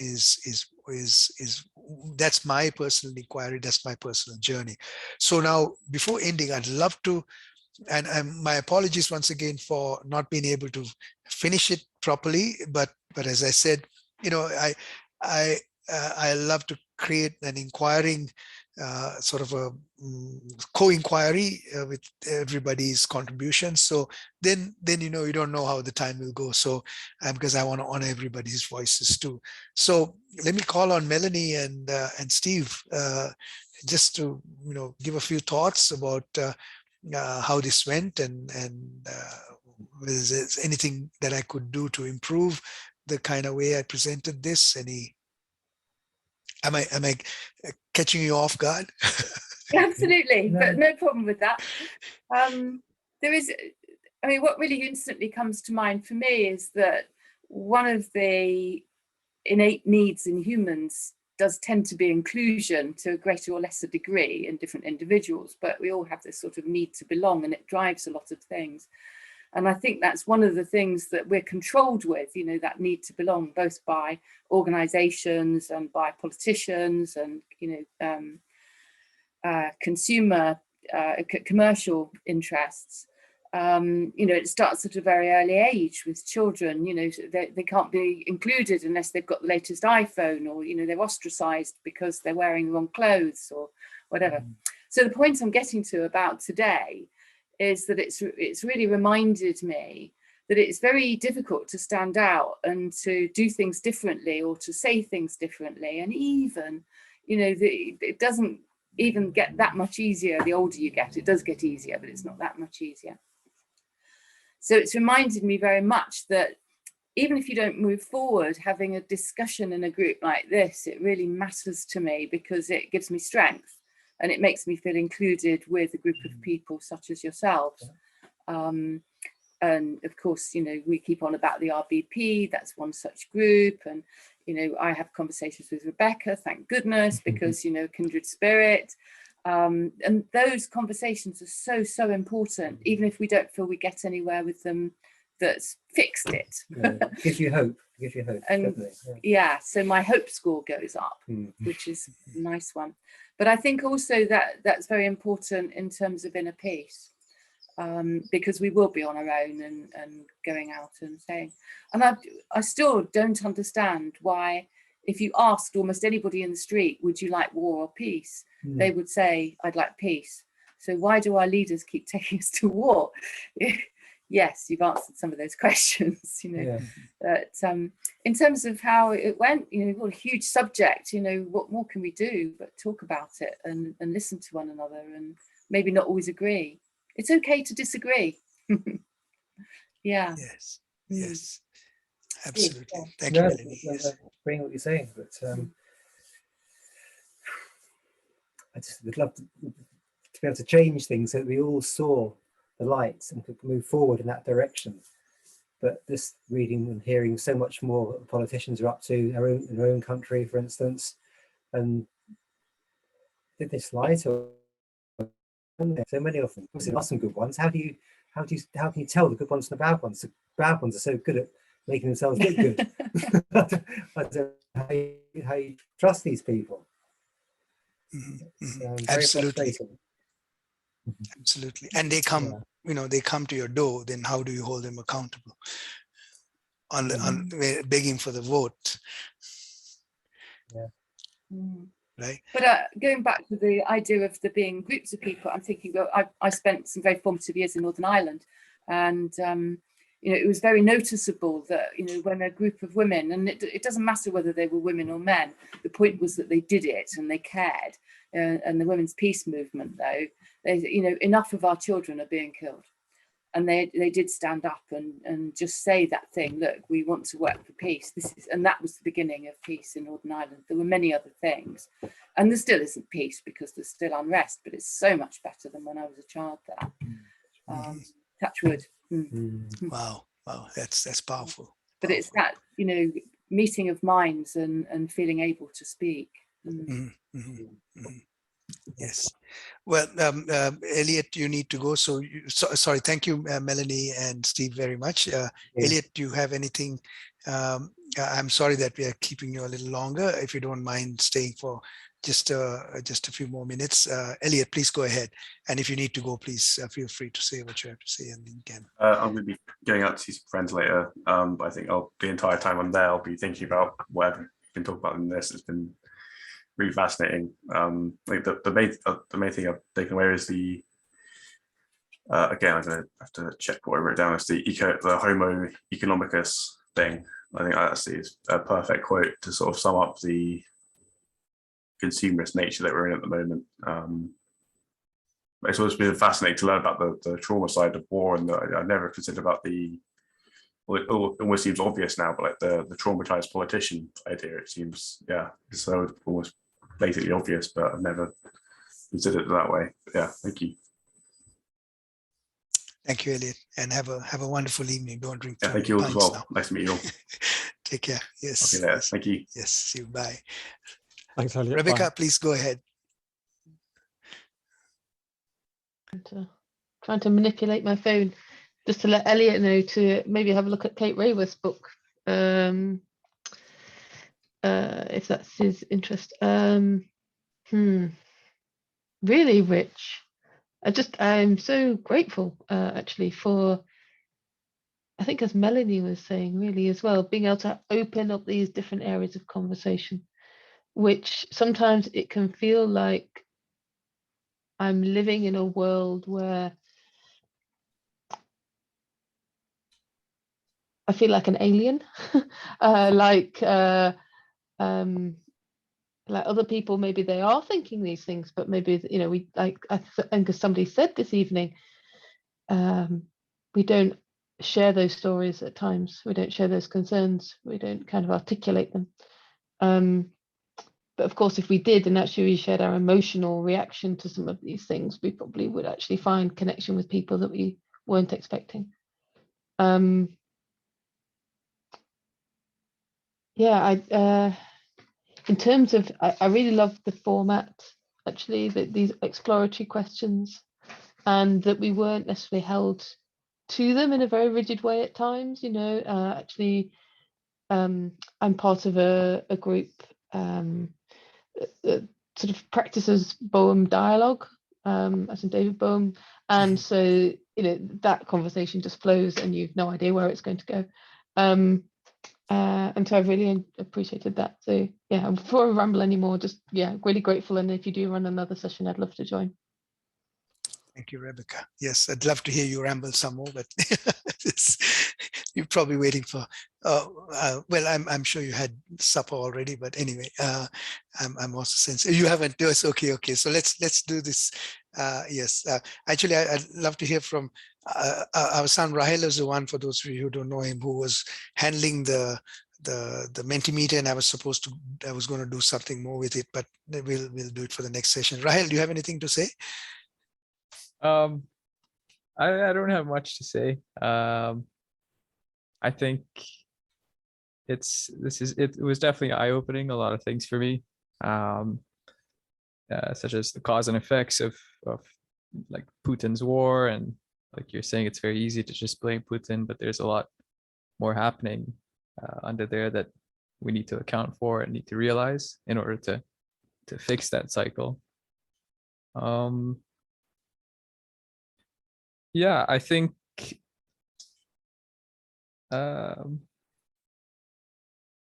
That's my personal inquiry, that's my personal journey. So now, before ending, I'd love to, and my apologies once again for not being able to finish it properly, but as I said, you know, I love to create an inquiring sort of a co-inquiry with everybody's contributions. So then you know, you don't know how the time will go. So because I want to honor everybody's voices too. So let me call on Melanie and Steve, just to, you know, give a few thoughts about how this went, and whether there's anything that I could do to improve the kind of way I presented this. Am I catching you off guard? Absolutely, but no problem with that. There is, I mean, what really instantly comes to mind for me is that one of the innate needs in humans does tend to be inclusion to a greater or lesser degree in different individuals, but we all have this sort of need to belong, and it drives a lot of things. And I think that's one of the things that we're controlled with, you know, that need to belong, both by organizations and by politicians and, you know, commercial interests. You know, it starts at a very early age with children. You know, they can't be included unless they've got the latest iPhone, or, you know, they're ostracized because they're wearing the wrong clothes or whatever. So the point I'm getting to about today is that it's really reminded me that it's very difficult to stand out and to do things differently or to say things differently. And even, you know, it doesn't even get that much easier the older you get. It does get easier, but it's not that much easier. So it's reminded me very much that even if you don't move forward, having a discussion in a group like this, it really matters to me, because it gives me strength and it makes me feel included with a group of people such as yourselves. And of course, you know, we keep on about the RBP, that's one such group. And, you know, I have conversations with Rebecca, thank goodness, because, you know, kindred spirit. And those conversations are so important, even if we don't feel we get anywhere with them that's fixed it. Gives you hope. Gives you hope. And yeah, so my hope score goes up, which is a nice one. But I think also that that's very important in terms of inner peace, because we will be on our own and going out and saying. And I still don't understand why, if you asked almost anybody in the street, would you like war or peace? They would say, I'd like peace. So why do our leaders keep taking us to war? Yes, you've answered some of those questions, you know. But in terms of how it went, you know, what a huge subject, you know, what more can we do but talk about it and listen to one another and maybe not always agree. It's okay to disagree. Yeah. Yes. Yes. Absolutely. Thank you, Melanie. Yes. Agreeing what you're saying, but I just would love to be able to change things so that we all saw the lights and could move forward in that direction. But this reading and hearing so much more what the politicians are up to in their own country, for instance, and did they slide? So many of them. Obviously, there are some good ones. How can you tell the good ones from the bad ones? The bad ones are so good at making themselves look good. I don't know how you trust these people. Absolutely. Absolutely. And they come, you know, they come to your door, then how do you hold them accountable? On begging for the vote. Right. But going back to the idea of there being groups of people, I'm thinking, well, I spent some very formative years in Northern Ireland, and you know, it was very noticeable that, you know, when a group of women, and it doesn't matter whether they were women or men, the point was that they did it and they cared. And the women's peace movement, though, you know, enough of our children are being killed. And they did stand up and just say that thing, look, we want to work for peace. And that was the beginning of peace in Northern Ireland. There were many other things. And there still isn't peace because there's still unrest, but it's so much better than when I was a child there. Touch wood. Wow, that's powerful. But it's that, you know, meeting of minds and feeling able to speak. Yes. Well, Elliot, you need to go. So, sorry. Thank you, Melanie and Steve, very much. Elliot, do you have anything? I'm sorry that we are keeping you a little longer. If you don't mind staying for just a few more minutes, Elliot, please go ahead. And if you need to go, please feel free to say what you have to say, and then you can. I'm going to be going out to see some friends later, but I think the entire time I'm there, I'll be thinking about whatever we can talk about in this. It's been really fascinating. I think the main thing I've taken away is the again, I'm gonna have to check what I wrote down. It's the Homo economicus thing. I think that's a perfect quote to sort of sum up the consumerist nature that we're in at the moment. It's always been fascinating to learn about the trauma side of war, and I never considered about well, it almost seems obvious now, but like the traumatized politician idea, it seems, it's so almost basically obvious, but I've never considered it that way. Yeah, thank you. Thank you, Elliot, and have a wonderful evening. Don't drink. Yeah, thank you all as well. Now. Nice to meet you all. Take care. Yes. Okay, thank you. Yes. See you. Bye. Thanks, Elliot. Rebecca, Bye. please go ahead. Trying to manipulate my phone just to let Elliot know to maybe have a look at Kate Raworth's book, if that's his interest. Really rich. I'm so grateful actually for, I think as Melanie was saying really as well, being able to open up these different areas of conversation, which sometimes it can feel like I'm living in a world where I feel like an alien, like other people, maybe they are thinking these things, but maybe, you know, we, like I think as somebody said this evening, we don't share those stories at times. We don't share those concerns. We don't kind of articulate them. But of course, if we did, and actually we shared our emotional reaction to some of these things, we probably would actually find connection with people that we weren't expecting. Yeah, in terms of, I really love the format, actually, these exploratory questions, and that we weren't necessarily held to them in a very rigid way at times. You know, actually, I'm part of a group that sort of practices Boehm dialogue, as in David Boehm, and so, you know, that conversation just flows and you've no idea where it's going to go. And so I've really appreciated that. So yeah, before I ramble anymore, just really grateful. And if you do run another session, I'd love to join. Thank you, Rebecca. Yes, I'd love to hear you ramble some more, but you're probably waiting for. Well, I'm sure you had supper already, but anyway, I'm also sensing you haven't. It's okay. So let's do this. Yes, actually, I'd love to hear from our son Rahel is the one, for those of you who don't know him, who was handling the Mentimeter, and I was going to do something more with it, but we'll do it for the next session. Rahel, do you have anything to say? I don't have much to say. I think it was definitely eye-opening, a lot of things for me, such as the cause and effects of like Putin's war, and like you're saying, it's very easy to just blame Putin, but there's a lot more happening under there that we need to account for and need to realize in order to fix that cycle. Yeah, I think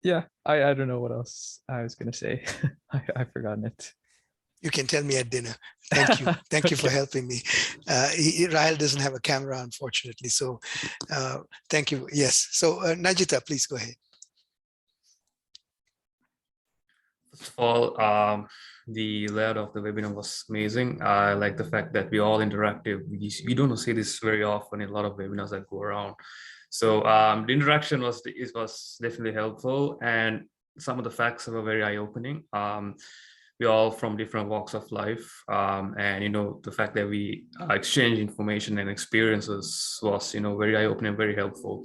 yeah, I don't know what else I was gonna say. I've forgotten it. You can tell me at dinner. Thank you. Thank you for helping me. Rahel doesn't have a camera, unfortunately. So thank you. Yes. So Najita, please go ahead. First of all, the layout of the webinar was amazing. I like the fact that we're all interactive. We don't see this very often in a lot of webinars that go around. So the interaction was definitely helpful, and some of the facts were very eye-opening. We're all from different walks of life, and you know, the fact that we exchange information and experiences was, you know, very eye-opening, very helpful.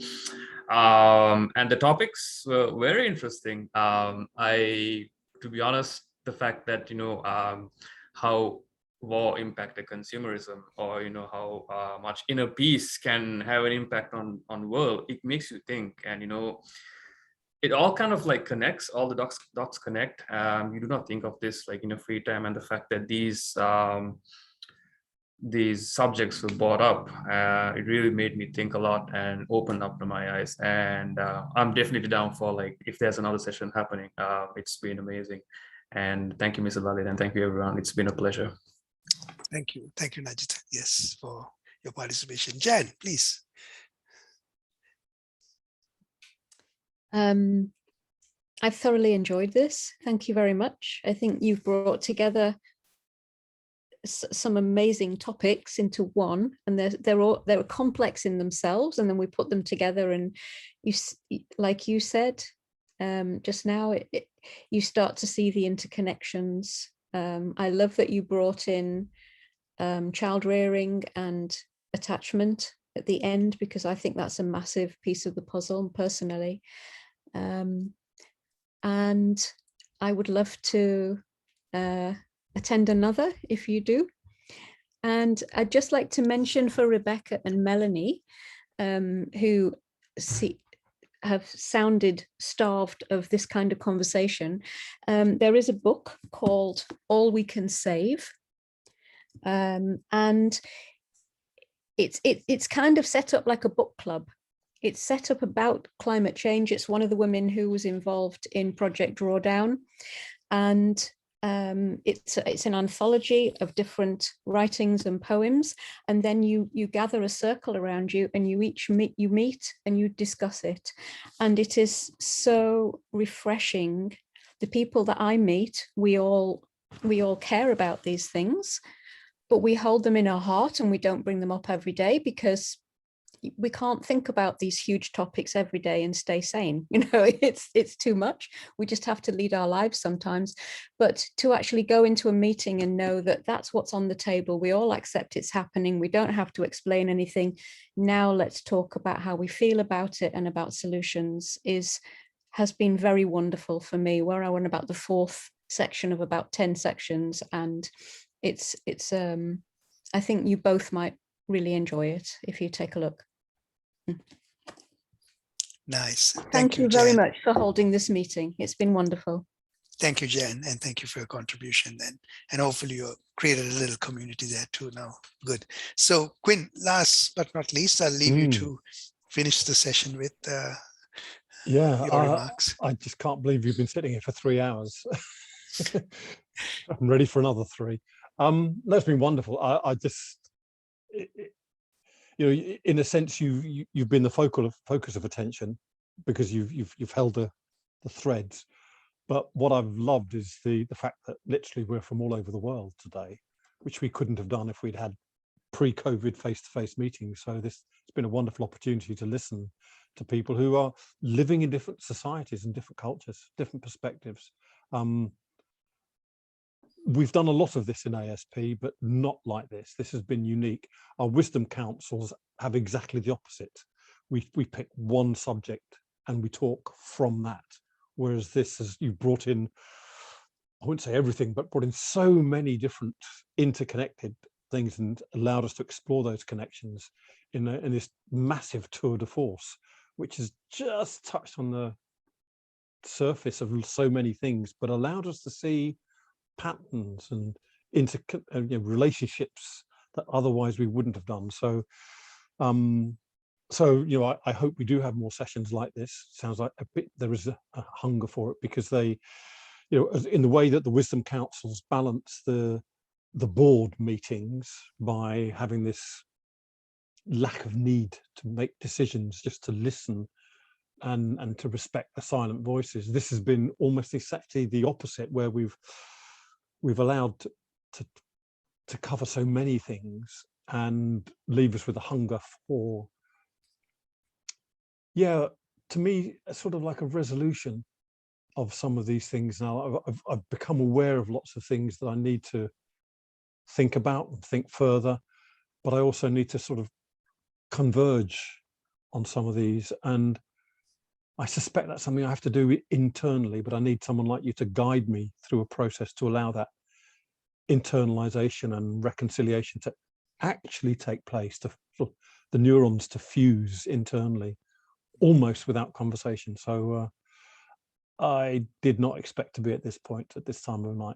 And the topics were very interesting. To be honest, the fact that, you know, how war impacted consumerism, or, you know, how much inner peace can have an impact on world, it makes you think. And, you know, it all kind of like connects, all the dots connect. You do not think of this like in a free time, and the fact that these subjects were brought up, it really made me think a lot and opened up my eyes. And I'm definitely down for, like, if there's another session happening. It's been amazing. And thank you, Mr. Lalit, and thank you, everyone. It's been a pleasure. Thank you, Najita. Yes, for your participation. Jan, please. I've thoroughly enjoyed this. Thank you very much. I think you've brought together some amazing topics into one, and they're complex in themselves, and then we put them together, and you, like you said just now, you start to see the interconnections. I love that you brought in child rearing and attachment at the end, because I think that's a massive piece of the puzzle personally. And I would love to attend another if you do. And I'd just like to mention for Rebecca and Melanie, who have sounded starved of this kind of conversation, there is a book called All We Can Save. And it's kind of set up like a book club. It's set up about climate change. It's one of the women who was involved in Project Drawdown, and it's an anthology of different writings and poems, and then you gather a circle around you, and you each meet and you discuss it, and it is so refreshing. The people that I meet, we all care about these things, but we hold them in our heart and we don't bring them up every day, because we can't think about these huge topics every day and stay sane. You know, it's too much. We just have to lead our lives sometimes. But to actually go into a meeting and know that that's what's on the table, we all accept it's happening. We don't have to explain anything. Now let's talk about how we feel about it and about solutions has been very wonderful for me. Where I went about the 4th section of about 10 sections, and it's I think you both might really enjoy it if you take a look. Nice. Thank you very much for holding this meeting. It's been wonderful. Thank you, Jen, and thank you for your contribution then. And hopefully you created a little community there too now. Good. So Quinn, last but not least, I'll leave you to finish the session with your remarks. I just can't believe you've been sitting here for 3 hours. I'm ready for another 3. That's been wonderful. I just, you know, in a sense, you've been the focus of attention, because you've held the threads. But what I've loved is the fact that literally we're from all over the world today, which we couldn't have done if we'd had pre-COVID face-to-face meetings. So it's been a wonderful opportunity to listen to people who are living in different societies and different cultures, different perspectives. We've done a lot of this in ASP, but not like this. This has been unique. Our wisdom councils have exactly the opposite. We pick one subject and we talk from that. Whereas this is, you brought in, I wouldn't say everything, but brought in so many different interconnected things and allowed us to explore those connections in this massive tour de force, which has just touched on the surface of so many things, but allowed us to see patterns and relationships that otherwise we wouldn't have done. So you know, I hope we do have more sessions like this. Sounds like there is a hunger for it, because they, you know, in the way that the wisdom councils balance the board meetings by having this lack of need to make decisions, just to listen and to respect the silent voices. This has been almost exactly the opposite, where we've allowed to cover so many things and leave us with a hunger for, yeah, to me, sort of like a resolution of some of these things. Now I've become aware of lots of things that I need to think about and think further, but I also need to sort of converge on some of these. And I suspect that's something I have to do internally, but I need someone like you to guide me through a process to allow that internalization and reconciliation to actually take place, to the neurons to fuse internally, almost without conversation. So I did not expect to be at this point at this time of night.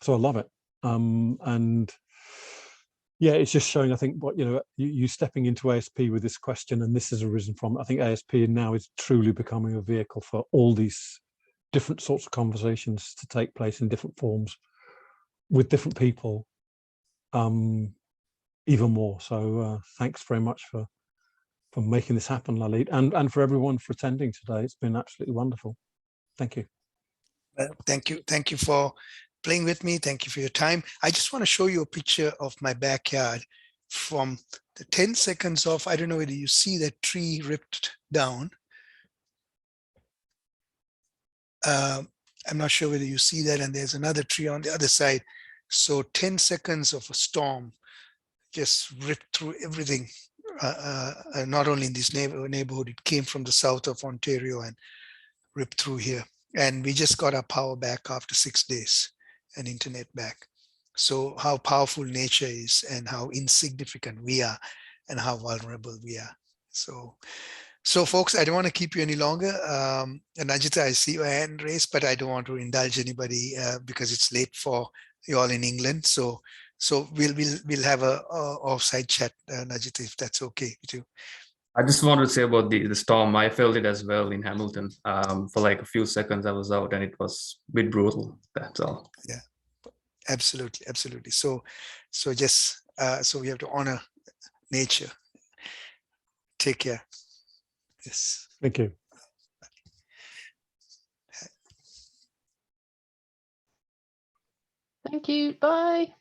So I love it. And yeah, it's just showing, I think, what, you know, you stepping into ASP with this question, and this has arisen from, I think ASP now is truly becoming a vehicle for all these different sorts of conversations to take place in different forms with different people, even more. So thanks very much for making this happen, Lalit, and for everyone for attending today. It's been absolutely wonderful. Thank you. Thank you for playing with me. Thank you for your time. I just want to show you a picture of my backyard from the 10 seconds of, I don't know whether you see that tree ripped down. I'm not sure whether you see that, and there's another tree on the other side. So 10 seconds of a storm just ripped through everything. Not only in this neighborhood, it came from the south of Ontario and ripped through here. And we just got our power back after 6 days and internet back. So how powerful nature is, and how insignificant we are, and how vulnerable we are. So folks, I don't want to keep you any longer. And Ajita, I see your hand raised, but I don't want to indulge anybody because it's late for you're all in England, so we'll have a offside chat, Najit, if that's okay with you. I just wanted to say about the storm. I felt it as well in Hamilton. For like a few seconds I was out, and it was a bit brutal. That's all. Yeah, absolutely. So just so we have to honor nature. Take care. Yes. Thank you. Thank you. Bye.